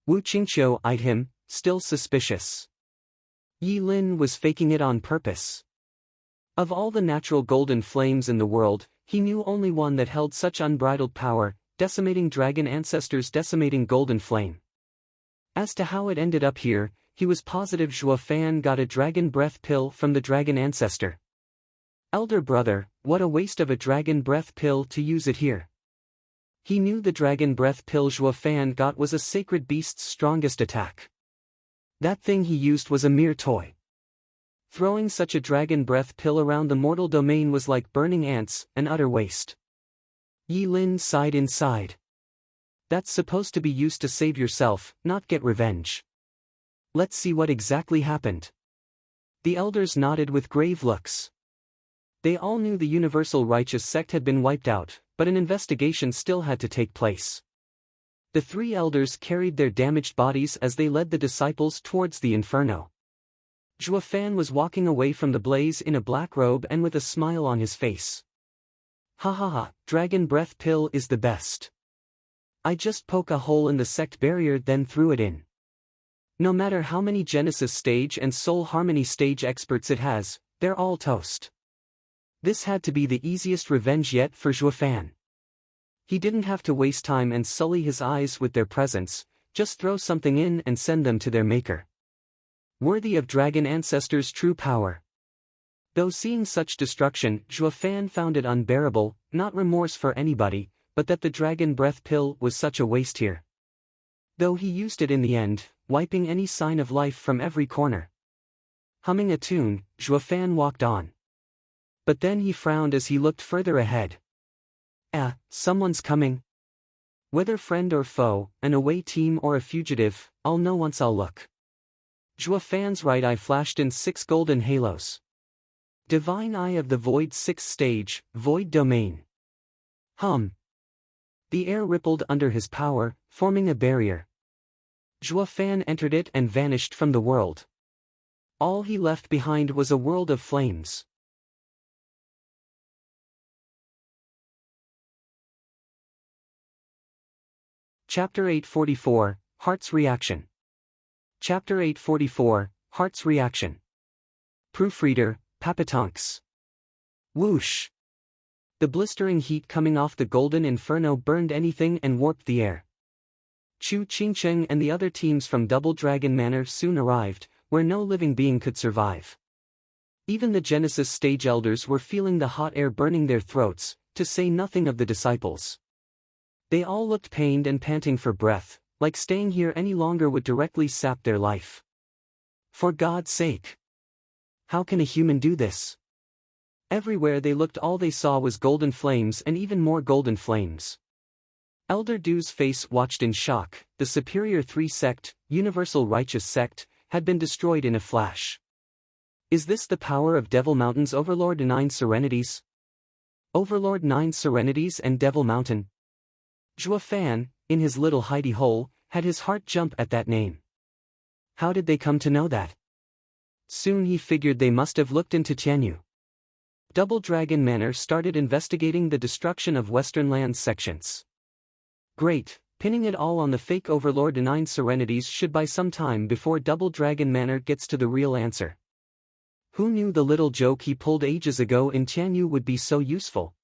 Wu Qingqiu eyed him, still suspicious. Yi Lin was faking it on purpose. Of all the natural golden flames in the world, he knew only one that held such unbridled power, decimating dragon ancestors' decimating golden flame. As to how it ended up here, he was positive Zhuo Fan got a dragon breath pill from the dragon ancestor. Elder brother, what a waste of a dragon breath pill to use it here. He knew the dragon breath pill Zhuo Fan got was a sacred beast's strongest attack. That thing he used was a mere toy. Throwing such a dragon breath pill around the mortal domain was like burning ants, an utter waste. Yi Lin sighed inside. That's supposed to be used to save yourself, not get revenge. Let's see what exactly happened. The elders nodded with grave looks. They all knew the universal righteous sect had been wiped out, but an investigation still had to take place. The three elders carried their damaged bodies as they led the disciples towards the inferno. Zhuo Fan was walking away from the blaze in a black robe and with a smile on his face. Ha ha ha, dragon breath pill is the best. I just poke a hole in the sect barrier then threw it in. No matter how many Genesis stage and Soul Harmony stage experts it has, they're all toast. This had to be the easiest revenge yet for Zhuo Fan. He didn't have to waste time and sully his eyes with their presence, just throw something in and send them to their maker. Worthy of dragon ancestors' true power. Though seeing such destruction, Zhuo Fan found it unbearable, not remorse for anybody, but that the dragon breath pill was such a waste here. Though he used it in the end, wiping any sign of life from every corner. Humming a tune, Zhuo Fan walked on. But then he frowned as he looked further ahead. Someone's coming. Whether friend or foe, an away team or a fugitive, I'll know once I'll look. Zhuo Fan's right eye flashed in 6 golden halos. Divine Eye of the Void 6th stage, Void Domain. Hum. The air rippled under his power, forming a barrier. Zhuo Fan entered it and vanished from the world. All he left behind was a world of flames. Chapter 844, Heart's Reaction. Chapter 844, Heart's Reaction. Proofreader, Papatonks. Whoosh. The blistering heat coming off the golden inferno burned anything and warped the air. Chu Qingcheng and the other teams from Double Dragon Manor soon arrived, where no living being could survive. Even the Genesis stage elders were feeling the hot air burning their throats, to say nothing of the disciples. They all looked pained and panting for breath, like staying here any longer would directly sap their life. For God's sake! How can a human do this? Everywhere they looked all they saw was golden flames and even more golden flames. Elder Du's face watched in shock. The Superior 3 sect, Universal Righteous sect, had been destroyed in a flash. Is this the power of Devil Mountain's Overlord 9 Serenities? Overlord 9 Serenities and Devil Mountain? Zhuo Fan, in his little hidey hole, had his heart jump at that name. How did they come to know that? Soon he figured they must have looked into Tianyu. Double Dragon Manor started investigating the destruction of Western Lands sections. Great, pinning it all on the fake Overlord 9 Serenities should buy some time before Double Dragon Manor gets to the real answer. Who knew the little joke he pulled ages ago in Tianyu would be so useful?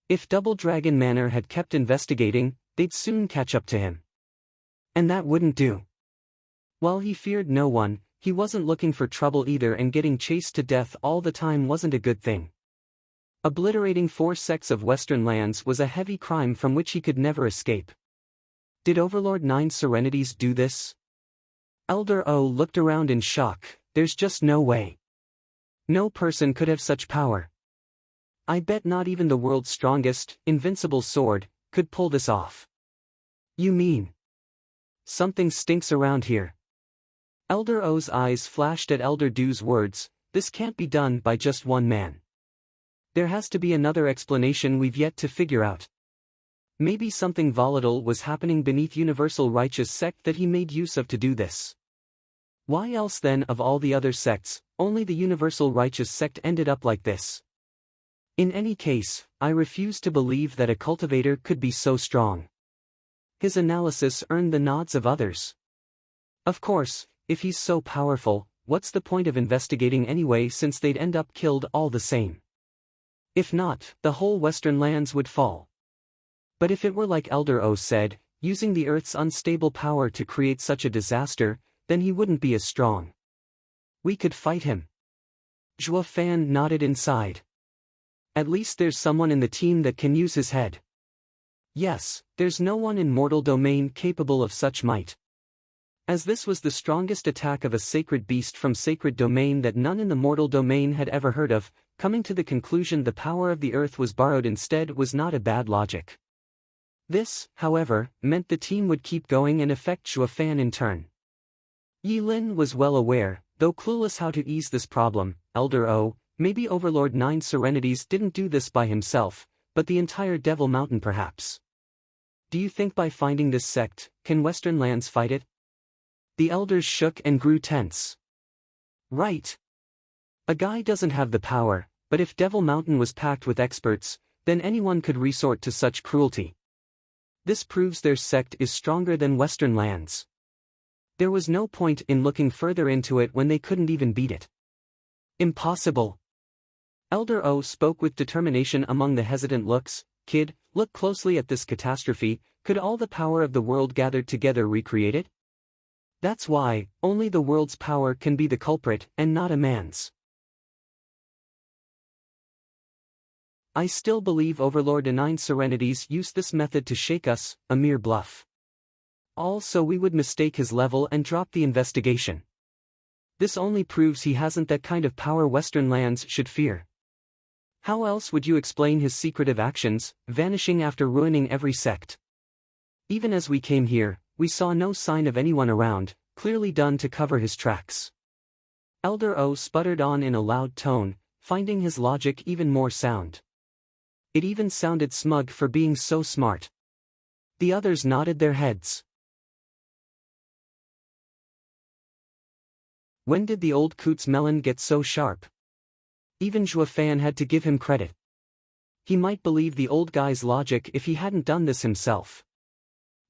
If Double Dragon Manor had kept investigating, they'd soon catch up to him. And that wouldn't do. While he feared no one, he wasn't looking for trouble either, and getting chased to death all the time wasn't a good thing. Obliterating 4 sects of Western Lands was a heavy crime from which he could never escape. Did Overlord 9 Serenities do this? Elder O looked around in shock. There's just no way. No person could have such power. I bet not even the world's strongest, invincible sword, could pull this off. You mean? Something stinks around here. Elder O's eyes flashed at Elder Du's words. This can't be done by just one man. There has to be another explanation we've yet to figure out. Maybe something volatile was happening beneath Universal Righteous sect that he made use of to do this. Why else then, of all the other sects, only the Universal Righteous sect ended up like this? In any case, I refuse to believe that a cultivator could be so strong. His analysis earned the nods of others. Of course, if he's so powerful, what's the point of investigating anyway, since they'd end up killed all the same? If not, the whole Western Lands would fall. But if it were like Elder O said, using the Earth's unstable power to create such a disaster, then he wouldn't be as strong. We could fight him. Zhuo Fan nodded inside. At least there's someone in the team that can use his head. Yes, there's no one in mortal domain capable of such might. As this was the strongest attack of a sacred beast from sacred domain that none in the mortal domain had ever heard of, coming to the conclusion the power of the earth was borrowed instead was not a bad logic. This, however, meant the team would keep going and affect Zhuo Fan in turn. Yi Lin was well aware, though clueless how to ease this problem. Elder O, maybe Overlord Nine Serenities didn't do this by himself, but the entire Devil Mountain perhaps. Do you think by finding this sect, can Western lands fight it? The elders shook and grew tense. Right. A guy doesn't have the power, but if Devil Mountain was packed with experts, then anyone could resort to such cruelty. This proves their sect is stronger than Western lands. There was no point in looking further into it when they couldn't even beat it. Impossible. Elder O spoke with determination among the hesitant looks. Kid, look closely at this catastrophe. Could all the power of the world gathered together recreate it? That's why, only the world's power can be the culprit and not a man's. I still believe Overlord Nine Serenities used this method to shake us, a mere bluff. All so we would mistake his level and drop the investigation. This only proves he hasn't that kind of power Western lands should fear. How else would you explain his secretive actions, vanishing after ruining every sect? Even as we came here, we saw no sign of anyone around, clearly done to cover his tracks. Elder O sputtered on in a loud tone, finding his logic even more sound. It even sounded smug for being so smart. The others nodded their heads. When did the old Coots melon get so sharp? Even Zhuo Fan had to give him credit. He might believe the old guy's logic if he hadn't done this himself.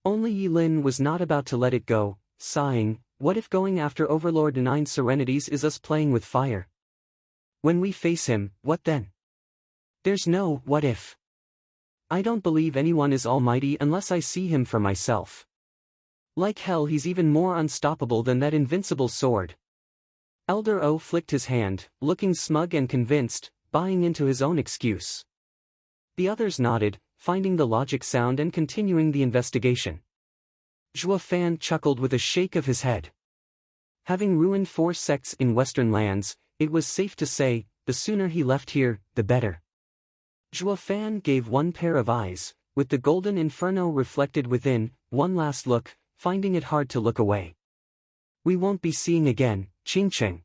Only Yi Lin was not about to let it go, sighing, what if going after Overlord Nine Serenities is us playing with fire? When we face him, what then? There's no what if. I don't believe anyone is almighty unless I see him for myself. Like hell he's even more unstoppable than that invincible sword. Elder O flicked his hand, looking smug and convinced, buying into his own excuse. The others nodded, finding the logic sound and continuing the investigation. Zhuo Fan chuckled with a shake of his head. Having ruined 4 sects in Western lands, it was safe to say, the sooner he left here, the better. Zhuo Fan gave one pair of eyes, with the golden inferno reflected within, one last look, finding it hard to look away. We won't be seeing again, Ching Ching.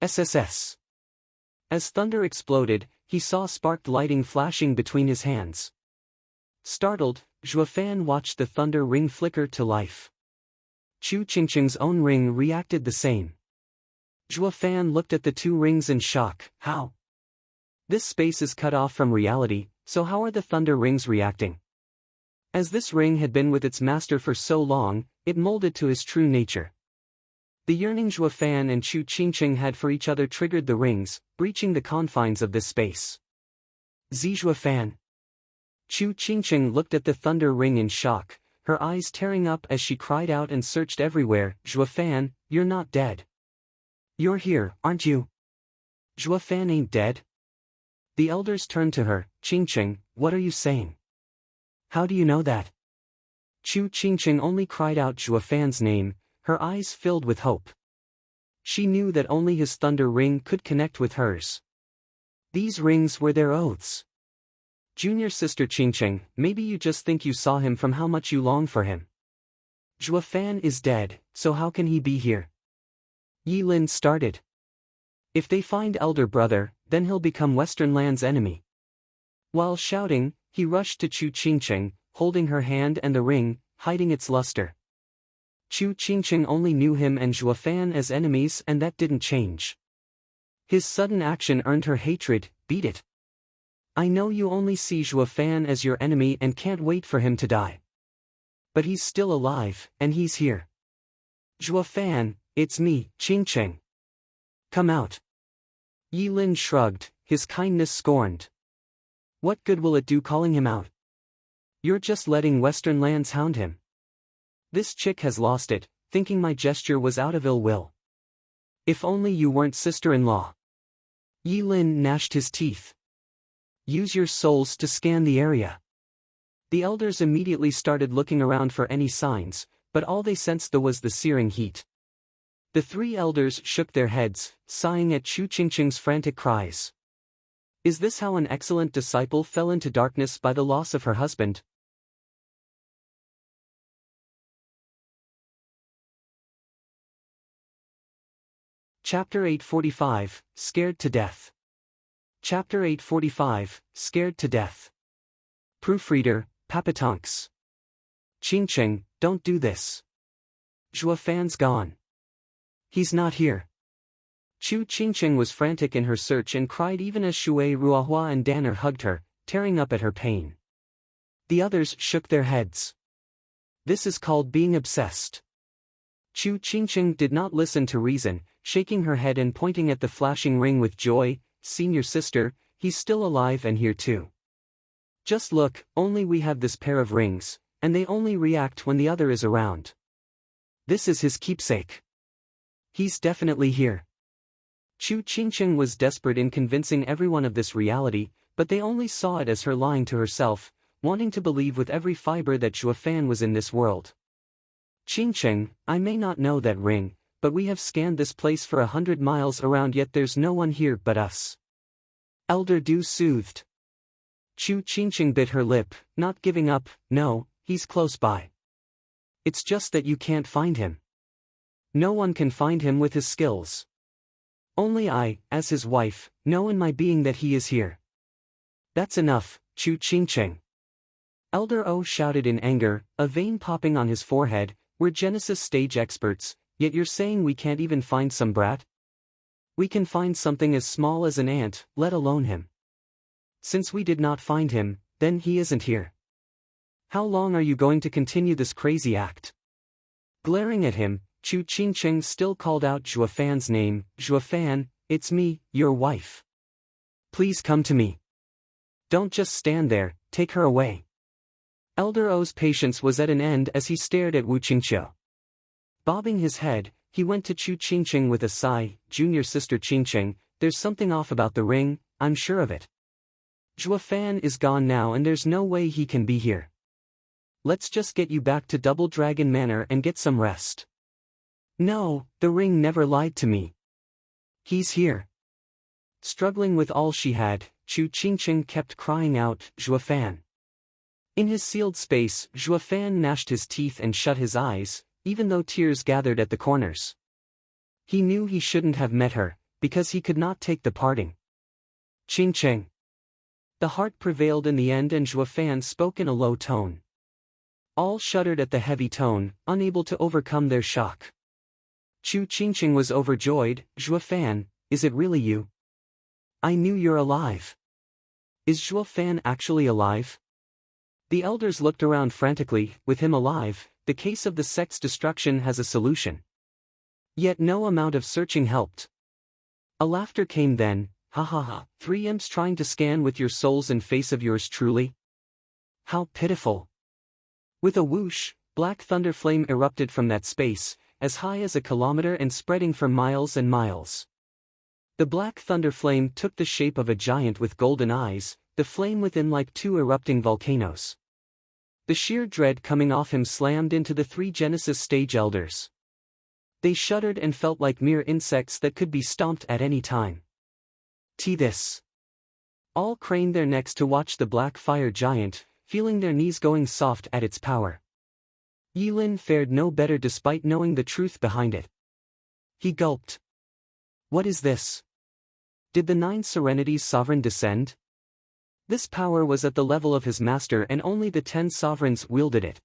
SSS. As thunder exploded, he saw sparked lighting flashing between his hands. Startled, Zhuo Fan watched the thunder ring flicker to life. Chu Qingqing's own ring reacted the same. Zhuo Fan looked at the 2 rings in shock. How? This space is cut off from reality, so how are the thunder rings reacting? As this ring had been with its master for so long, it molded to his true nature. The yearning Zhuo Fan and Chu Qingqing had for each other triggered the rings, breaching the confines of this space. Zhuo Fan. Chu Qingqing looked at the thunder ring in shock, her eyes tearing up as she cried out and searched everywhere. Zhuo Fan, you're not dead. You're here, aren't you? Zhuo Fan ain't dead. The elders turned to her. Qingqing, what are you saying? How do you know that? Chu Qingqing only cried out Zhuo Fan's name, her eyes filled with hope. She knew that only his thunder ring could connect with hers. These rings were their oaths. Junior sister Qingqing, maybe you just think you saw him from how much you long for him. Zhuo Fan is dead, so how can he be here? Yi Lin started. If they find elder brother, then he'll become Western Land's enemy. While shouting, he rushed to Chu Qingqing, holding her hand and the ring, hiding its luster. Chu Qingqing only knew him and Zhuo Fan as enemies and that didn't change. His sudden action earned her hatred. Beat it. I know you only see Zhuo Fan as your enemy and can't wait for him to die. But he's still alive, and he's here. Zhuo Fan, it's me, Qingqing. Come out. Yi Lin shrugged, his kindness scorned. What good will it do calling him out? You're just letting Western lands hound him. This chick has lost it, thinking my gesture was out of ill will. If only you weren't sister-in-law. Yi Lin gnashed his teeth. Use your souls to scan the area. The elders immediately started looking around for any signs, but all they sensed was the searing heat. The three elders shook their heads, sighing at Chu Qingqing's frantic cries. Is this how an excellent disciple fell into darkness by the loss of her husband? Chapter 845, Scared to Death. Chapter 845, Scared to Death. Proofreader, Papatonks. Qingqing, don't do this. Zhuofan's gone. He's not here. Chu Qingqing was frantic in her search and cried even as Shui Ruohua and Danner hugged her, tearing up at her pain. The others shook their heads. This is called being obsessed. Chu Qingqing did not listen to reason, shaking her head and pointing at the flashing ring with joy. Senior sister, he's still alive and here too. Just look, only we have this pair of rings, and they only react when the other is around. This is his keepsake. He's definitely here. Chu Qingqing was desperate in convincing everyone of this reality, but they only saw it as her lying to herself, wanting to believe with every fiber that Zhuofan was in this world. Qingqing, I may not know that ring, but we have scanned this place for 100 miles around, yet there's no one here but us. Elder Du soothed. Chu Qingqing bit her lip, not giving up. No, he's close by. It's just that you can't find him. No one can find him with his skills. Only I, as his wife, know in my being that he is here. That's enough, Chu Qingqing. Elder O shouted in anger, a vein popping on his forehead. We're Genesis stage experts, yet you're saying we can't even find some brat? We can find something as small as an ant, let alone him. Since we did not find him, then he isn't here. How long are you going to continue this crazy act? Glaring at him, Chu Qingqing still called out Zhuofan's name. Zhuofan, it's me, your wife. Please come to me. Don't just stand there, take her away. Elder O's patience was at an end as he stared at Wu Qingqiu. Bobbing his head, he went to Chu Qingqing with a sigh. Junior sister Qingqing, there's something off about the ring, I'm sure of it. Zhuofan is gone now and there's no way he can be here. Let's just get you back to Double Dragon Manor and get some rest. No, the ring never lied to me. He's here. Struggling with all she had, Chu Qingqing kept crying out, Zhuofan. In his sealed space, Zhuofan gnashed his teeth and shut his eyes, even though tears gathered at the corners. He knew he shouldn't have met her, because he could not take the parting. Qingqing. The heart prevailed in the end and Zhuofan spoke in a low tone. All shuddered at the heavy tone, unable to overcome their shock. Chu Qingqing was overjoyed. Zhuofan, is it really you? I knew you're alive. Is Zhuofan actually alive? The elders looked around frantically. With him alive, the case of the sect's destruction has a solution. Yet no amount of searching helped. A laughter came then. Ha ha ha, 3 imps trying to scan with your souls and face of yours truly? How pitiful. With a whoosh, black thunder flame erupted from that space, as high as a kilometer and spreading for miles and miles. The black thunder flame took the shape of a giant with golden eyes, the flame within like 2 erupting volcanoes. The sheer dread coming off him slammed into the 3 Genesis stage elders. They shuddered and felt like mere insects that could be stomped at any time. This. All craned their necks to watch the black fire giant, feeling their knees going soft at its power. Yi Lin fared no better despite knowing the truth behind it. He gulped. What is this? Did the 9 Serenities sovereign descend? This power was at the level of his master and only the 10 sovereigns wielded it.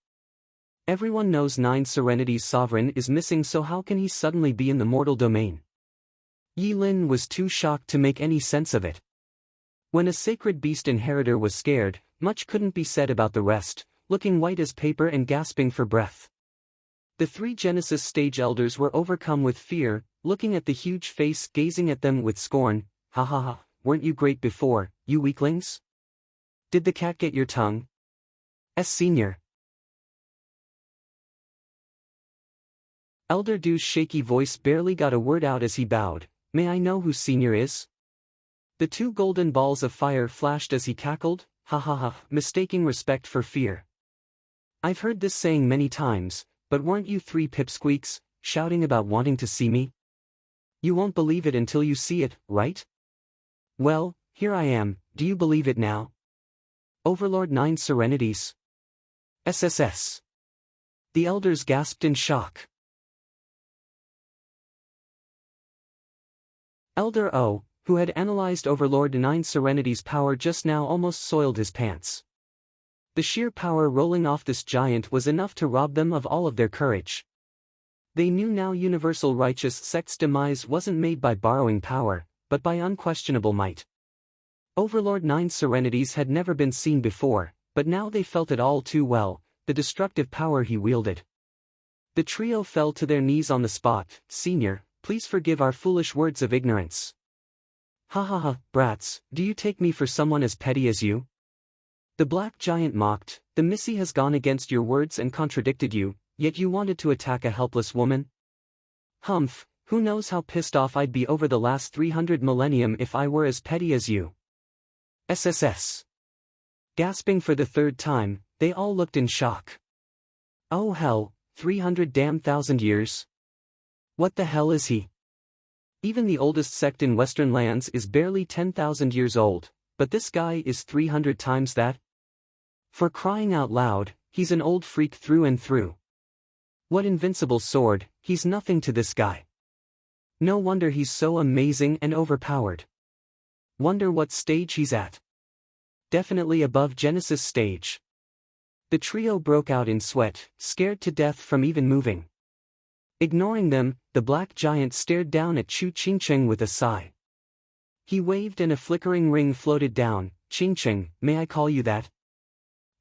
Everyone knows 9 Serenities sovereign is missing, so how can he suddenly be in the mortal domain? Yi Lin was too shocked to make any sense of it. When a sacred beast inheritor was scared, much couldn't be said about the rest, looking white as paper and gasping for breath. The 3 Genesis stage elders were overcome with fear, looking at the huge face gazing at them with scorn. Ha ha ha, weren't you great before, you weaklings? Did the cat get your tongue? Senior. Elder Dew's shaky voice barely got a word out as he bowed. May I know who Senior is? The two golden balls of fire flashed as he cackled, ha ha ha, mistaking respect for fear. I've heard this saying many times, but weren't you three pipsqueaks, shouting about wanting to see me? You won't believe it until you see it, right? Well, here I am, do you believe it now? Overlord 9 Serenities. SSS. The elders gasped in shock. Elder O, who had analyzed Overlord 9 Serenity's power just now, almost soiled his pants. The sheer power rolling off this giant was enough to rob them of all of their courage. They knew now universal righteous sect's demise wasn't made by borrowing power, but by unquestionable might. Overlord 9 Serenities had never been seen before, but now they felt it all too well, the destructive power he wielded. The trio fell to their knees on the spot. Senior, please forgive our foolish words of ignorance. Ha ha ha, brats, do you take me for someone as petty as you? The black giant mocked. The Missy has gone against your words and contradicted you, yet you wanted to attack a helpless woman? Humph, who knows how pissed off I'd be over the last 300 millennium if I were as petty as you. SSS. Gasping for the third time, they all looked in shock. Oh hell, 300 damn thousand years? What the hell is he? Even the oldest sect in Western lands is barely 10,000 years old, but this guy is 300 times that? For crying out loud, he's an old freak through and through. What invincible sword, he's nothing to this guy. No wonder he's so amazing and overpowered. Wonder what stage he's at. Definitely above Genesis stage. The trio broke out in sweat, scared to death from even moving. Ignoring them, the black giant stared down at Chu Qingcheng with a sigh. He waved and a flickering ring floated down. Qingcheng, may I call you that?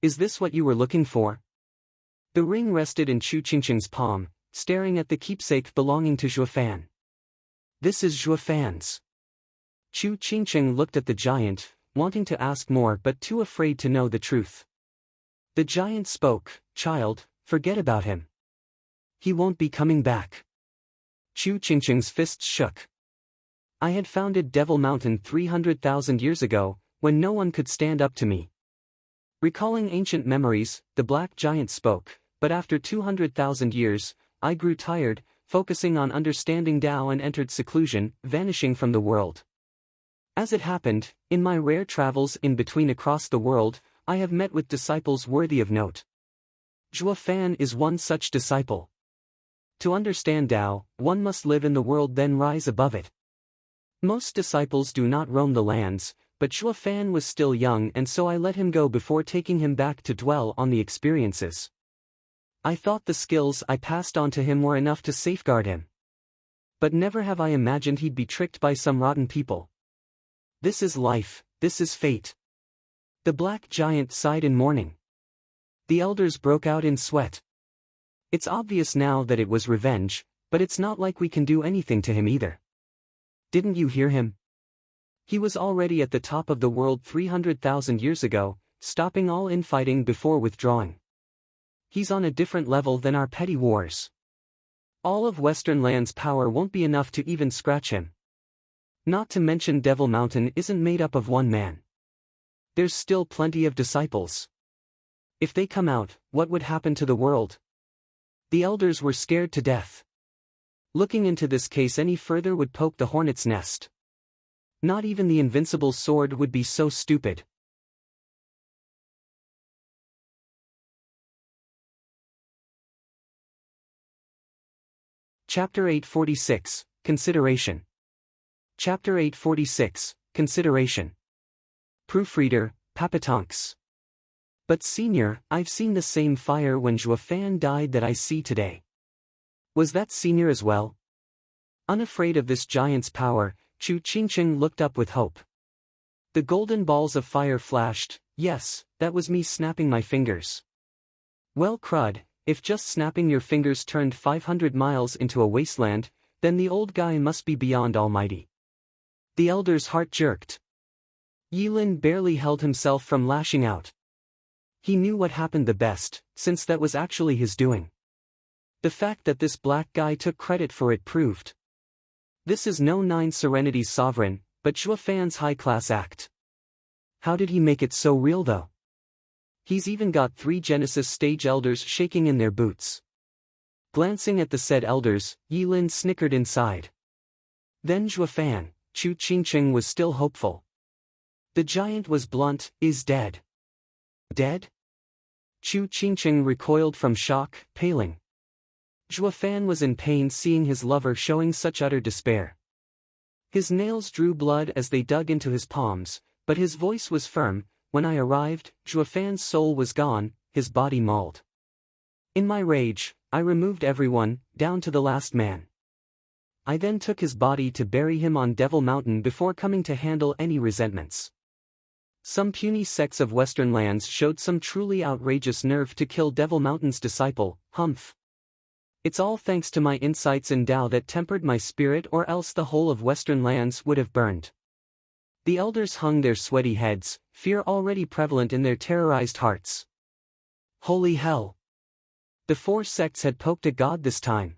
Is this what you were looking for? The ring rested in Chu Qingcheng's palm, staring at the keepsake belonging to Zhuofan. This is Zhuofan's. Chu Qingcheng looked at the giant, wanting to ask more but too afraid to know the truth. The giant spoke, child, forget about him. He won't be coming back. Chu Qingcheng's fists shook. I had founded Devil Mountain 300,000 years ago, when no one could stand up to me. Recalling ancient memories, the black giant spoke, but after 200,000 years, I grew tired, focusing on understanding Tao and entered seclusion, vanishing from the world. As it happened, in my rare travels in between across the world, I have met with disciples worthy of note. Zhuofan is one such disciple. To understand Tao, one must live in the world then rise above it. Most disciples do not roam the lands, but Zhuofan was still young and so I let him go before taking him back to dwell on the experiences. I thought the skills I passed on to him were enough to safeguard him. But never have I imagined he'd be tricked by some rotten people. This is life, this is fate. The black giant sighed in mourning. The elders broke out in sweat. It's obvious now that it was revenge, but it's not like we can do anything to him either. Didn't you hear him? He was already at the top of the world 300,000 years ago, stopping all infighting before withdrawing. He's on a different level than our petty wars. All of Western land's power won't be enough to even scratch him. Not to mention Devil Mountain isn't made up of one man. There's still plenty of disciples. If they come out, what would happen to the world? The elders were scared to death. Looking into this case any further would poke the hornet's nest. Not even the invincible sword would be so stupid. Chapter 846, Consideration. Chapter 846, Consideration. Proofreader, Papatonks. But Senior, I've seen the same fire when Zhuofan died that I see today. Was that Senior as well? Unafraid of this giant's power, Chu Qingcheng looked up with hope. The golden balls of fire flashed. Yes, that was me snapping my fingers. Well crud, if just snapping your fingers turned 500 miles into a wasteland, then the old guy must be beyond almighty. The elder's heart jerked. Yilin barely held himself from lashing out. He knew what happened the best, since that was actually his doing. The fact that this black guy took credit for it proved. This is no Nine Serenity's sovereign, but Zhuofan's high-class act. How did he make it so real though? He's even got 3 Genesis stage elders shaking in their boots. Glancing at the said elders, Yilin snickered inside. Then Zhuofan, Chu Qingqing was still hopeful. The giant was blunt, is dead. Dead? Chu Qingqing recoiled from shock, paling. Zhuofan was in pain seeing his lover showing such utter despair. His nails drew blood as they dug into his palms, but his voice was firm. When I arrived, Zhuofan's soul was gone, his body mauled. In my rage, I removed everyone, down to the last man. I then took his body to bury him on Devil Mountain before coming to handle any resentments. Some puny sects of Western lands showed some truly outrageous nerve to kill Devil Mountain's disciple, Humph. It's all thanks to my insights in Tao that tempered my spirit, or else the whole of Western lands would have burned. The elders hung their sweaty heads, fear already prevalent in their terrorized hearts. Holy hell! The 4 sects had poked a god this time.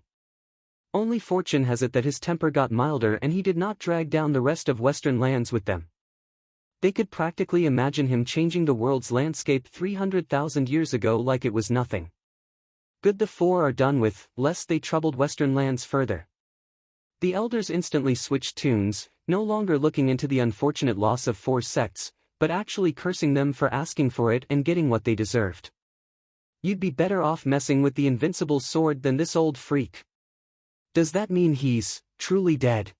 Only fortune has it that his temper got milder and he did not drag down the rest of Western lands with them. They could practically imagine him changing the world's landscape 300,000 years ago like it was nothing. Good, the 4 are done with, lest they troubled Western lands further. The elders instantly switched tunes, no longer looking into the unfortunate loss of 4 sects, but actually cursing them for asking for it and getting what they deserved. You'd be better off messing with the invincible sword than this old freak. Does that mean he's truly dead?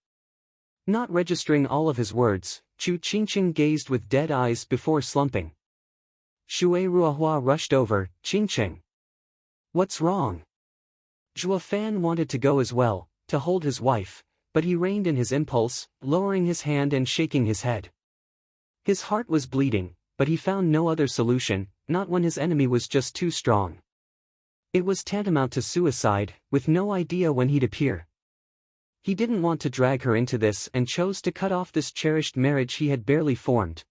Not registering all of his words, Chu Qingqing gazed with dead eyes before slumping. Shui Ruohua rushed over. Qingqing. What's wrong? Zhuofan wanted to go as well, to hold his wife, but he reined in his impulse, lowering his hand and shaking his head. His heart was bleeding, but he found no other solution, not when his enemy was just too strong. It was tantamount to suicide, with no idea when he'd appear. He didn't want to drag her into this and chose to cut off this cherished marriage he had barely formed.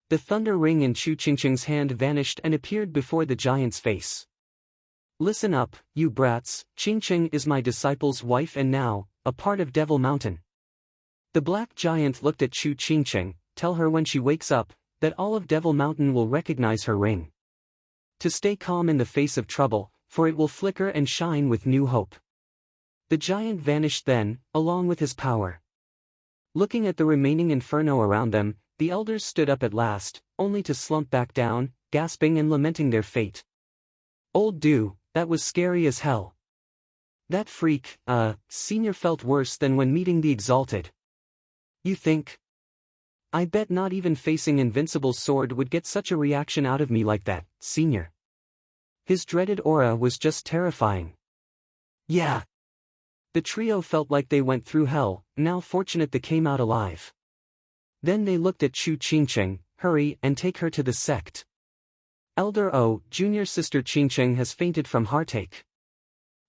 The thunder ring in Chu Qingqing's hand vanished and appeared before the giant's face. Listen up, you brats, Qingqing is my disciple's wife and now, a part of Devil Mountain. The black giant looked at Chu Qingqing. Tell her when she wakes up, that all of Devil Mountain will recognize her ring. To stay calm in the face of trouble, for it will flicker and shine with new hope. The giant vanished then, along with his power. Looking at the remaining inferno around them, the elders stood up at last, only to slump back down, gasping and lamenting their fate. Old Du, that was scary as hell. That freak, Senior felt worse than when meeting the Exalted. You think? I bet not even facing Invincible Sword would get such a reaction out of me like that, Senior. His dreaded aura was just terrifying. Yeah. The trio felt like they went through hell, now fortunate they came out alive. Then they looked at Chu Qingqing. Hurry and take her to the sect. Elder O, junior sister Qingqing has fainted from heartache.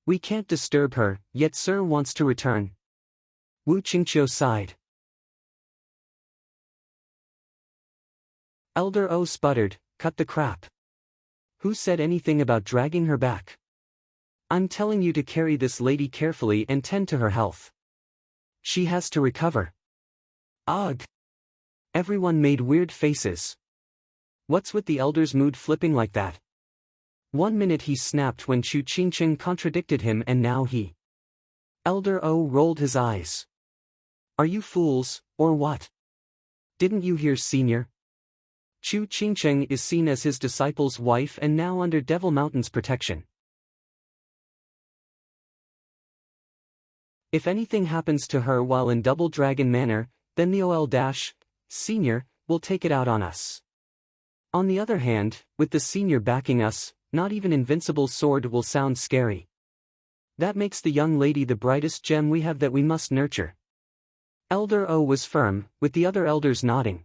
We can't disturb her, yet Sir wants to return. Wu Qingqiu sighed. Elder O sputtered, cut the crap. Who said anything about dragging her back? I'm telling you to carry this lady carefully and tend to her health. She has to recover. Ugh. Everyone made weird faces. What's with the elder's mood flipping like that? One minute he snapped when Chu Qingqing contradicted him and now he. Elder O rolled his eyes. Are you fools, or what? Didn't you hear, Senior? Chu Qingqing is seen as his disciple's wife and now under Devil Mountain's protection. If anything happens to her while in Double Dragon Manor, then the Senior will take it out on us. On the other hand, with the Senior backing us, not even Invincible Sword will sound scary. That makes the young lady the brightest gem we have that we must nurture. Elder O was firm, with the other elders nodding.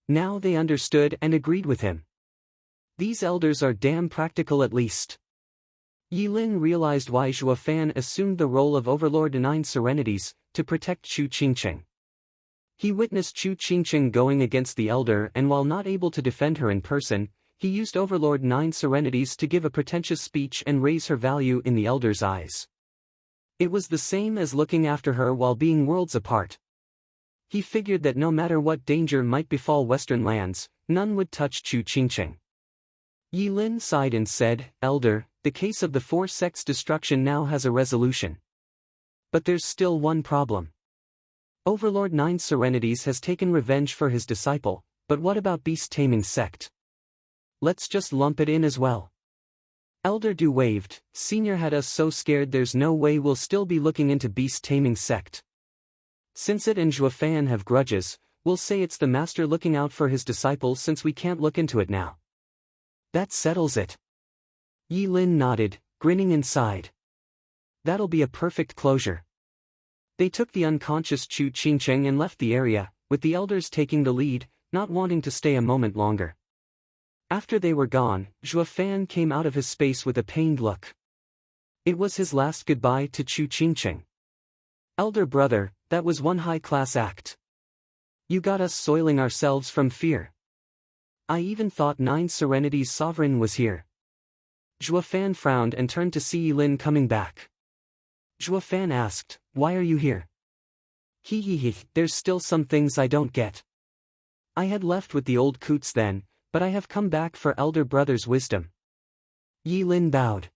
Now they understood and agreed with him. These elders are damn practical at least. Yilin realized why Zhuofan assumed the role of Overlord Nine Serenities, to protect Chu Qingqing. He witnessed Chu Qingqing going against the elder, and while not able to defend her in person, he used Overlord Nine Serenities to give a pretentious speech and raise her value in the elder's eyes. It was the same as looking after her while being worlds apart. He figured that no matter what danger might befall Western lands, none would touch Chu Qingqing. Yi Lin sighed and said, "Elder, the case of the four sects' destruction now has a resolution. But there's still one problem. Overlord Nine Serenities has taken revenge for his disciple, but what about beast-taming sect? Let's just lump it in as well." Elder Du waved, "Senior had us so scared there's no way we'll still be looking into beast-taming sect. Since it and Zhuofan have grudges, we'll say it's the master looking out for his disciples since we can't look into it now." "That settles it." Yi Lin nodded, grinning inside. "That'll be a perfect closure." They took the unconscious Chu Qingqing and left the area, with the elders taking the lead, not wanting to stay a moment longer. After they were gone, Zhuofan came out of his space with a pained look. It was his last goodbye to Chu Qingqing. "Elder brother, that was one high-class act. You got us soiling ourselves from fear. I even thought Nine Serenities' sovereign was here." Zhuofan frowned and turned to see Yi Lin coming back. Zhuofan asked, "Why are you here?" He, there's still some things I don't get. I had left with the old coots then, but I have come back for elder brother's wisdom." Yi Lin bowed.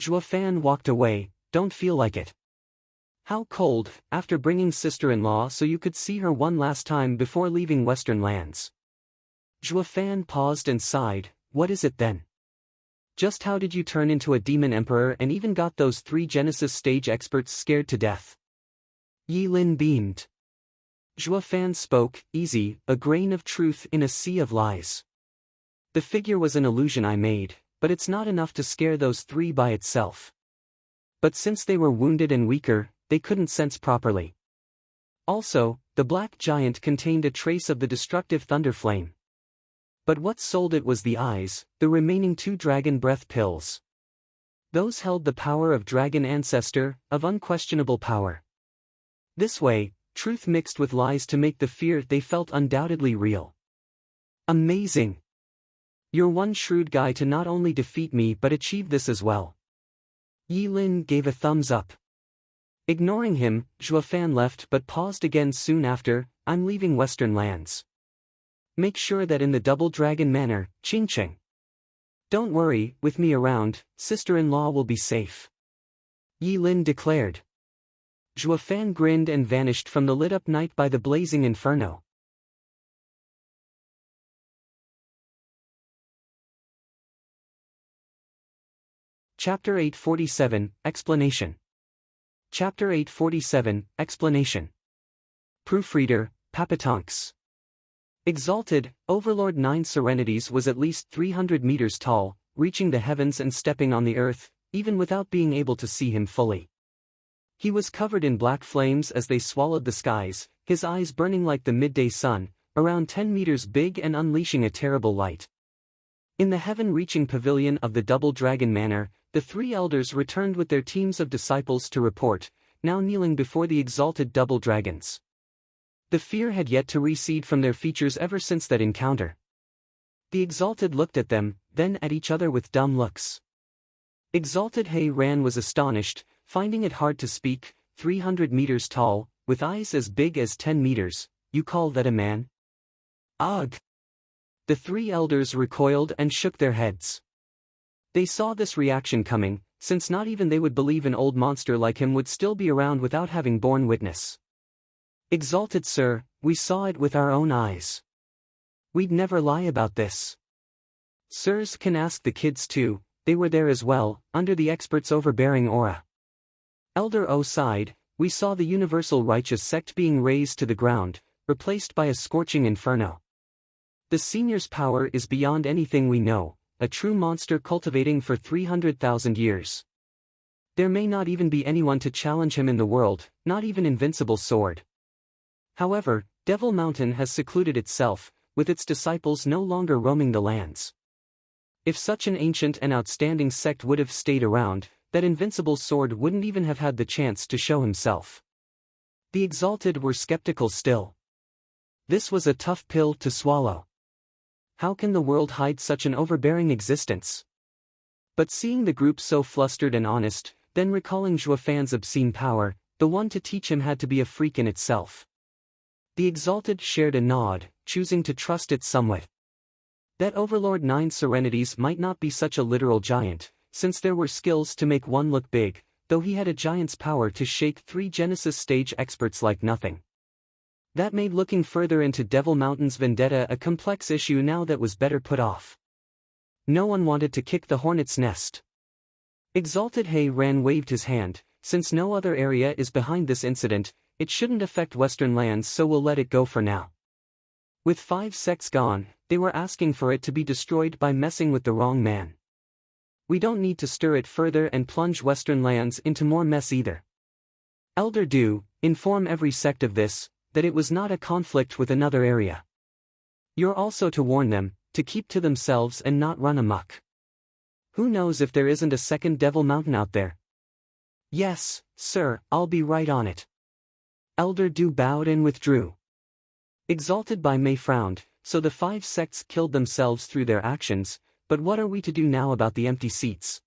Zhuofan walked away, "Don't feel like it. How cold, after bringing sister-in-law so you could see her one last time before leaving Western lands." Zhuofan paused and sighed, "What is it then? Just how did you turn into a demon emperor and even got those 3 Genesis stage experts scared to death?" Yi Lin beamed. Zhuofan spoke, "Easy, a grain of truth in a sea of lies. The figure was an illusion I made, but it's not enough to scare those 3 by itself. But since they were wounded and weaker, they couldn't sense properly. Also, the black giant contained a trace of the destructive thunder flame. But what sold it was the eyes, the remaining 2 dragon breath pills. Those held the power of dragon ancestor, of unquestionable power. This way, truth mixed with lies to make the fear they felt undoubtedly real. Amazing. You're one shrewd guy to not only defeat me but achieve this as well." Yi Lin gave a thumbs up. Ignoring him, Zhuofan left but paused again soon after, "I'm leaving Western lands. Make sure that in the Double Dragon Manor, Qingqing. Don't worry, with me around, sister-in-law will be safe," Yi Lin declared. Zhuofan grinned and vanished from the lit-up night by the blazing inferno. Chapter 847, Explanation. Chapter 847, Explanation. Proofreader, Papatonks. Exalted, Overlord Nine Serenities was at least 300 meters tall, reaching the heavens and stepping on the earth, even without being able to see him fully. He was covered in black flames as they swallowed the skies, his eyes burning like the midday sun, around 10 meters big and unleashing a terrible light. In the heaven-reaching pavilion of the Double Dragon Manor, the 3 elders returned with their teams of disciples to report, now kneeling before the exalted double dragons. The fear had yet to recede from their features ever since that encounter. The exalted looked at them, then at each other with dumb looks. Exalted He Ran was astonished, finding it hard to speak. 300 meters tall, with eyes as big as 10 meters, you call that a man? Ugh! The 3 elders recoiled and shook their heads. They saw this reaction coming, since not even they would believe an old monster like him would still be around without having borne witness. "Exalted sir, we saw it with our own eyes. We'd never lie about this. Sirs can ask the kids too, they were there as well, under the expert's overbearing aura." Elder O sighed, "We saw the universal righteous sect being razed to the ground, replaced by a scorching inferno. The senior's power is beyond anything we know, a true monster cultivating for 300,000 years. There may not even be anyone to challenge him in the world, not even Invincible Sword. However, Devil Mountain has secluded itself, with its disciples no longer roaming the lands. If such an ancient and outstanding sect would have stayed around, that Invincible Sword wouldn't even have had the chance to show himself." The exalted were skeptical still. This was a tough pill to swallow. How can the world hide such an overbearing existence? But seeing the group so flustered and honest, then recalling Zhuofan's obscene power, the one to teach him had to be a freak in itself. The Exalted shared a nod, choosing to trust it somewhat. That Overlord Nine Serenities might not be such a literal giant, since there were skills to make one look big, though he had a giant's power to shake 3 Genesis stage experts like nothing. That made looking further into Devil Mountain's vendetta a complex issue now that was better put off. No one wanted to kick the hornet's nest. Exalted Ran waved his hand. Since no other area is behind this incident, it shouldn't affect Western lands, so we'll let it go for now. With 5 sects gone, they were asking for it to be destroyed by messing with the wrong man. We don't need to stir it further and plunge Western lands into more mess either. Elder Do, inform every sect of this, that it was not a conflict with another area. You're also to warn them, to keep to themselves and not run amok. Who knows if there isn't a second Devil Mountain out there? Yes, sir, I'll be right on it. Elder Do bowed and withdrew. Exalted by May frowned, so the 5 sects killed themselves through their actions, but what are we to do now about the empty seats?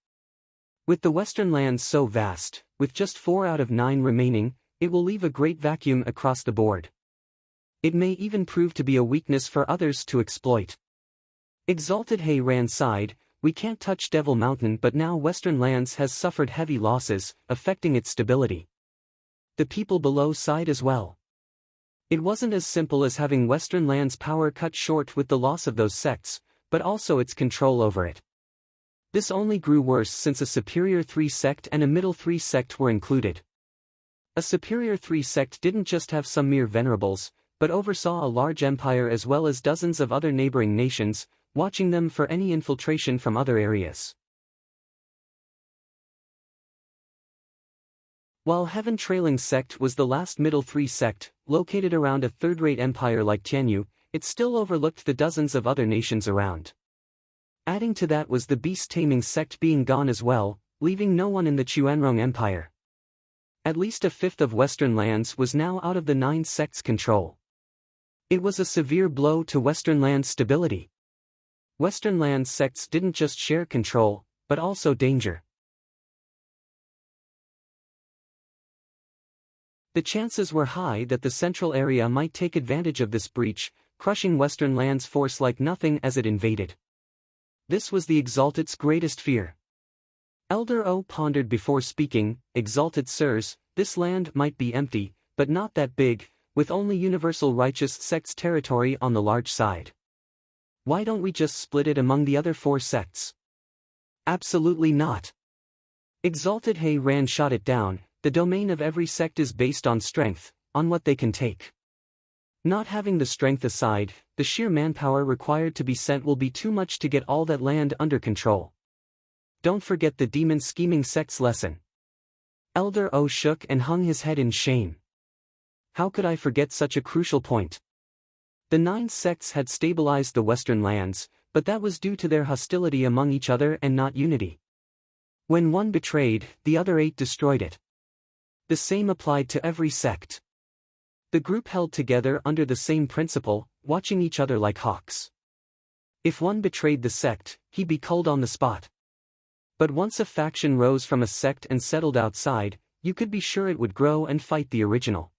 With the Western lands so vast, with just 4 out of 9 remaining, it will leave a great vacuum across the board. It may even prove to be a weakness for others to exploit. Exalted Ran sighed. We can't touch Devil Mountain, but now Western lands has suffered heavy losses, affecting its stability. The people below sighed as well. It wasn't as simple as having Western lands' power cut short with the loss of those sects, but also its control over it. This only grew worse since a Superior 3 sect and a Middle 3 sect were included. A Superior 3 sect didn't just have some mere venerables, but oversaw a large empire as well as dozens of other neighboring nations, watching them for any infiltration from other areas. While Heaven Trailing Sect was the last Middle 3 sect, located around a third-rate empire like Tianyu, it still overlooked the dozens of other nations around. Adding to that was the Beast Taming Sect being gone as well, leaving no one in the Chuanrong Empire. At least a fifth of Western lands was now out of the 9 sects' control. It was a severe blow to Western lands' stability. Western lands sects didn't just share control, but also danger. The chances were high that the central area might take advantage of this breach, crushing Western lands' force like nothing as it invaded. This was the Exalted's greatest fear. Elder O pondered before speaking. Exalted Sirs, this land might be empty, but not that big, with only Universal Righteous Sect's territory on the large side. Why don't we just split it among the other 4 sects? Absolutely not. Exalted Ran shot it down. The domain of every sect is based on strength, on what they can take. Not having the strength aside, the sheer manpower required to be sent will be too much to get all that land under control. Don't forget the demon scheming sect's lesson. Elder O shook and hung his head in shame. How could I forget such a crucial point? The 9 sects had stabilized the Western lands, but that was due to their hostility among each other and not unity. When one betrayed, the other 8 destroyed it. The same applied to every sect. The group held together under the same principle, watching each other like hawks. If one betrayed the sect, he'd be culled on the spot. But once a faction rose from a sect and settled outside, you could be sure it would grow and fight the original.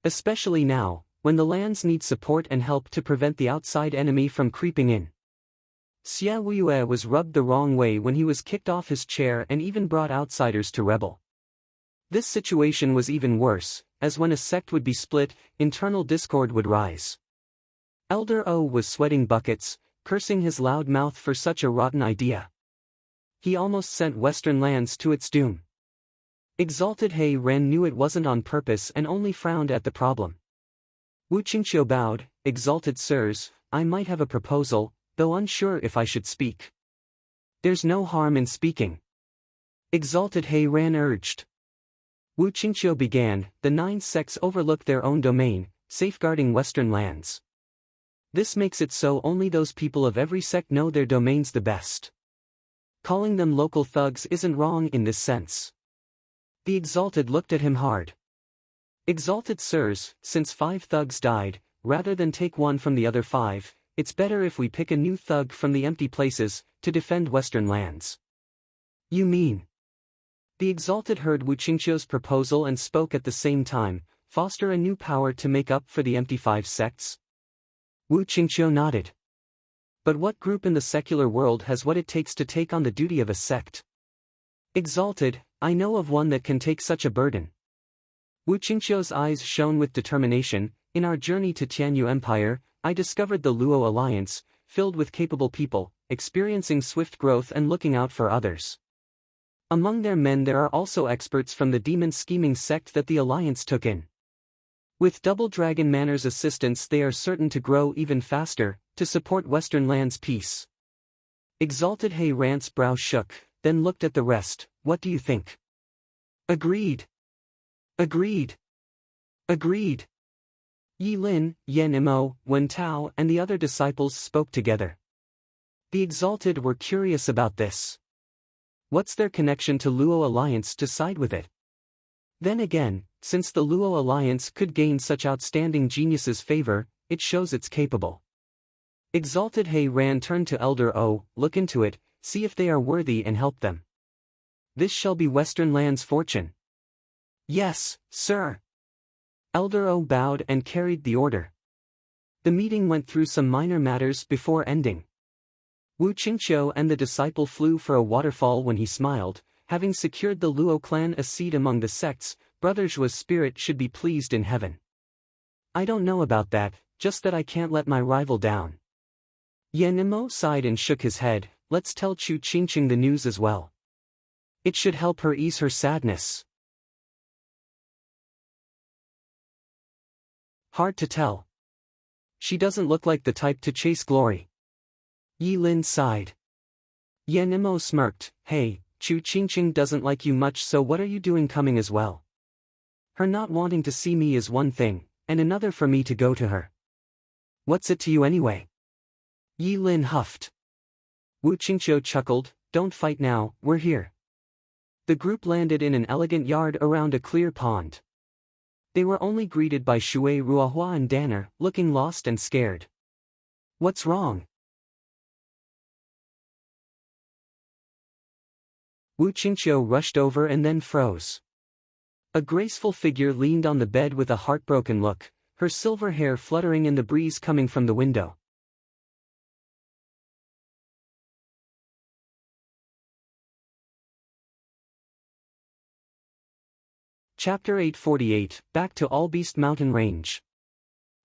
Especially now, when the lands need support and help to prevent the outside enemy from creeping in. Xia Wuyue was rubbed the wrong way when he was kicked off his chair and even brought outsiders to rebel. This situation was even worse, as when a sect would be split, internal discord would rise. Elder O was sweating buckets, cursing his loud mouth for such a rotten idea. He almost sent Western lands to its doom. Exalted Ran knew it wasn't on purpose and only frowned at the problem. Wu Qingqiu bowed. Exalted Sirs, I might have a proposal, though unsure if I should speak. There's no harm in speaking. Exalted Ran urged. Wu Qingqiu began. The 9 sects overlook their own domain, safeguarding Western lands. This makes it so only those people of every sect know their domains the best. Calling them local thugs isn't wrong in this sense. The Exalted looked at him hard. Exalted Sirs, since 5 thugs died, rather than take one from the other 5, it's better if we pick a new thug from the empty places, to defend Western lands. You mean? The Exalted heard Wu Qingqiu's proposal and spoke at the same time, foster a new power to make up for the empty 5 sects? Wu Qingqiu nodded. But what group in the secular world has what it takes to take on the duty of a sect? Exalted, I know of one that can take such a burden. Wu Qingqiu's eyes shone with determination. In our journey to Tianyu Empire, I discovered the Luo Alliance, filled with capable people, experiencing swift growth and looking out for others. Among their men there are also experts from the demon scheming sect that the Alliance took in. With Double Dragon Manor's assistance they are certain to grow even faster, to support Western lands' peace. Exalted He Rant's brow shook, then looked at the rest. What do you think? Agreed. Agreed. Agreed. Yi Lin, Yan Imo, Wen Tao and the other disciples spoke together. The Exalted were curious about this. What's their connection to Luo Alliance to side with it? Then again, since the Luo Alliance could gain such outstanding geniuses' favor, it shows it's capable. Exalted He Ran turned to Elder O, look into it, see if they are worthy and help them. This shall be Western land's fortune. Yes, sir. Elder O bowed and carried the order. The meeting went through some minor matters before ending. Wu Qingqiu and the disciple flew for a waterfall when he smiled, having secured the Luo clan a seat among the sects, Brother Zhua's spirit should be pleased in heaven. I don't know about that, just that I can't let my rival down. Yan Nimo sighed and shook his head, let's tell Chu Qingqing the news as well. It should help her ease her sadness. Hard to tell. She doesn't look like the type to chase glory. Yi Lin sighed. Yan Nimo smirked, hey, Chu Qingqing doesn't like you much, so what are you doing coming as well? Her not wanting to see me is one thing, and another for me to go to her. What's it to you anyway? Yi Lin huffed. Wu Qingqiu chuckled, don't fight now, we're here. The group landed in an elegant yard around a clear pond. They were only greeted by Shui Ruohua and Danner, looking lost and scared. What's wrong? Wu Qingqiu rushed over and then froze. A graceful figure leaned on the bed with a heartbroken look, her silver hair fluttering in the breeze coming from the window. Chapter 848, Back to Allbeast Mountain Range.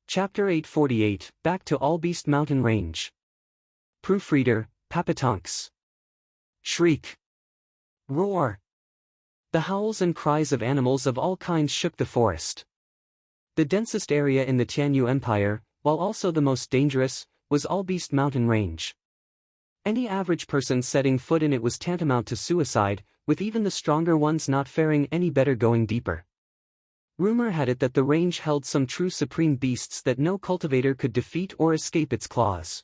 Chapter 848, Back to Allbeast Mountain Range. Proofreader, Papatonks. Shriek. Roar. The howls and cries of animals of all kinds shook the forest. The densest area in the Tianyu Empire, while also the most dangerous, was Allbeast Mountain Range. Any average person setting foot in it was tantamount to suicide, with even the stronger ones not faring any better going deeper. Rumor had it that the range held some true supreme beasts that no cultivator could defeat or escape its claws.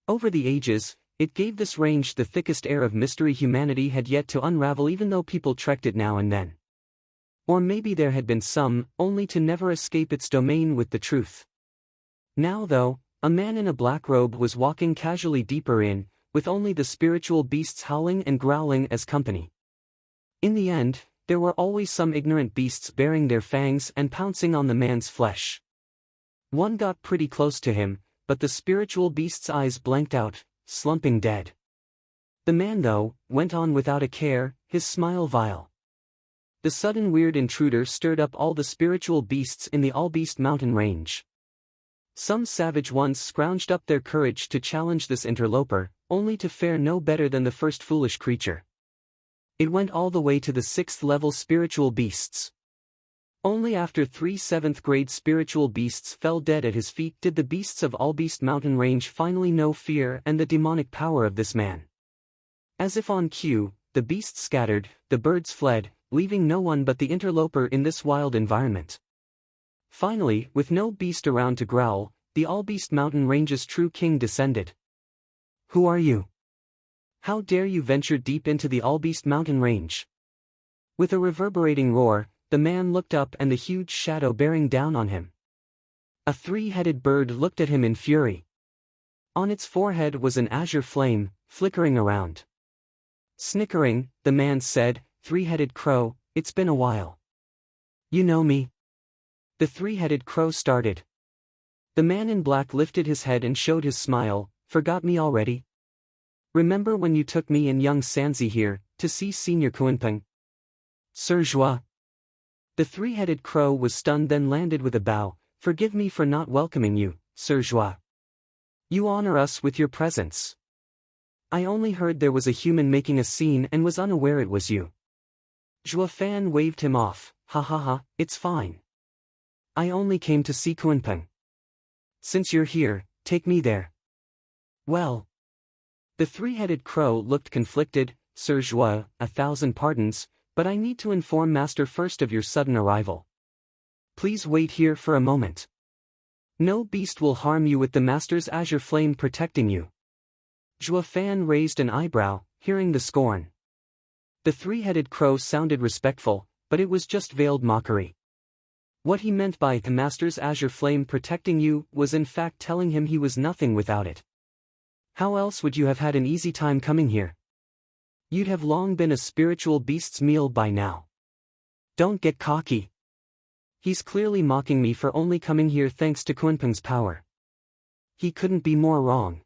Over the ages, it gave this range the thickest air of mystery humanity had yet to unravel, even though people trekked it now and then. Or maybe there had been some, only to never escape its domain with the truth. Now though, a man in a black robe was walking casually deeper in, with only the spiritual beasts howling and growling as company. In the end, there were always some ignorant beasts baring their fangs and pouncing on the man's flesh. One got pretty close to him, but the spiritual beast's eyes blanked out, slumping dead. The man though, went on without a care, his smile vile. The sudden weird intruder stirred up all the spiritual beasts in the Allbeast Mountain Range. Some savage ones scrounged up their courage to challenge this interloper, only to fare no better than the first foolish creature. It went all the way to the 6th level spiritual beasts. Only after 3 7th grade spiritual beasts fell dead at his feet did the beasts of Allbeast Mountain Range finally know fear and the demonic power of this man. As if on cue, the beasts scattered, the birds fled, leaving no one but the interloper in this wild environment. Finally, with no beast around to growl, the Allbeast Mountain Range's true king descended. Who are you? How dare you venture deep into the Allbeast Mountain Range? With a reverberating roar, the man looked up and the huge shadow bearing down on him. A three-headed bird looked at him in fury. On its forehead was an azure flame, flickering around. Snickering, the man said, "Three-headed crow, it's been a while. You know me?" The three-headed crow started. The man in black lifted his head and showed his smile. "Forgot me already? Remember when you took me and young Sanzi here, to see Senior Kuenpeng? Sir Joie." The three-headed crow was stunned, then landed with a bow. "Forgive me for not welcoming you, Sir Joie. You honor us with your presence. I only heard there was a human making a scene and was unaware it was you." Joie Fan waved him off. "Ha ha ha, it's fine. I only came to see Kuenpeng. Since you're here, take me there." "Well." The three-headed crow looked conflicted. "Sir Joie, 1,000 pardons, but I need to inform Master first of your sudden arrival. Please wait here for a moment. No beast will harm you with the Master's azure flame protecting you." Joie Fan raised an eyebrow, hearing the scorn. The three-headed crow sounded respectful, but it was just veiled mockery. What he meant by "the Master's azure flame protecting you" was in fact telling him he was nothing without it. How else would you have had an easy time coming here? You'd have long been a spiritual beast's meal by now. Don't get cocky. He's clearly mocking me for only coming here thanks to Kuenpeng's power. He couldn't be more wrong.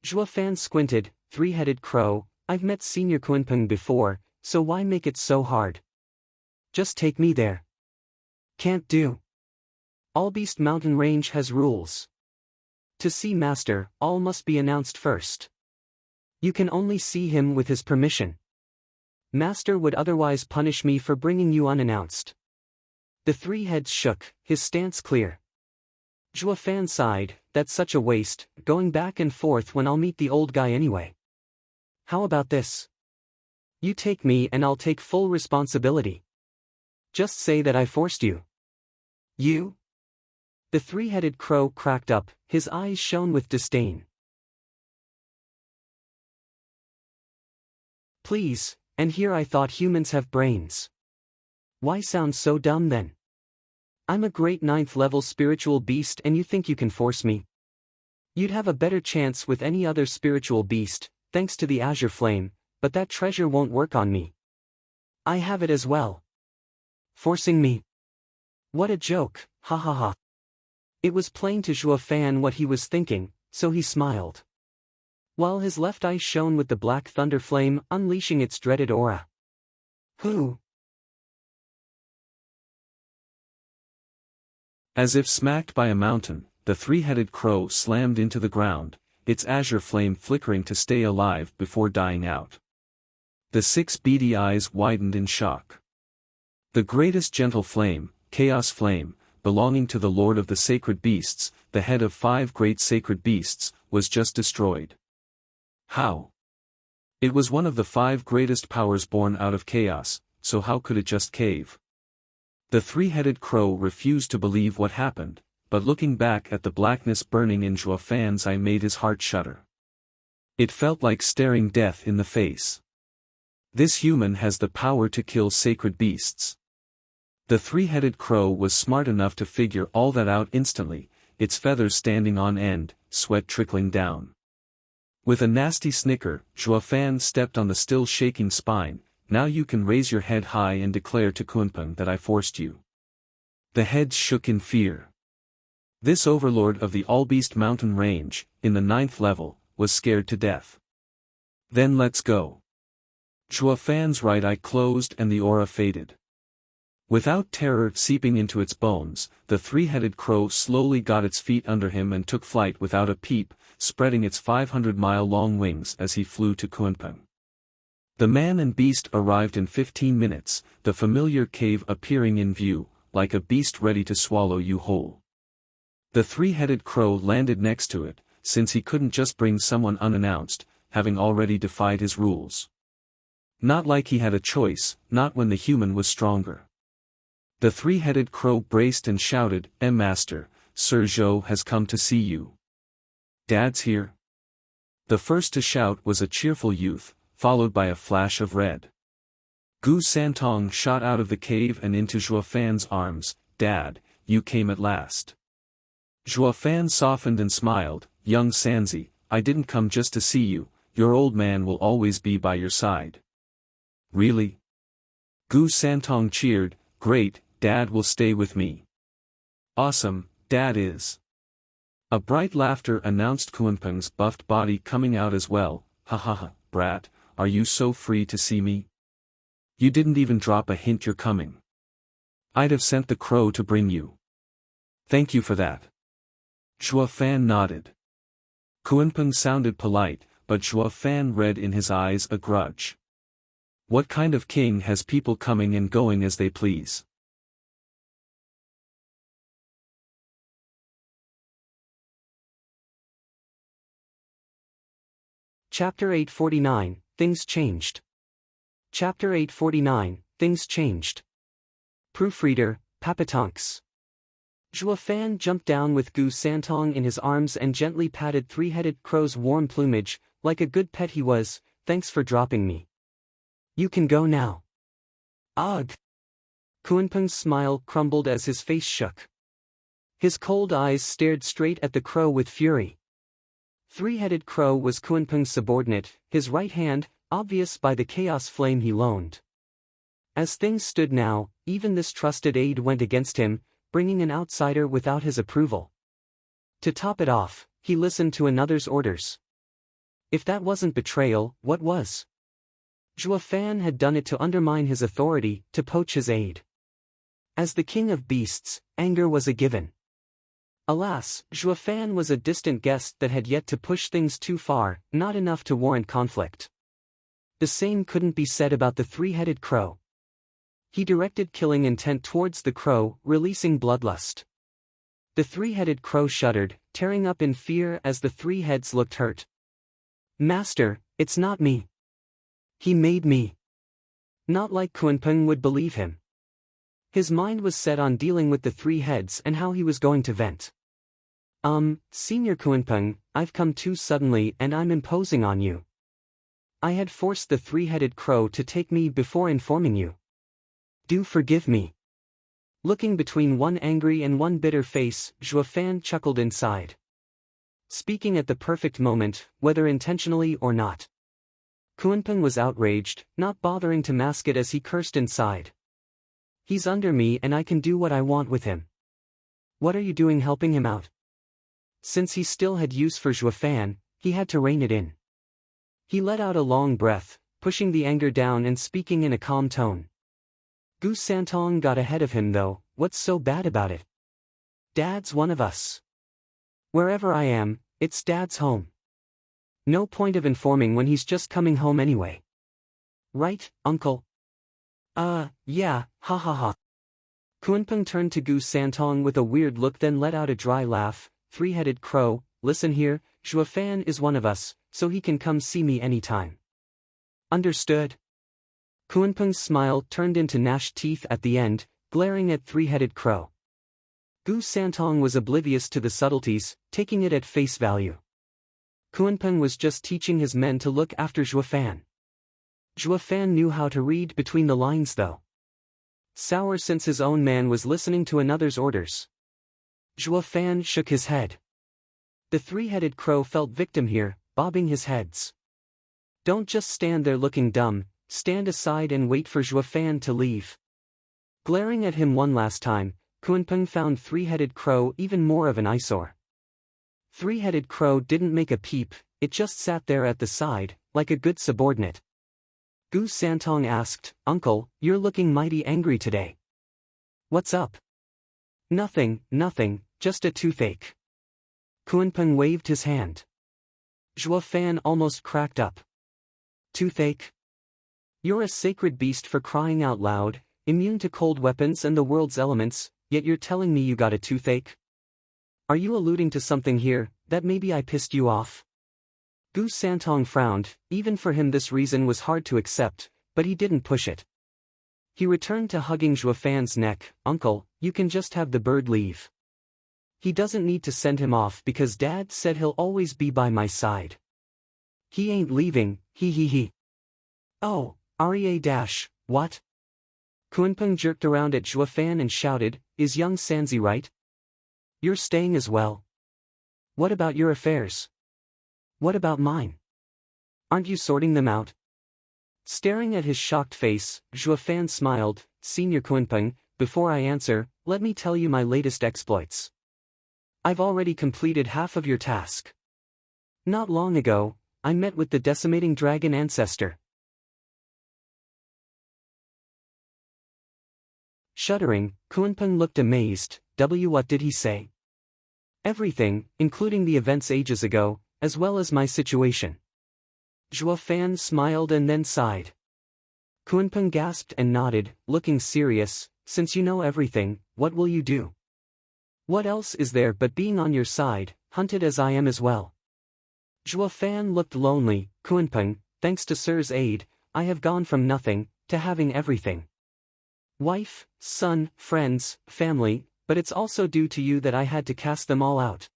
Joie Fan squinted. "Three-headed crow, I've met Senior Kuenpeng before, so why make it so hard? Just take me there." "Can't do. Allbeast Mountain Range has rules. To see Master, all must be announced first. You can only see him with his permission. Master would otherwise punish me for bringing you unannounced." The three heads shook, his stance clear. Joie Fan sighed. "That's such a waste, going back and forth when I'll meet the old guy anyway. How about this? You take me and I'll take full responsibility. Just say that I forced you." "You?" The three-headed crow cracked up, his eyes shone with disdain. "Please, and here I thought humans have brains. Why sound so dumb then? I'm a great 9th level spiritual beast and you think you can force me? You'd have a better chance with any other spiritual beast, thanks to the azure flame, but that treasure won't work on me. I have it as well. Forcing me? What a joke, ha ha ha." It was plain to Joie Fan what he was thinking, so he smiled. While his left eye shone with the black thunder flame unleashing its dreaded aura. "Who?" As if smacked by a mountain, the three-headed crow slammed into the ground, its azure flame flickering to stay alive before dying out. The 6 beady eyes widened in shock. The greatest gentle flame, Chaos Flame, belonging to the Lord of the Sacred Beasts, the head of 5 great sacred beasts, was just destroyed. How? It was one of the 5 greatest powers born out of chaos, so how could it just cave? The three-headed crow refused to believe what happened, but looking back at the blackness burning in Joie Fan's eye made his heart shudder. It felt like staring death in the face. This human has the power to kill sacred beasts. The three-headed crow was smart enough to figure all that out instantly, its feathers standing on end, sweat trickling down. With a nasty snicker, Joie Fan stepped on the still shaking spine. "Now you can raise your head high and declare to Kuenpeng that I forced you." The heads shook in fear. This overlord of the Allbeast Mountain Range, in the 9th level, was scared to death. "Then let's go." Joie Fan's right eye closed and the aura faded. Without terror seeping into its bones, the three-headed crow slowly got its feet under him and took flight without a peep, spreading its 500-mile-long wings as he flew to Kuenpeng. The man and beast arrived in 15 minutes, the familiar cave appearing in view, like a beast ready to swallow you whole. The three-headed crow landed next to it, since he couldn't just bring someone unannounced, having already defied his rules. Not like he had a choice, not when the human was stronger. The three-headed crow braced and shouted, Master, Sir Zhou has come to see you. Dad's here." The first to shout was a cheerful youth, followed by a flash of red. Gu Santong shot out of the cave and into Joie Fan's arms. "Dad, you came at last. Zhuo Fan softened and smiled, young Sanzi, I didn't come just to see you, your old man will always be by your side. Really? Gu Santong cheered, great, Dad will stay with me. Awesome, Dad is. A bright laughter announced Kunpeng's buffed body coming out as well, ha ha ha, brat, are you so free to see me? You didn't even drop a hint you're coming. I'd have sent the crow to bring you. Thank you for that. Zhuo Fan nodded. Kunpeng sounded polite, but Zhuo Fan read in his eyes a grudge. What kind of king has people coming and going as they please? Chapter 849, Things Changed. Chapter 849, Things Changed. Proofreader, Papatonks. Zhuo Fan jumped down with Gu Santong in his arms and gently patted three-headed crow's warm plumage, like a good pet he was. Thanks for dropping me. You can go now. Ugh. Kunpeng's smile crumbled as his face shook. His cold eyes stared straight at the crow with fury. Three-headed crow was Kunpeng's subordinate, his right hand, obvious by the chaos flame he loaned. As things stood now, even this trusted aide went against him, bringing an outsider without his approval. To top it off, he listened to another's orders. If that wasn't betrayal, what was? Zhuo Fan had done it to undermine his authority, to poach his aide. As the king of beasts, anger was a given. Alas, Zhuo Fan was a distant guest that had yet to push things too far, not enough to warrant conflict. The same couldn't be said about the three-headed crow. He directed killing intent towards the crow, releasing bloodlust. The three-headed crow shuddered, tearing up in fear as the three heads looked hurt. Master, it's not me. He made me. Not like Kunpeng would believe him. His mind was set on dealing with the three heads and how he was going to vent. Senior Kunpeng, I've come too suddenly and I'm imposing on you. I had forced the three-headed crow to take me before informing you. Do forgive me. Looking between one angry and one bitter face, Zhuo Fan chuckled inside. Speaking at the perfect moment, whether intentionally or not. Kunpeng was outraged, not bothering to mask it as he cursed inside. He's under me and I can do what I want with him. What are you doing helping him out? Since he still had use for Zhuo Fan, he had to rein it in. He let out a long breath, pushing the anger down and speaking in a calm tone. Gu Santong got ahead of him though, what's so bad about it? Dad's one of us. Wherever I am, it's Dad's home. No point of informing when he's just coming home anyway. Right, uncle? Yeah, ha ha ha. Kunpeng turned to Gu Santong with a weird look then let out a dry laugh. Three-headed crow, listen here, Zhuo Fan is one of us, so he can come see me anytime. Understood? Kunpeng's smile turned into gnashed teeth at the end, glaring at three-headed crow. Gu Santong was oblivious to the subtleties, taking it at face value. Kunpeng was just teaching his men to look after Zhuo Fan. Zhuo Fan knew how to read between the lines though. Sour since his own man was listening to another's orders. Zhuo Fan shook his head. The three-headed crow felt victim here, bobbing his heads. Don't just stand there looking dumb, stand aside and wait for Zhuo Fan to leave. Glaring at him one last time, Kunpeng found three-headed crow even more of an eyesore. Three-headed crow didn't make a peep, it just sat there at the side, like a good subordinate. Gu Santong asked, Uncle, you're looking mighty angry today. What's up? Nothing, just a toothache. Kunpeng waved his hand. Zhuo Fan almost cracked up. Toothache? You're a sacred beast for crying out loud, immune to cold weapons and the world's elements, yet you're telling me you got a toothache? Are you alluding to something here, that maybe I pissed you off? Gu Santong frowned, even for him this reason was hard to accept, but he didn't push it. He returned to hugging Zhuo Fan's neck, Uncle, you can just have the bird leave. He doesn't need to send him off because Dad said he'll always be by my side. He ain't leaving, he. Oh, what? Kunpeng jerked around at Zhuo Fan and shouted, is young Sanzi right? You're staying as well? What about your affairs? What about mine? Aren't you sorting them out? Staring at his shocked face, Zhuofan smiled, Senior Kunpeng, before I answer, let me tell you my latest exploits. I've already completed half of your task. Not long ago, I met with the decimating dragon ancestor. Shuddering, Kunpeng looked amazed. What did he say? Everything, including the events ages ago, as well as my situation. Zhuofan smiled and then sighed. Kunpeng gasped and nodded, looking serious, since you know everything, what will you do? What else is there but being on your side, hunted as I am as well? Zhuofan looked lonely. Kunpeng, thanks to Sir's aid, I have gone from nothing, to having everything. Wife, son, friends, family, but it's also due to you that I had to cast them all out.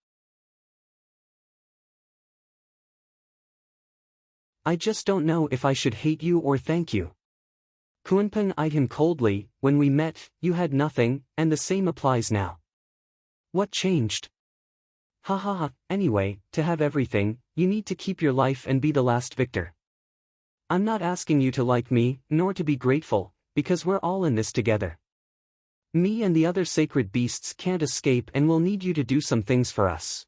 I just don't know if I should hate you or thank you. Kunpeng eyed him coldly. When we met, you had nothing, and the same applies now. What changed? Ha ha ha, anyway, to have everything, you need to keep your life and be the last victor. I'm not asking you to like me, nor to be grateful, because we're all in this together. Me and the other sacred beasts can't escape and will need you to do some things for us.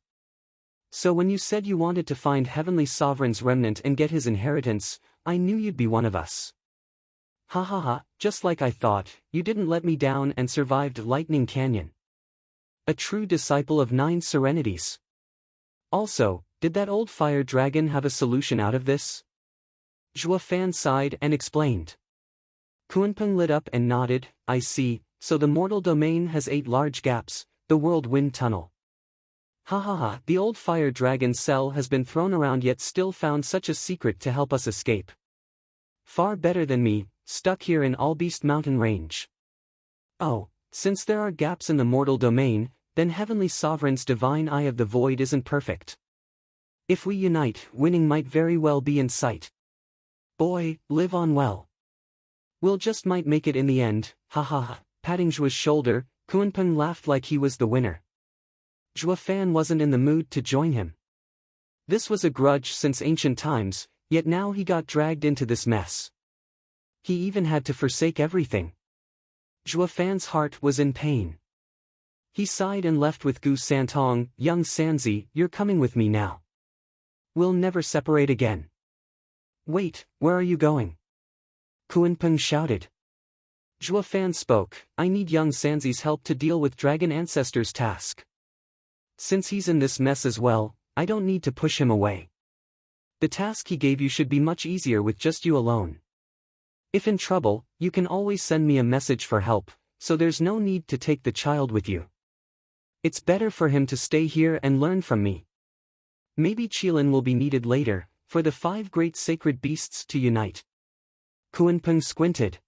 So when you said you wanted to find Heavenly Sovereign's remnant and get his inheritance, I knew you'd be one of us. Ha ha ha, just like I thought, you didn't let me down and survived Lightning Canyon. A true disciple of 9 serenities. Also, did that old fire dragon have a solution out of this? Zhuofan sighed and explained. Kunpeng lit up and nodded, I see, so the mortal domain has 8 large gaps, the whirlwind tunnel. Ha ha ha, the old fire dragon's cell has been thrown around yet still found such a secret to help us escape. Far better than me, stuck here in Allbeast Mountain Range. Oh, since there are gaps in the mortal domain, then Heavenly Sovereign's divine eye of the void isn't perfect. If we unite, winning might very well be in sight. Boy, live on well. We'll just might make it in the end, ha ha ha. Patting Zhuo's shoulder, Kunpeng laughed like he was the winner. Zhuofan wasn't in the mood to join him. This was a grudge since ancient times, yet now he got dragged into this mess. He even had to forsake everything. Zhuofan's heart was in pain. He sighed and left with Gu Santong. Young Sanzi, you're coming with me now. We'll never separate again. Wait, where are you going? Kunpeng shouted. Zhuofan spoke, I need young Sanzi's help to deal with Dragon Ancestor's task. Since he's in this mess as well, I don't need to push him away. The task he gave you should be much easier with just you alone. If in trouble, you can always send me a message for help, so there's no need to take the child with you. It's better for him to stay here and learn from me. Maybe Qilin will be needed later, for the 5 great sacred beasts to unite. Kunpeng squinted.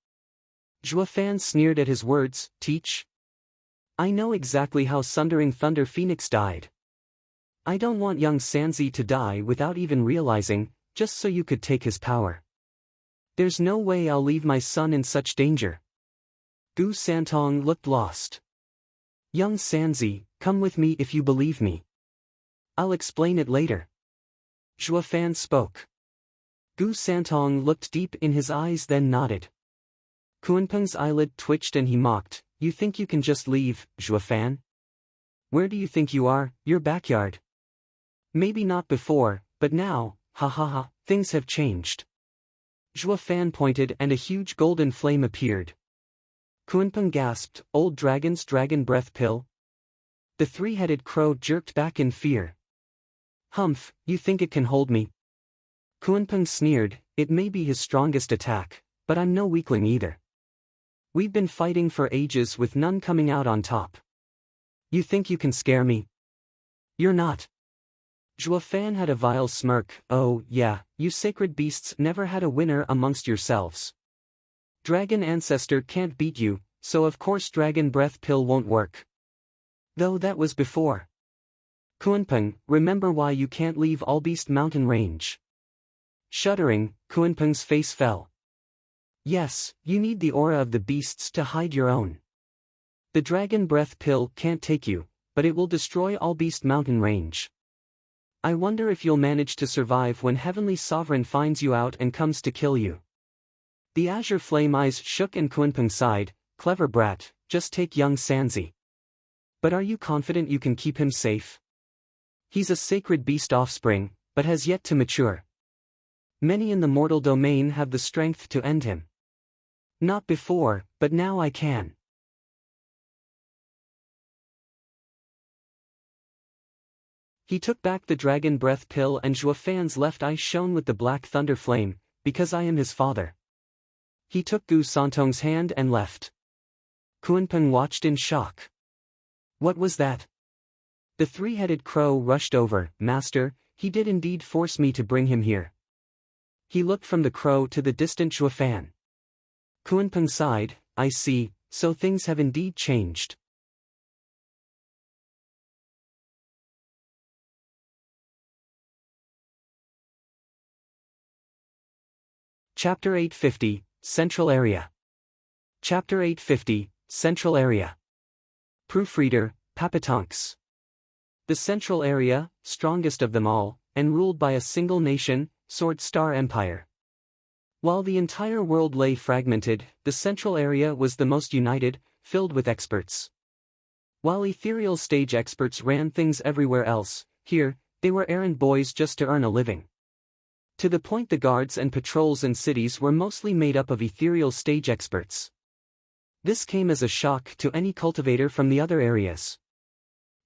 Zhuofan sneered at his words, teach? I know exactly how Sundering Thunder Phoenix died. I don't want young Sanzi to die without even realizing, just so you could take his power. There's no way I'll leave my son in such danger. Gu Santong looked lost. Young Sanzi, come with me if you believe me. I'll explain it later. Zhuofan spoke. Gu Santong looked deep in his eyes then nodded. Kunpeng's eyelid twitched and he mocked, you think you can just leave, Zhuofan? Where do you think you are, your backyard? Maybe not before, but now, ha ha ha, things have changed. Zhuofan pointed and a huge golden flame appeared. Kunpeng gasped, old dragon's dragon breath pill? The 3-headed crow jerked back in fear. Humph, you think it can hold me? Kunpeng sneered, it may be his strongest attack, but I'm no weakling either. We've been fighting for ages with none coming out on top. You think you can scare me? You're not. Zhuofan had a vile smirk, oh yeah, you sacred beasts never had a winner amongst yourselves. Dragon Ancestor can't beat you, so of course Dragon Breath Pill won't work. Though that was before. Kunpeng, remember why you can't leave Allbeast Mountain Range. Shuddering, Kunpeng's face fell. Yes, you need the aura of the beasts to hide your own. The Dragon Breath Pill can't take you, but it will destroy all Beast Mountain range. I wonder if you'll manage to survive when Heavenly Sovereign finds you out and comes to kill you." The azure flame eyes shook and Kunpeng sighed, "Clever brat, just take young Sanzi. But are you confident you can keep him safe? He's a sacred beast offspring, but has yet to mature. Many in the mortal domain have the strength to end him. Not before, but now I can." He took back the dragon breath pill and Zhuofan's left eye shone with the black thunder flame, "Because I am his father." He took Gu Santong's hand and left. Kunpeng watched in shock. What was that? The three-headed crow rushed over. "Master, he did indeed force me to bring him here." He looked from the crow to the distant Zhuofan. Kunpeng sighed, "I see, so things have indeed changed." Chapter 850, Central Area. Chapter 850, Central Area. Proofreader, Papatonks. The Central Area, strongest of them all, and ruled by a single nation, Sword Star Empire. While the entire world lay fragmented, the Central Area was the most united, filled with experts. While ethereal stage experts ran things everywhere else, here, they were errand boys just to earn a living. To the point the guards and patrols in cities were mostly made up of ethereal stage experts. This came as a shock to any cultivator from the other areas.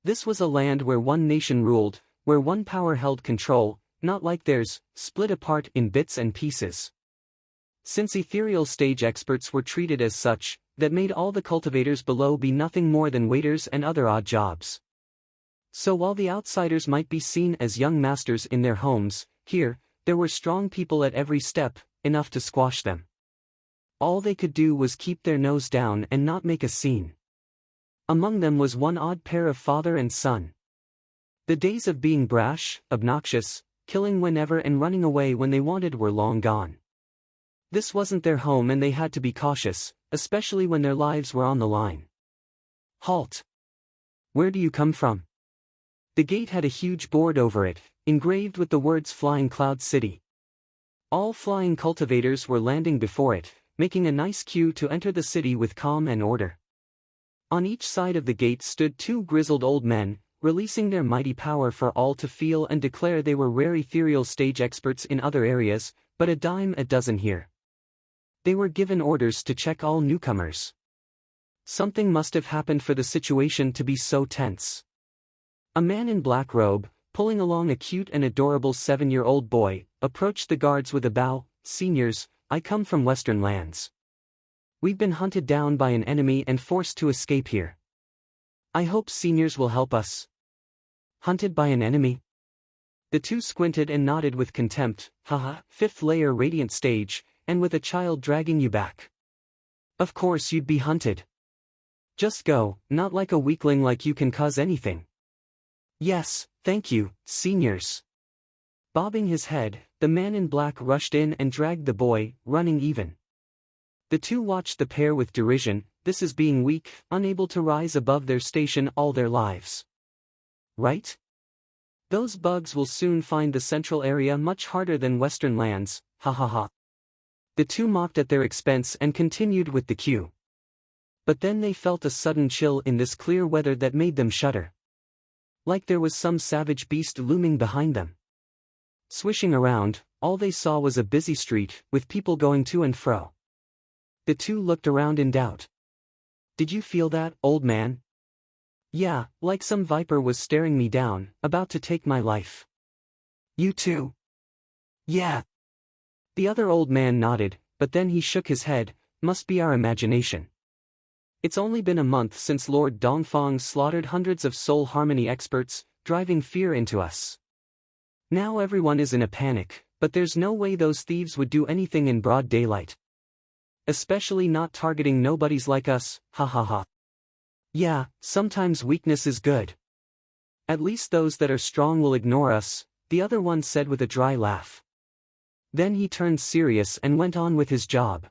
This was a land where one nation ruled, where one power held control, not like theirs, split apart in bits and pieces. Since ethereal stage experts were treated as such, that made all the cultivators below be nothing more than waiters and other odd jobs. So while the outsiders might be seen as young masters in their homes, here, there were strong people at every step, enough to squash them. All they could do was keep their nose down and not make a scene. Among them was one odd pair of father and son. The days of being brash, obnoxious, killing whenever and running away when they wanted were long gone. This wasn't their home and they had to be cautious, especially when their lives were on the line. "Halt! Where do you come from?" The gate had a huge board over it, engraved with the words Flying Cloud City. All flying cultivators were landing before it, making a nice queue to enter the city with calm and order. On each side of the gate stood two grizzled old men, releasing their mighty power for all to feel and declare they were rare ethereal stage experts in other areas, but a dime a dozen here. They were given orders to check all newcomers. Something must have happened for the situation to be so tense. A man in black robe, pulling along a cute and adorable 7-year-old boy, approached the guards with a bow. "Seniors, I come from Western lands. We've been hunted down by an enemy and forced to escape here. I hope seniors will help us." "Hunted by an enemy?" The two squinted and nodded with contempt. "Haha, 5th layer radiant stage, and with a child dragging you back. Of course you'd be hunted. Just go, not like a weakling like you can cause anything." "Yes, thank you, seniors." Bobbing his head, the man in black rushed in and dragged the boy, running even. The two watched the pair with derision. This is being weak, unable to rise above their station all their lives. Right? Those bugs will soon find the central area much harder than Western lands, ha ha ha. The two mocked at their expense and continued with the queue. But then they felt a sudden chill in this clear weather that made them shudder. Like there was some savage beast looming behind them. Swishing around, all they saw was a busy street, with people going to and fro. The two looked around in doubt. "Did you feel that, old man?" "Yeah, like some viper was staring me down, about to take my life." "You too?" "Yeah." The other old man nodded, but then he shook his head. "Must be our imagination. It's only been a month since Lord Dongfang slaughtered hundreds of soul harmony experts, driving fear into us. Now everyone is in a panic, but there's no way those thieves would do anything in broad daylight. Especially not targeting nobodies like us, ha ha ha. Yeah, sometimes weakness is good. At least those that are strong will ignore us," the other one said with a dry laugh. Then he turned serious and went on with his job.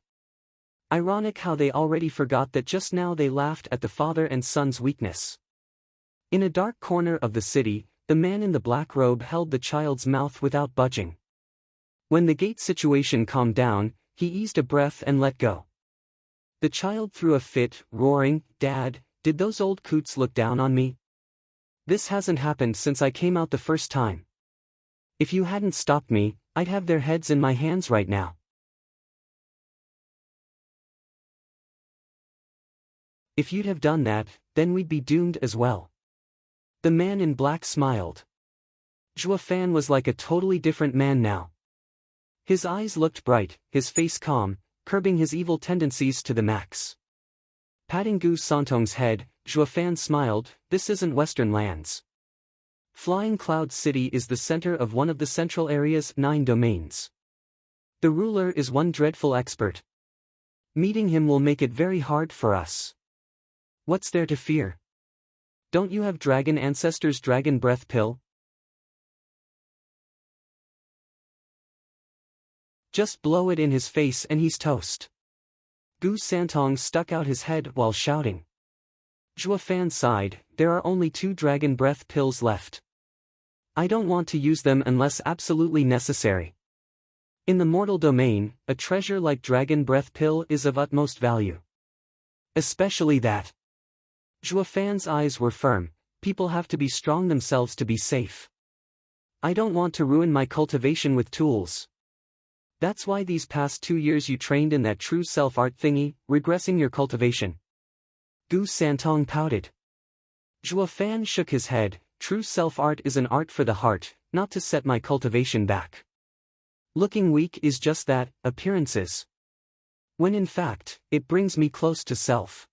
Ironic how they already forgot that just now they laughed at the father and son's weakness. In a dark corner of the city, the man in the black robe held the child's mouth without budging. When the gate situation calmed down, he eased a breath and let go. The child threw a fit, roaring, "Dad, did those old coots look down on me? This hasn't happened since I came out the first time. If you hadn't stopped me, I'd have their heads in my hands right now." "If you'd have done that, then we'd be doomed as well." The man in black smiled. Zhuo Fan was like a totally different man now. His eyes looked bright, his face calm, curbing his evil tendencies to the max. Patting Gu Santong's head, Zhuo Fan smiled, "This isn't Western lands. Flying Cloud City is the center of one of the central area's 9 domains. The ruler is one dreadful expert. Meeting him will make it very hard for us. What's there to fear? Don't you have dragon ancestors' dragon breath pill? Just blow it in his face and he's toast." Gu Santong stuck out his head while shouting. Zhuo Fan sighed, "There are only 2 dragon breath pills left. I don't want to use them unless absolutely necessary. In the mortal domain, a treasure like dragon breath pill is of utmost value. Especially that." Zhuo Fan's eyes were firm. "People have to be strong themselves to be safe. I don't want to ruin my cultivation with tools. That's why these past 2 years you trained in that true self-art thingy, regressing your cultivation." Gu Santong pouted. Zhuo Fan shook his head, "True self-art is an art for the heart, not to set my cultivation back. Looking weak is just that, appearances. When in fact, it brings me close to self.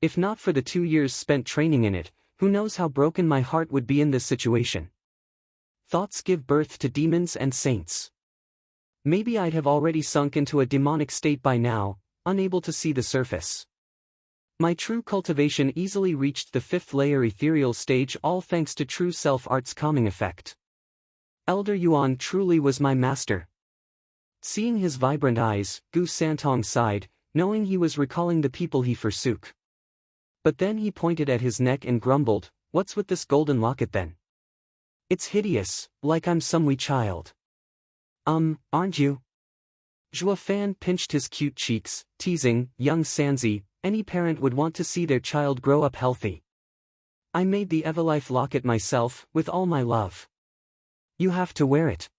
If not for the 2 years spent training in it, who knows how broken my heart would be in this situation. Thoughts give birth to demons and saints. Maybe I'd have already sunk into a demonic state by now, unable to see the surface. My true cultivation easily reached the 5th layer ethereal stage, all thanks to true self-art's calming effect. Elder Yuan truly was my master." Seeing his vibrant eyes, Gu Santong sighed, knowing he was recalling the people he forsook. But then he pointed at his neck and grumbled, "What's with this golden locket then? It's hideous, like I'm some wee child." Aren't you?" Zhuo Fan pinched his cute cheeks, teasing, "Young Sanzi, any parent would want to see their child grow up healthy. I made the Everlife locket myself, with all my love. You have to wear it."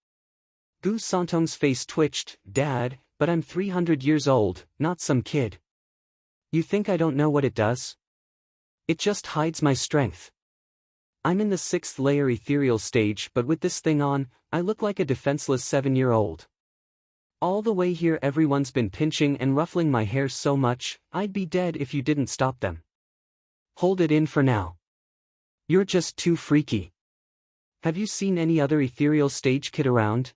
Gu Santong's face twitched, "Dad, but I'm 300 years old, not some kid. You think I don't know what it does? It just hides my strength. I'm in the 6th layer ethereal stage, but with this thing on, I look like a defenseless 7-year-old. All the way here everyone's been pinching and ruffling my hair so much, I'd be dead if you didn't stop them. Hold it in for now. You're just too freaky. Have you seen any other ethereal stage kid around?"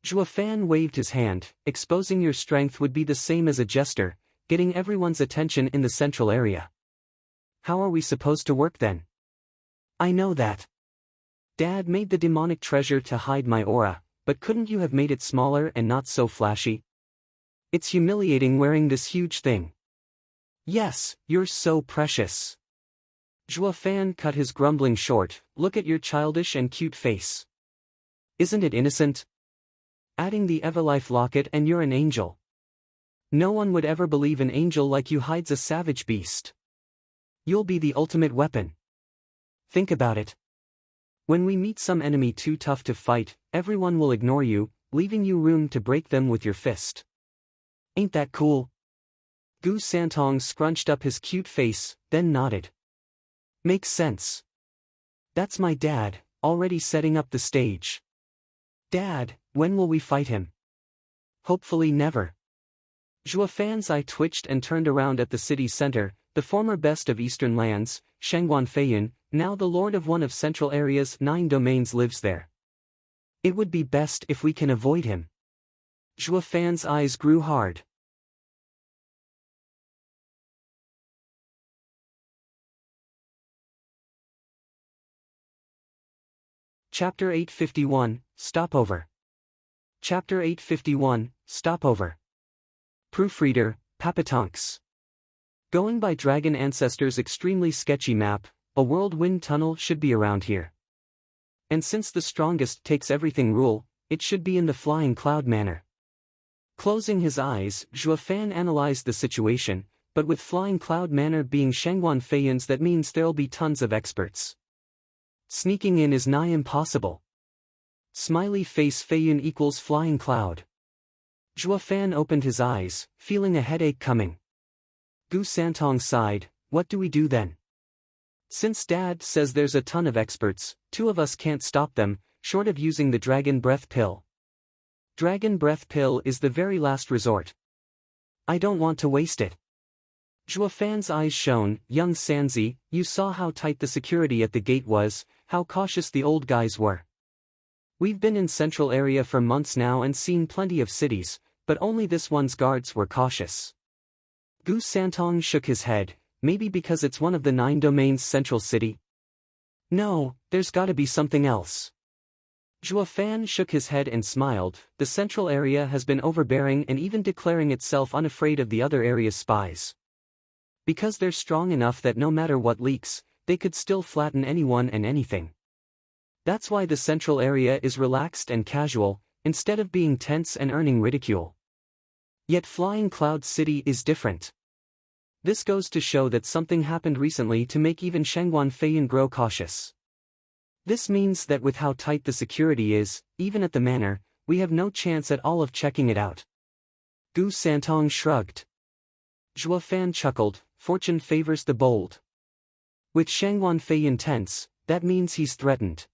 Zhuo Fan waved his hand, "Exposing your strength would be the same as a jester, getting everyone's attention in the central area. How are we supposed to work then?" "I know that. Dad made the demonic treasure to hide my aura, but couldn't you have made it smaller and not so flashy? It's humiliating wearing this huge thing." "Yes, you're so precious." Zhuo Fan cut his grumbling short, "Look at your childish and cute face. Isn't it innocent? Adding the Everlife locket and you're an angel. No one would ever believe an angel like you hides a savage beast. You'll be the ultimate weapon. Think about it. When we meet some enemy too tough to fight, everyone will ignore you, leaving you room to break them with your fist. Ain't that cool?" Gu Santong scrunched up his cute face, then nodded. "Makes sense. That's my dad, already setting up the stage. Dad, when will we fight him?" "Hopefully never." Zhuo Fan's eye twitched and turned around at the city center, the former best of eastern lands, Shangguan Feiyun, now the lord of one of central area's 9 domains lives there. It would be best if we can avoid him. Zhuo Fan's eyes grew hard. Chapter 851, Stopover. Chapter 851, Stopover. Proofreader, Papatonks. Going by Dragon Ancestor's extremely sketchy map, a whirlwind tunnel should be around here. And since the strongest takes everything rule, it should be in the Flying Cloud Manor. Closing his eyes, Zhuo Fan analyzed the situation, but with Flying Cloud Manor being Shangguan Feiyun's, that means there'll be tons of experts. Sneaking in is nigh impossible. Smiley face Feiyun equals Flying Cloud. Zhuo Fan opened his eyes, feeling a headache coming. Gu Santong sighed, what do we do then? Since Dad says there's a ton of experts, two of us can't stop them, short of using the Dragon Breath Pill. Dragon Breath Pill is the very last resort. I don't want to waste it. Zhuo Fan's eyes shone, young Sanzi, you saw how tight the security at the gate was, how cautious the old guys were. We've been in Central Area for months now and seen plenty of cities, but only this one's guards were cautious. Gu Santong shook his head, maybe because it's one of the 9 domains' central city? No, there's gotta be something else. Zhuo Fan shook his head and smiled, the Central Area has been overbearing and even declaring itself unafraid of the other area's spies. Because they're strong enough that no matter what leaks, they could still flatten anyone and anything. That's why the Central Area is relaxed and casual, instead of being tense and earning ridicule. Yet Flying Cloud City is different. This goes to show that something happened recently to make even Shangguan Feiyun grow cautious. This means that with how tight the security is, even at the manor, we have no chance at all of checking it out. Gu Santong shrugged. Zhuo Fan chuckled, fortune favors the bold. With Shangguan Feiyun tense, that means he's threatened.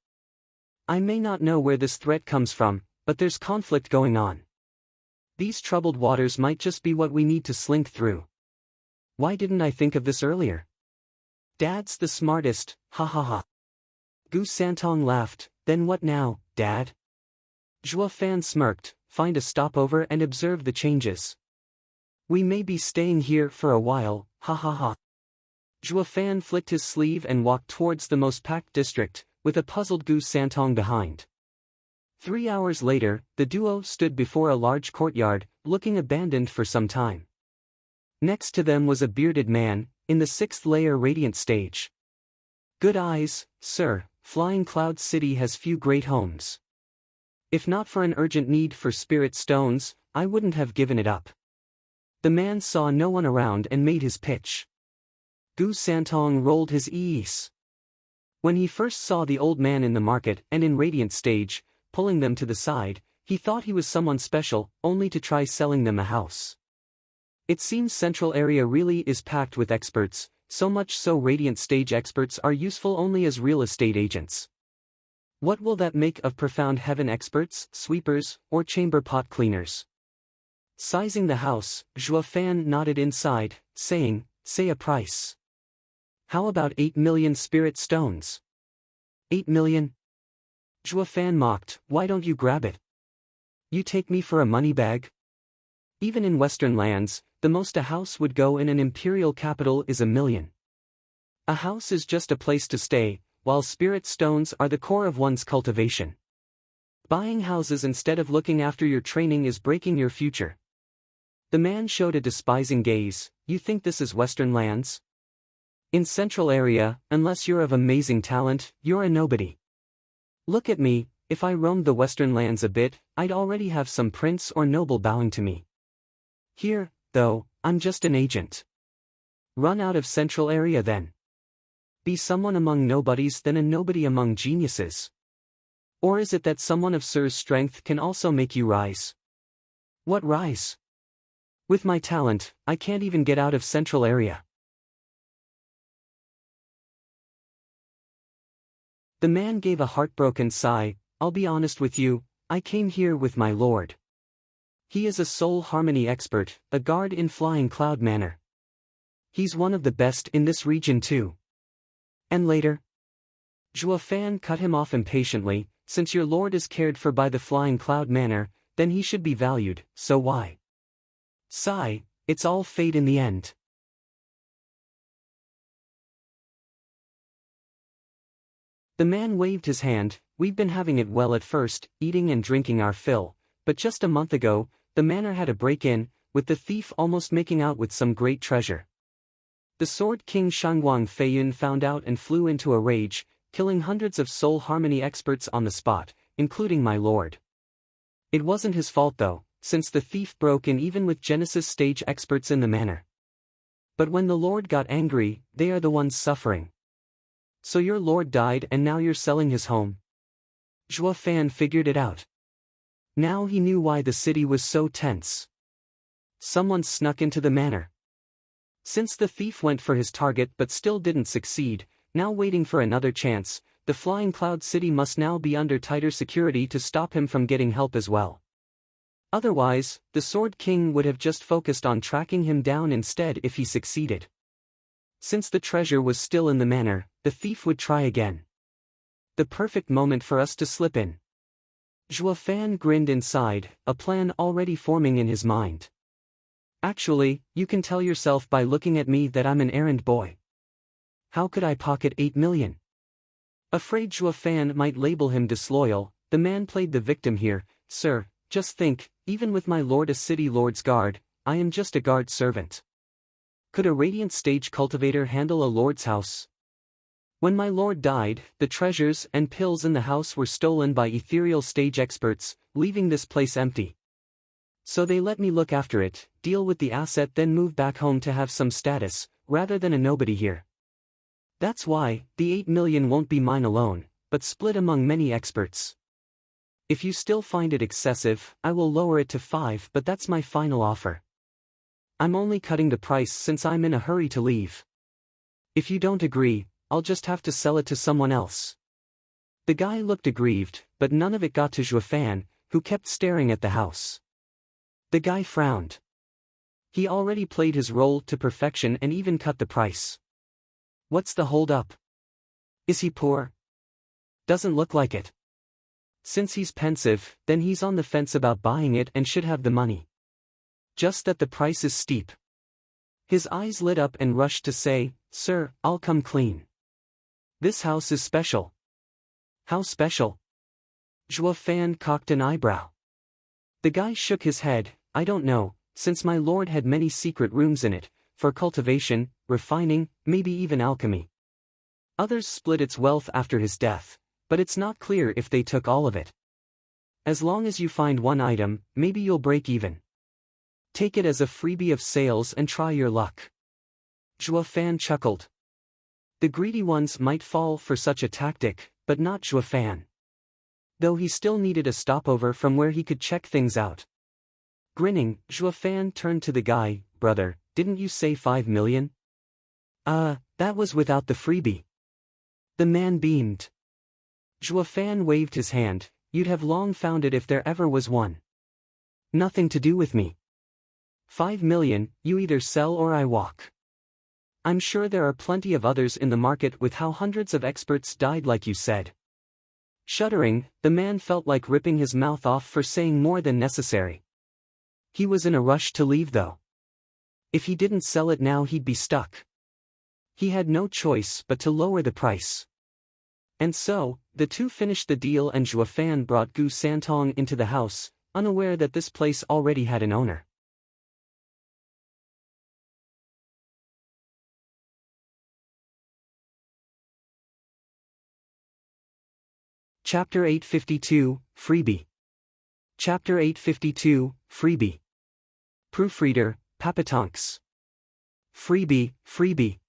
I may not know where this threat comes from, but there's conflict going on. These troubled waters might just be what we need to slink through. Why didn't I think of this earlier? Dad's the smartest, ha ha ha. Gu Santong laughed, then what now, Dad? Zhuo Fan smirked, find a stopover and observe the changes. We may be staying here for a while, ha ha ha. Zhuo Fan flicked his sleeve and walked towards the most packed district, with a puzzled Gu Santong behind. 3 hours later, the duo stood before a large courtyard, looking abandoned for some time. Next to them was a bearded man, in the 6th layer radiant stage. Good eyes, sir, Flying Cloud City has few great homes. If not for an urgent need for spirit stones, I wouldn't have given it up. The man saw no one around and made his pitch. Gu Santong rolled his eyes. When he first saw the old man in the market and in radiant stage, pulling them to the side, he thought he was someone special, only to try selling them a house. It seems Central Area really is packed with experts, so much so radiant stage experts are useful only as real estate agents. What will that make of Profound Heaven experts, sweepers, or chamber pot cleaners? Sizing the house, Zhuo Fan nodded inside, saying, say a price. How about 8 million spirit stones? 8 million? Zhuo Fan mocked, why don't you grab it? You take me for a money bag? Even in Western lands, the most a house would go in an imperial capital is 1 million. A house is just a place to stay, while spirit stones are the core of one's cultivation. Buying houses instead of looking after your training is breaking your future. The man showed a despising gaze, you think this is Western lands? In Central Area, unless you're of amazing talent, you're a nobody. Look at me, if I roamed the Western lands a bit, I'd already have some prince or noble bowing to me. Here, though, I'm just an agent. Run out of Central Area then. Be someone among nobodies then a nobody among geniuses. Or is it that someone of Sir's strength can also make you rise? What rise? With my talent, I can't even get out of Central Area. The man gave a heartbroken sigh, I'll be honest with you, I came here with my lord. He is a soul harmony expert, a guard in Flying Cloud Manor. He's one of the best in this region too. And later? Zhuo Fan cut him off impatiently, since your lord is cared for by the Flying Cloud Manor, then he should be valued, so why? Sigh, it's all fate in the end. The man waved his hand, we've been having it well at first, eating and drinking our fill, but just a month ago, the manor had a break-in, with the thief almost making out with some great treasure. The Sword King Shangwang Feiyun found out and flew into a rage, killing hundreds of soul harmony experts on the spot, including my lord. It wasn't his fault though, since the thief broke in even with Genesis stage experts in the manor. But when the lord got angry, they are the ones suffering. So your lord died and now you're selling his home? Zhuo Fan figured it out. Now he knew why the city was so tense. Someone snuck into the manor. Since the thief went for his target but still didn't succeed, now waiting for another chance, the Flying Cloud City must now be under tighter security to stop him from getting help as well. Otherwise, the Sword King would have just focused on tracking him down instead if he succeeded. Since the treasure was still in the manor, the thief would try again. The perfect moment for us to slip in. Zhuo Fan grinned inside, a plan already forming in his mind. Actually, you can tell yourself by looking at me that I'm an errand boy. How could I pocket 8 million? Afraid Zhuo Fan might label him disloyal, the man played the victim here. Sir, just think, even with my lord a city lord's guard, I am just a guard servant. Could a radiant stage cultivator handle a lord's house? When my lord died, the treasures and pills in the house were stolen by ethereal stage experts, leaving this place empty. So they let me look after it, deal with the asset, then move back home to have some status, rather than a nobody here. That's why, the 8 million won't be mine alone, but split among many experts. If you still find it excessive, I will lower it to 5, but that's my final offer. I'm only cutting the price since I'm in a hurry to leave. If you don't agree, I'll just have to sell it to someone else. The guy looked aggrieved, but none of it got to Zhuo Fan, who kept staring at the house. The guy frowned. He already played his role to perfection and even cut the price. What's the hold-up? Is he poor? Doesn't look like it. Since he's pensive, then he's on the fence about buying it and should have the money. Just that the price is steep. His eyes lit up and rushed to say, "Sir, I'll come clean. This house is special." How special? Zhuo Fan cocked an eyebrow. The guy shook his head. I don't know, since my lord had many secret rooms in it, for cultivation, refining, maybe even alchemy. Others split its wealth after his death, but it's not clear if they took all of it. As long as you find one item, maybe you'll break even. Take it as a freebie of sales and try your luck. Zhuo Fan chuckled. The greedy ones might fall for such a tactic, but not Zhuo Fan. Though he still needed a stopover from where he could check things out. Grinning, Zhuo Fan turned to the guy. Brother, didn't you say 5 million? That was without the freebie. The man beamed. Zhuo Fan waved his hand. You'd have long found it if there ever was one. Nothing to do with me. 5 million, you either sell or I walk. I'm sure there are plenty of others in the market with how hundreds of experts died like you said. Shuddering, the man felt like ripping his mouth off for saying more than necessary. He was in a rush to leave though. If he didn't sell it now he'd be stuck. He had no choice but to lower the price. And so, the two finished the deal and Zhuo Fan brought Gu Santong into the house, unaware that this place already had an owner. Chapter 852, Freebie. Chapter 852, Freebie. Proofreader, Papatonks. Freebie, freebie.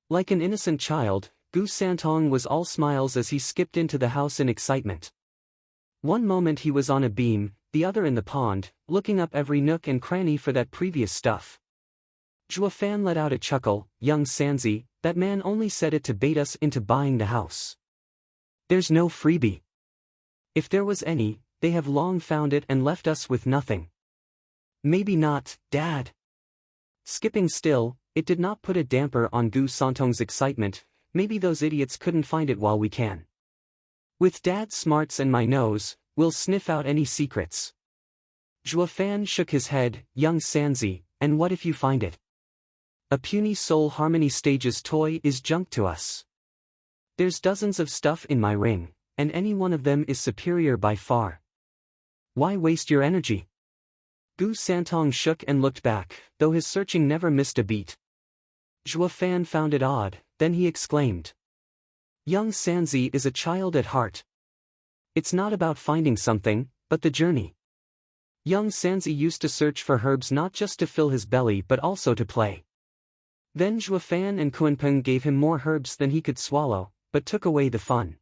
Like an innocent child, Gu Santong was all smiles as he skipped into the house in excitement. One moment he was on a beam, the other in the pond, looking up every nook and cranny for that previous stuff. Zhuo Fan let out a chuckle. Young Sanzi, that man only said it to bait us into buying the house. There's no freebie. If there was any, they have long found it and left us with nothing. Maybe not, Dad. Skipping still, it did not put a damper on Gu Santong's excitement. Maybe those idiots couldn't find it while we can. With Dad's smarts and my nose, we'll sniff out any secrets. Zhuo Fan shook his head. Young Sanzi, and what if you find it? A puny soul harmony stage's toy is junk to us. There's dozens of stuff in my ring, and any one of them is superior by far. Why waste your energy? Gu Santong shook and looked back, though his searching never missed a beat. Zhua Fan found it odd, then he exclaimed. Young Sanzi is a child at heart. It's not about finding something, but the journey. Young Sanzi used to search for herbs not just to fill his belly but also to play. Then Zhua Fan and Kunpeng gave him more herbs than he could swallow, but took away the fun.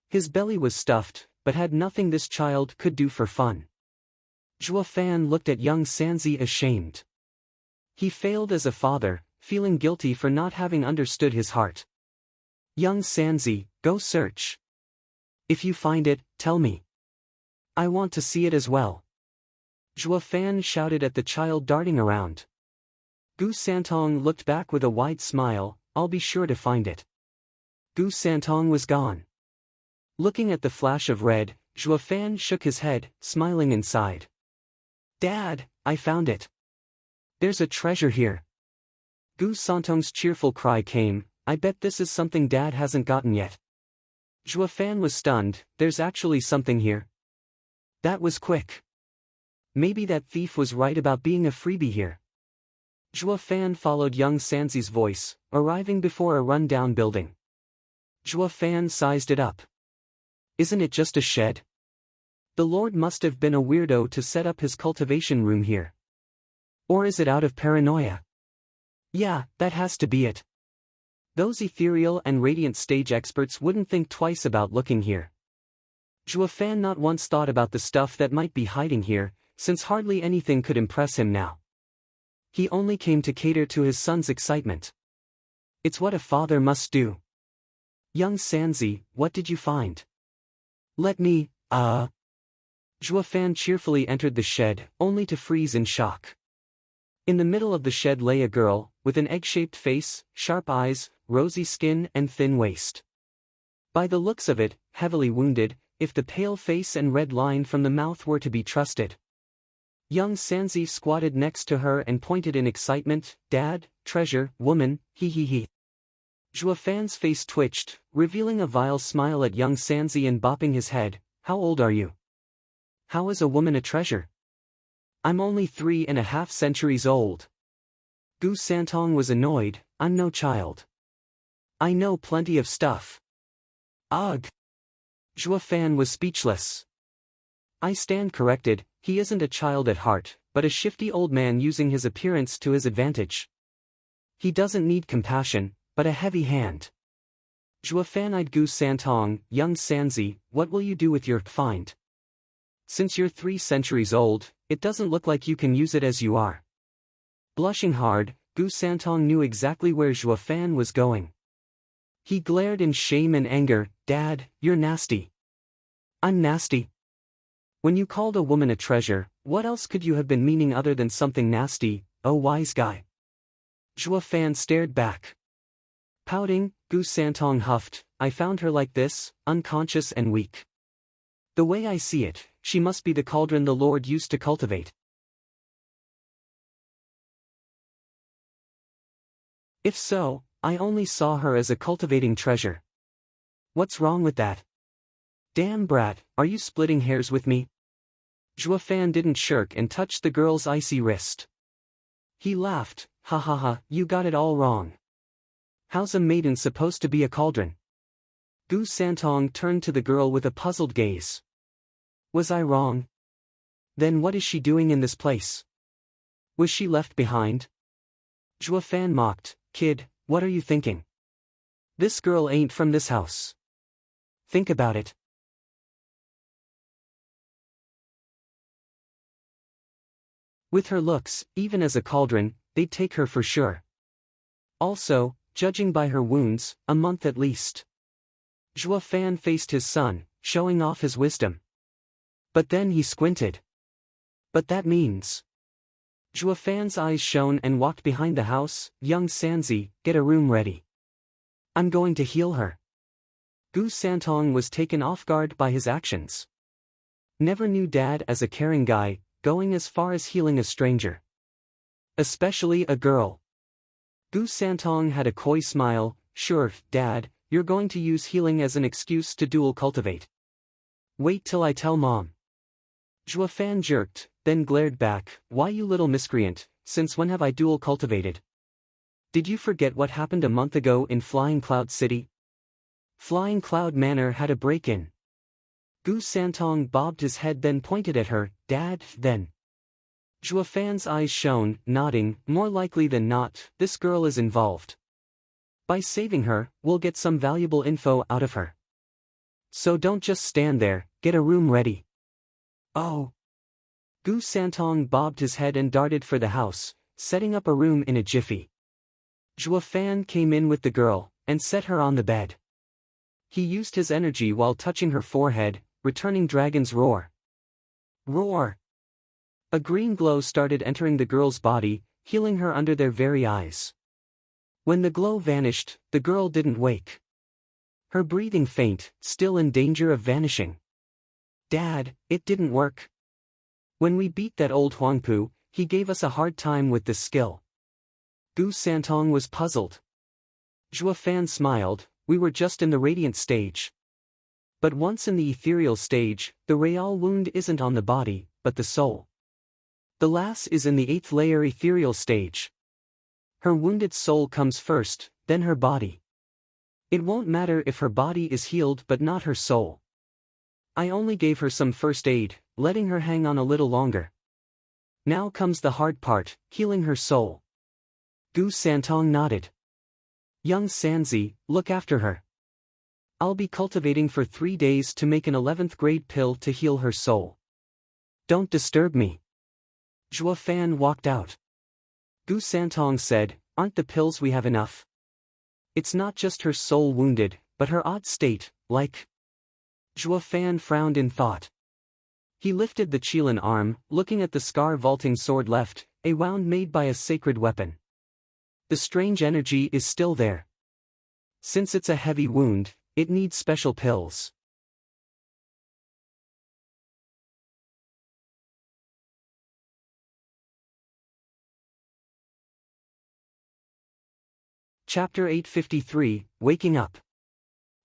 His belly was stuffed, but had nothing this child could do for fun. Zhua Fan looked at young Sanzi ashamed. He failed as a father, feeling guilty for not having understood his heart. Young Sanzi, go search. If you find it, tell me. I want to see it as well. Zhua Fan shouted at the child darting around. Gu Santong looked back with a wide smile, I'll be sure to find it. Gu Santong was gone. Looking at the flash of red, Zhua Fan shook his head, smiling inside. Dad, I found it. There's a treasure here. Gu Santong's cheerful cry came, I bet this is something Dad hasn't gotten yet. Zhua Fan was stunned, there's actually something here. That was quick. Maybe that thief was right about being a freebie here. Zhua Fan followed young Sanzi's voice, arriving before a run-down building. Zhua Fan sized it up. Isn't it just a shed? The Lord must have been a weirdo to set up his cultivation room here. Or is it out of paranoia? Yeah, that has to be it. Those ethereal and radiant stage experts wouldn't think twice about looking here. Zhua Fan not once thought about the stuff that might be hiding here, since hardly anything could impress him now. He only came to cater to his son's excitement. It's what a father must do. Young Sanzi, what did you find? Let me, Zhua Fan cheerfully entered the shed, only to freeze in shock. In the middle of the shed lay a girl, with an egg-shaped face, sharp eyes, rosy skin and thin waist. By the looks of it, heavily wounded, if the pale face and red line from the mouth were to be trusted. Young Sanzi squatted next to her and pointed in excitement, Dad, treasure, woman, he. Zhua Fan's face twitched, revealing a vile smile at young Sanzi and bopping his head, how old are you? How is a woman a treasure? I'm only 3.5 centuries old. Gu Santong was annoyed, I'm no child. I know plenty of stuff. Ugh. Zhua Fan was speechless. I stand corrected, he isn't a child at heart, but a shifty old man using his appearance to his advantage. He doesn't need compassion, but a heavy hand. Zhua Fan eyed Gu Santong, young Sanzi, what will you do with your find? Since you're 3 centuries old, it doesn't look like you can use it as you are. Blushing hard, Gu Santong knew exactly where Zhua Fan was going. He glared in shame and anger, Dad, you're nasty. I'm nasty. When you called a woman a treasure, what else could you have been meaning other than something nasty, oh wise guy? Zhua Fan stared back. Pouting, Gu Santong huffed, I found her like this, unconscious and weak. The way I see it, she must be the cauldron the Lord used to cultivate. If so, I only saw her as a cultivating treasure. What's wrong with that? Damn brat, are you splitting hairs with me? Zhua Fan didn't shirk and touched the girl's icy wrist. He laughed, ha ha ha, you got it all wrong. How's a maiden supposed to be a cauldron? Gu Santong turned to the girl with a puzzled gaze. Was I wrong? Then what is she doing in this place? Was she left behind? Zhua Fan mocked, kid, what are you thinking? This girl ain't from this house. Think about it. With her looks, even as a cauldron, they'd take her for sure. Also, judging by her wounds, a month at least. Zhua Fan faced his son, showing off his wisdom. But then he squinted. But that means... Zhua Fan's eyes shone and walked behind the house, young Sanzi, get a room ready. I'm going to heal her. Gu Santong was taken off guard by his actions. Never knew Dad as a caring guy, going as far as healing a stranger. Especially a girl. Gu Santong had a coy smile, sure, Dad, you're going to use healing as an excuse to dual cultivate. Wait till I tell Mom. Zhua Fan jerked, then glared back, why you little miscreant, since when have I dual cultivated? Did you forget what happened a month ago in Flying Cloud City? Flying Cloud Manor had a break-in. Gu Santong bobbed his head then pointed at her. Dad, then. Zhuofan's eyes shone, nodding. More likely than not, this girl is involved. By saving her, we'll get some valuable info out of her. So don't just stand there, get a room ready. Oh. Gu Santong bobbed his head and darted for the house, setting up a room in a jiffy. Zhuofan came in with the girl, and set her on the bed. He used his energy while touching her forehead, returning Dragon's roar. Roar! A green glow started entering the girl's body, healing her under their very eyes. When the glow vanished, the girl didn't wake. Her breathing faint, still in danger of vanishing. Dad, it didn't work. When we beat that old Huangpu, he gave us a hard time with this skill. Gu Santong was puzzled. Zhuofan smiled. We were just in the radiant stage. But once in the ethereal stage, the real wound isn't on the body, but the soul. The lass is in the 8th layer ethereal stage. Her wounded soul comes first, then her body. It won't matter if her body is healed but not her soul. I only gave her some first aid, letting her hang on a little longer. Now comes the hard part, healing her soul. Gu Santong nodded. Young Sanzi, look after her. I'll be cultivating for 3 days to make an 11th grade pill to heal her soul. Don't disturb me. Zhuofan walked out. Gu Santong said, aren't the pills we have enough? It's not just her soul wounded, but her odd state, like... Zhuofan frowned in thought. He lifted the Qilin arm, looking at the scar-vaulting sword left, a wound made by a sacred weapon. The strange energy is still there. Since it's a heavy wound, it needs special pills. Chapter 853, Waking Up.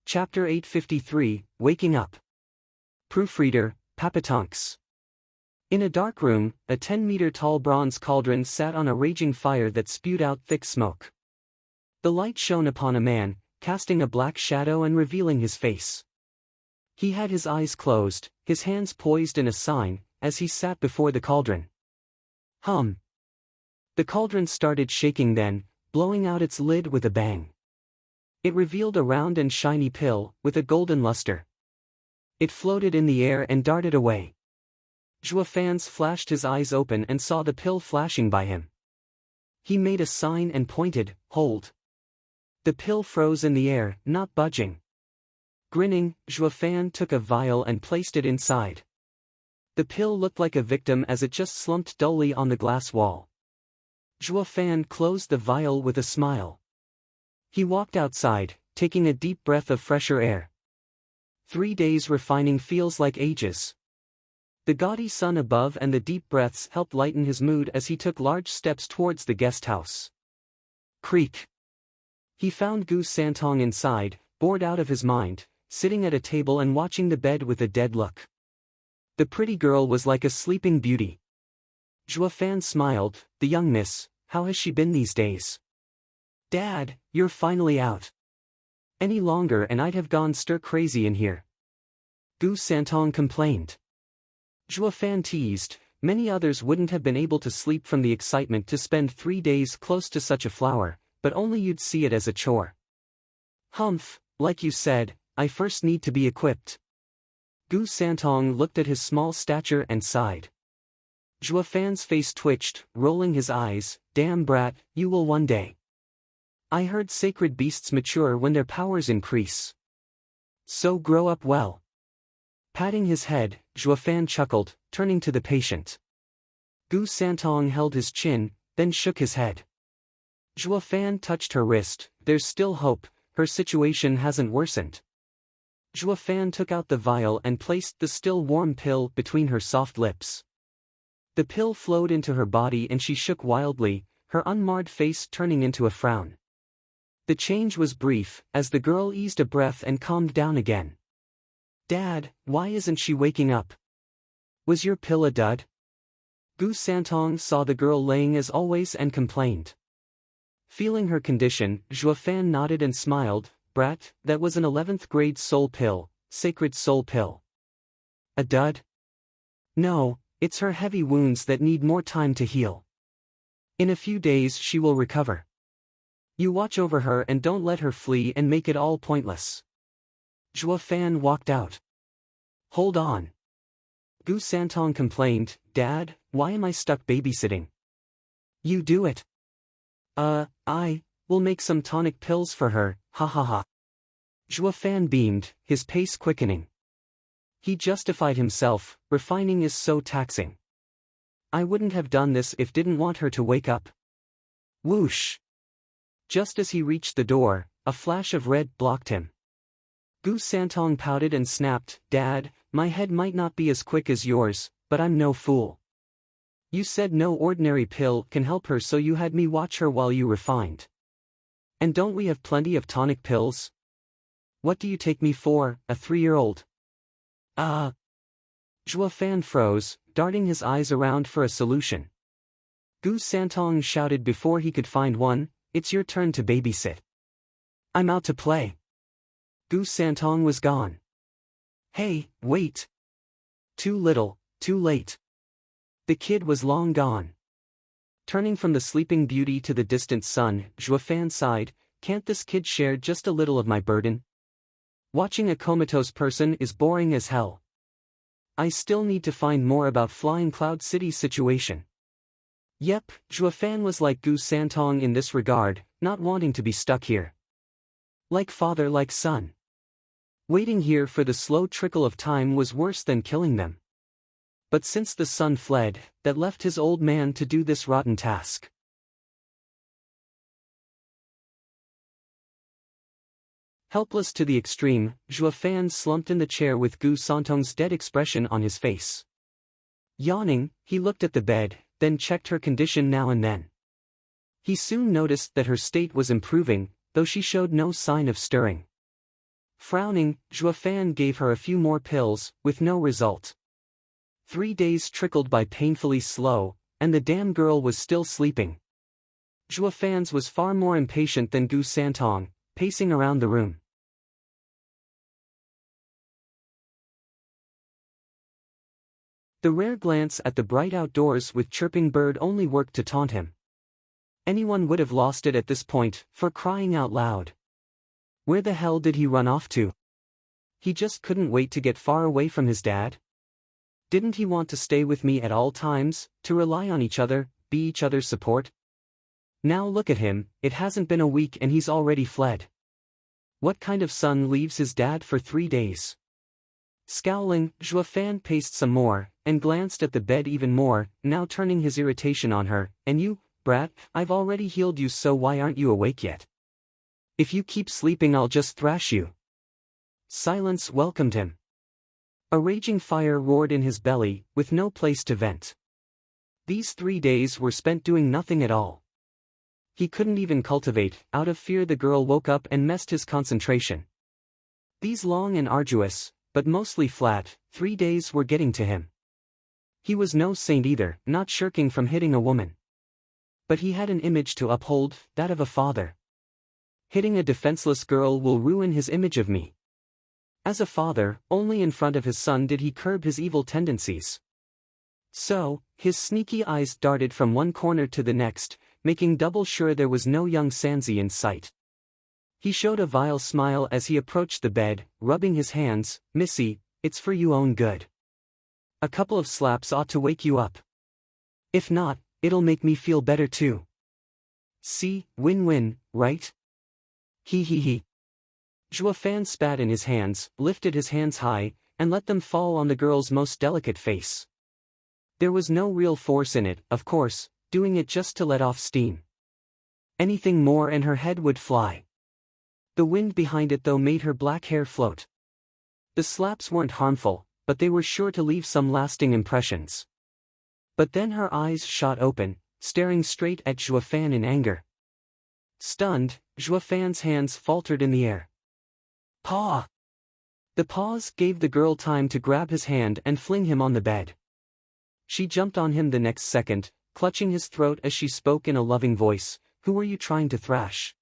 Chapter 853, Waking Up. Proofreader, Papatonks. In a dark room, a 10-meter-tall bronze cauldron sat on a raging fire that spewed out thick smoke. The light shone upon a man, casting a black shadow and revealing his face. He had his eyes closed, his hands poised in a sign, as he sat before the cauldron. Hum. The cauldron started shaking then, blowing out its lid with a bang. It revealed a round and shiny pill, with a golden luster. It floated in the air and darted away. Zhuofans flashed his eyes open and saw the pill flashing by him. He made a sign and pointed, hold. The pill froze in the air, not budging. Grinning, Zhuofan took a vial and placed it inside. The pill looked like a victim as it just slumped dully on the glass wall. Zhuofan closed the vial with a smile. He walked outside, taking a deep breath of fresher air. 3 days refining feels like ages. The gaudy sun above and the deep breaths helped lighten his mood as he took large steps towards the guest house. Creak. He found Gu Santong inside, bored out of his mind, sitting at a table and watching the bed with a dead look. The pretty girl was like a sleeping beauty. Zhuofan smiled. The young miss, how has she been these days? Dad, you're finally out. Any longer and I'd have gone stir-crazy in here. Gu Santong complained. Zhuofan teased, many others wouldn't have been able to sleep from the excitement to spend 3 days close to such a flower, but only you'd see it as a chore. Humph, like you said, I first need to be equipped. Gu Santong looked at his small stature and sighed. Zhuofan's face twitched, rolling his eyes, damn brat, you will one day. I heard sacred beasts mature when their powers increase. So grow up well. Patting his head, Zhuofan chuckled, turning to the patient. Gu Santong held his chin, then shook his head. Zhuofan touched her wrist. There's still hope, her situation hasn't worsened. Zhuofan took out the vial and placed the still warm pill between her soft lips. The pill flowed into her body and she shook wildly, her unmarred face turning into a frown. The change was brief, as the girl eased a breath and calmed down again. Dad, why isn't she waking up? Was your pill a dud? Gu Santong saw the girl laying as always and complained. Feeling her condition, Juefan nodded and smiled. Brat, that was an 11th grade soul pill, sacred soul pill. A dud? No, it's her heavy wounds that need more time to heal. In a few days she will recover. You watch over her and don't let her flee and make it all pointless. Juefan walked out. Hold on. Gu Santong complained, Dad, why am I stuck babysitting? You do it. I will make some tonic pills for her, ha ha ha. Juefan beamed, his pace quickening. He justified himself, refining is so taxing. I wouldn't have done this if didn't want her to wake up. Whoosh. Just as he reached the door, a flash of red blocked him. Gu Santong pouted and snapped, Dad, my head might not be as quick as yours, but I'm no fool. You said no ordinary pill can help her, so you had me watch her while you refined. And don't we have plenty of tonic pills? What do you take me for, a 3-year-old? Juefan froze, darting his eyes around for a solution. Gu Santong shouted before he could find one, It's your turn to babysit. I'm out to play. Gu Santong was gone. Hey, wait. Too little, too late. The kid was long gone. Turning from the sleeping beauty to the distant sun, Juefan sighed, Can't this kid share just a little of my burden? Watching a comatose person is boring as hell. I still need to find more about Flying Cloud City's situation. Yep, Juefan was like Gu Santong in this regard, not wanting to be stuck here. Like father like son. Waiting here for the slow trickle of time was worse than killing them. But since the son fled, that left his old man to do this rotten task. Helpless to the extreme, Juefan slumped in the chair with Gu Santong's dead expression on his face. Yawning, he looked at the bed, then checked her condition now and then. He soon noticed that her state was improving, though she showed no sign of stirring. Frowning, Juefan gave her a few more pills, with no result. 3 days trickled by painfully slow, and the damn girl was still sleeping. Juefan's was far more impatient than Gu Santong, pacing around the room. The rare glance at the bright outdoors with chirping bird only worked to taunt him. Anyone would have lost it at this point, for crying out loud. Where the hell did he run off to? He just couldn't wait to get far away from his dad? Didn't he want to stay with me at all times, to rely on each other, be each other's support? Now look at him, it hasn't been a week and he's already fled. What kind of son leaves his dad for 3 days? Scowling, Juefan paced some more, and glanced at the bed even more, now turning his irritation on her. And you, brat, I've already healed you, so why aren't you awake yet? If you keep sleeping I'll just thrash you. Silence welcomed him. A raging fire roared in his belly, with no place to vent. These 3 days were spent doing nothing at all. He couldn't even cultivate, out of fear the girl woke up and messed his concentration. These long and arduous, but mostly flat, 3 days were getting to him. He was no saint either, not shirking from hitting a woman. But he had an image to uphold, that of a father. Hitting a defenseless girl will ruin his image of me. As a father, only in front of his son did he curb his evil tendencies. So, his sneaky eyes darted from one corner to the next, making double sure there was no young Sanzi in sight. He showed a vile smile as he approached the bed, rubbing his hands. Missy, it's for you own good. A couple of slaps ought to wake you up. If not, it'll make me feel better too. See, win-win, right? He. Juefan spat in his hands, lifted his hands high, and let them fall on the girl's most delicate face. There was no real force in it, of course, doing it just to let off steam. Anything more and her head would fly. The wind behind it though made her black hair float. The slaps weren't harmful, but they were sure to leave some lasting impressions. But then her eyes shot open, staring straight at Juefan in anger. Stunned, Juefan's hands faltered in the air. Paw! The pause gave the girl time to grab his hand and fling him on the bed. She jumped on him the next second, clutching his throat as she spoke in a loving voice. Who were you trying to thrash?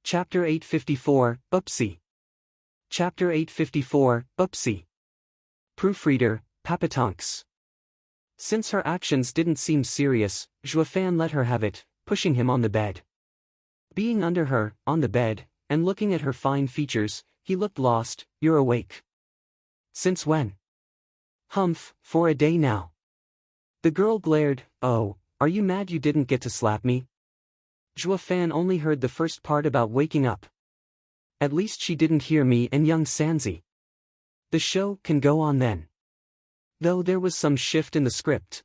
Chapter 854, Oopsie. Chapter 854, Oopsie. Proofreader, Papatonks. Since her actions didn't seem serious, Juefan let her have it, pushing him on the bed. Being under her, on the bed, and looking at her fine features, he looked lost. You're awake. Since when? Humph, for a day now. The girl glared. Oh, are you mad you didn't get to slap me? Juefan only heard the first part about waking up. At least she didn't hear me and young Sanzi. The show can go on then. Though there was some shift in the script.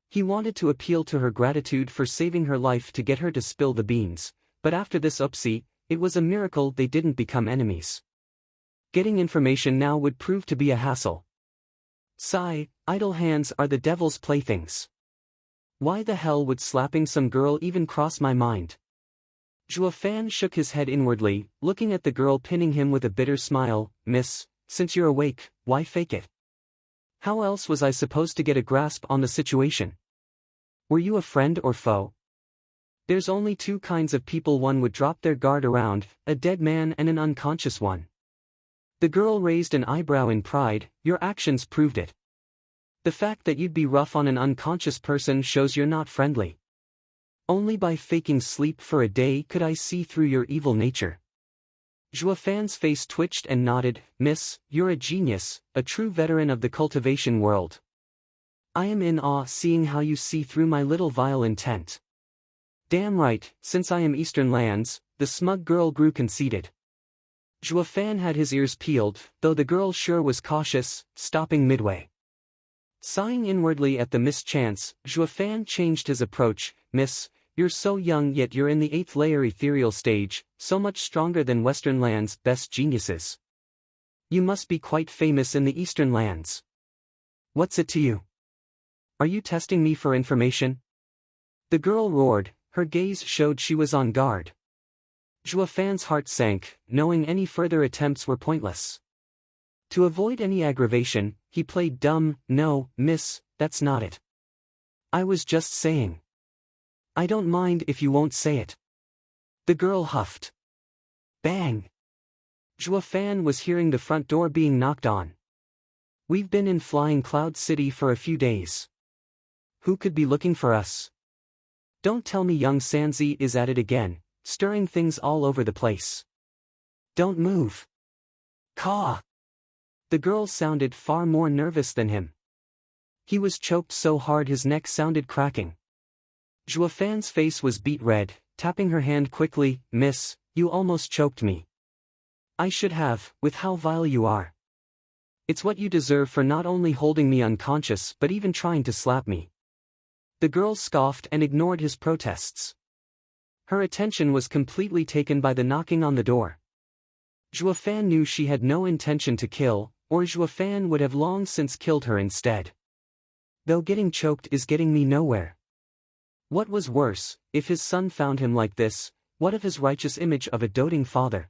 He wanted to appeal to her gratitude for saving her life to get her to spill the beans, but after this oopsie, it was a miracle they didn't become enemies. Getting information now would prove to be a hassle. Sigh, idle hands are the devil's playthings. Why the hell would slapping some girl even cross my mind? Juefan shook his head inwardly, looking at the girl pinning him with a bitter smile. Miss, since you're awake, why fake it? How else was I supposed to get a grasp on the situation? Were you a friend or foe? There's only two kinds of people one would drop their guard around, a dead man and an unconscious one. The girl raised an eyebrow in pride. Your actions proved it. The fact that you'd be rough on an unconscious person shows you're not friendly. Only by faking sleep for a day could I see through your evil nature. Juefan's face twitched and nodded. Miss, you're a genius, a true veteran of the cultivation world. I am in awe seeing how you see through my little vile intent. Damn right, since I am Eastern lands, the smug girl grew conceited. Juefan had his ears peeled, though the girl sure was cautious, stopping midway. Sighing inwardly at the mischance, Juefan changed his approach. Miss, you're so young yet you're in the 8th layer ethereal stage, so much stronger than Western lands' best geniuses. You must be quite famous in the Eastern lands. What's it to you? Are you testing me for information? The girl roared, her gaze showed she was on guard. Juefan's heart sank, knowing any further attempts were pointless. To avoid any aggravation, he played dumb. No, miss, that's not it. I was just saying. I don't mind if you won't say it. The girl huffed. Bang! Juefan was hearing the front door being knocked on. We've been in Flying Cloud City for a few days. Who could be looking for us? Don't tell me young Sanzi is at it again, stirring things all over the place. Don't move. Caw! The girl sounded far more nervous than him. He was choked so hard his neck sounded cracking. Juefan's face was beet red, tapping her hand quickly. Miss, you almost choked me. I should have, with how vile you are. It's what you deserve for not only holding me unconscious but even trying to slap me. The girl scoffed and ignored his protests. Her attention was completely taken by the knocking on the door. Juefan knew she had no intention to kill, or Juefan would have long since killed her instead. Though getting choked is getting me nowhere. What was worse, if his son found him like this, what of his righteous image of a doting father?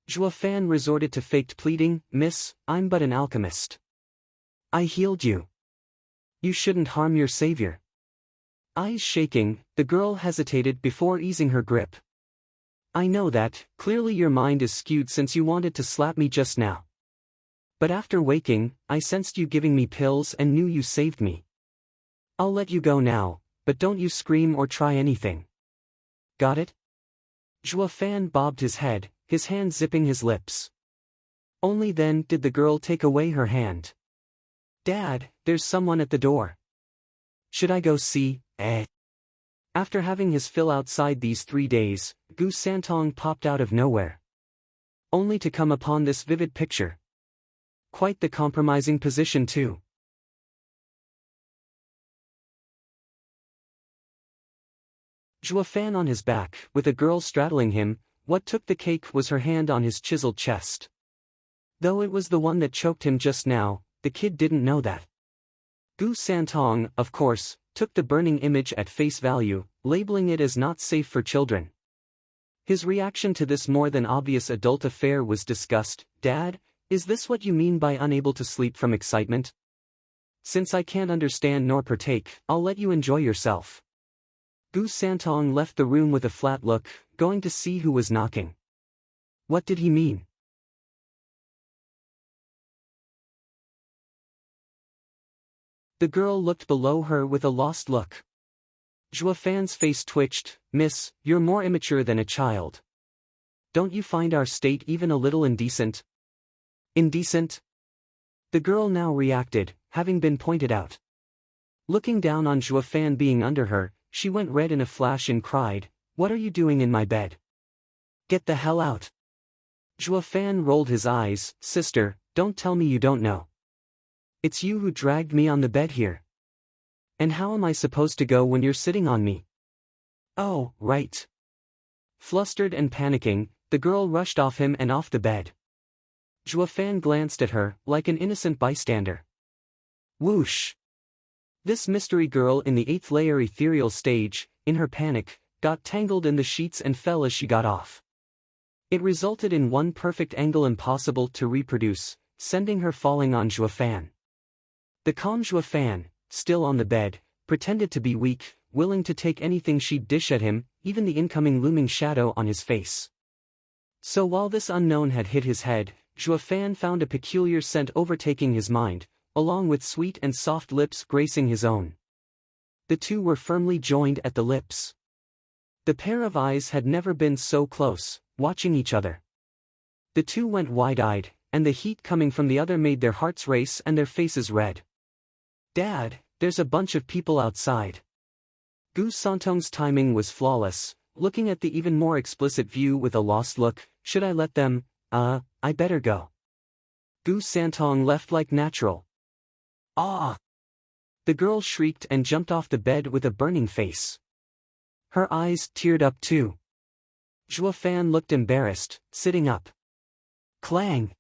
Juefan resorted to faked pleading. Miss, I'm but an alchemist. I healed you. You shouldn't harm your savior. Eyes shaking, the girl hesitated before easing her grip. I know that, clearly your mind is skewed since you wanted to slap me just now. But after waking, I sensed you giving me pills and knew you saved me. I'll let you go now, but don't you scream or try anything. Got it? Juefan bobbed his head, his hand zipping his lips. Only then did the girl take away her hand. Dad, there's someone at the door. Should I go see? After having his fill outside these 3 days, Gu Santong popped out of nowhere. Only to come upon this vivid picture. Quite the compromising position too. Juefan on his back, with a girl straddling him, what took the cake was her hand on his chiseled chest. Though it was the one that choked him just now, the kid didn't know that. Gu Santong, of course, took the burning image at face value, labeling it as not safe for children. His reaction to this more than obvious adult affair was disgust. "Dad, is this what you mean by unable to sleep from excitement? Since I can't understand nor partake, I'll let you enjoy yourself." Gu Santong left the room with a flat look, going to see who was knocking. What did he mean? The girl looked below her with a lost look. Zhua Fan's face twitched. "Miss, you're more immature than a child. Don't you find our state even a little indecent?" "Indecent?" The girl now reacted, having been pointed out. Looking down on Zhua Fan being under her, she went red in a flash and cried, "What are you doing in my bed? Get the hell out." Zhua Fan rolled his eyes. "Sister, don't tell me you don't know. It's you who dragged me on the bed here. And how am I supposed to go when you're sitting on me?" "Oh, right." Flustered and panicking, the girl rushed off him and off the bed. Zhua Fan glanced at her, like an innocent bystander. Whoosh! This mystery girl in the 8th layer ethereal stage, in her panic, got tangled in the sheets and fell as she got off. It resulted in one perfect angle impossible to reproduce, sending her falling on Zhua Fan. The calm Zhua Fan, still on the bed, pretended to be weak, willing to take anything she'd dish at him, even the incoming looming shadow on his face. So while this unknown had hit his head, Zhua Fan found a peculiar scent overtaking his mind, along with sweet and soft lips gracing his own. The two were firmly joined at the lips. The pair of eyes had never been so close, watching each other. The two went wide-eyed, and the heat coming from the other made their hearts race and their faces red. "Dad, there's a bunch of people outside." Gu Santong's timing was flawless, looking at the even more explicit view with a lost look. "Should I let them? I better go." Gu Santong left like natural. "Ah!" The girl shrieked and jumped off the bed with a burning face. Her eyes teared up too. Zhua Fan looked embarrassed, sitting up. Clang!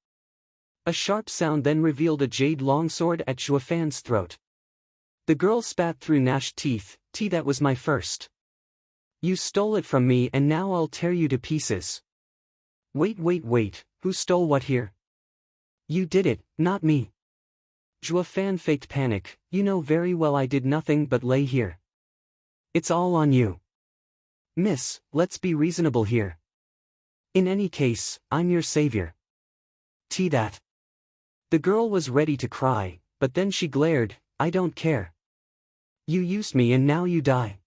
A sharp sound then revealed a jade longsword at Zhua Fan's throat. The girl spat through gnashed teeth. That was my first. You stole it from me and now I'll tear you to pieces." Wait, who stole what here?" "You did it, not me." Zhua Fan faked panic. "You know very well I did nothing but lay here." "It's all on you." "Miss, let's be reasonable here. In any case, I'm your savior." That. The girl was ready to cry, but then she glared. "I don't care. You used me and now you die."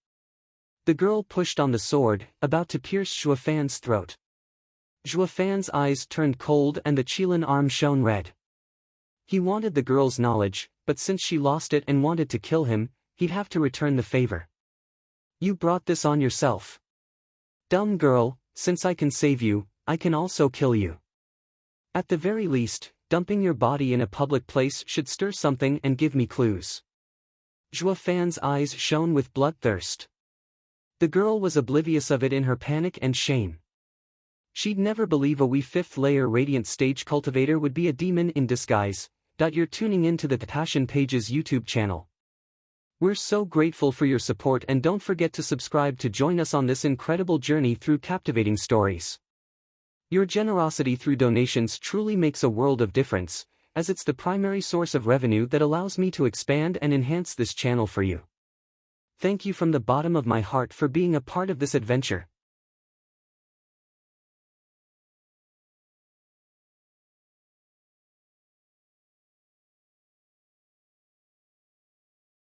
The girl pushed on the sword, about to pierce Zhua Fan's throat. Zhua Fan's eyes turned cold and the Qilin arm shone red. He wanted the girl's knowledge, but since she lost it and wanted to kill him, he'd have to return the favor. "You brought this on yourself. Dumb girl, since I can save you, I can also kill you. At the very least, dumping your body in a public place should stir something and give me clues." Zhua Fan's eyes shone with bloodthirst. The girl was oblivious of it in her panic and shame. She'd never believe a wee 5th layer radiant stage cultivator would be a demon in disguise. You're tuning in to the Passion Pages YouTube channel. We're so grateful for your support and don't forget to subscribe to join us on this incredible journey through captivating stories. Your generosity through donations truly makes a world of difference, as it's the primary source of revenue that allows me to expand and enhance this channel for you. Thank you from the bottom of my heart for being a part of this adventure.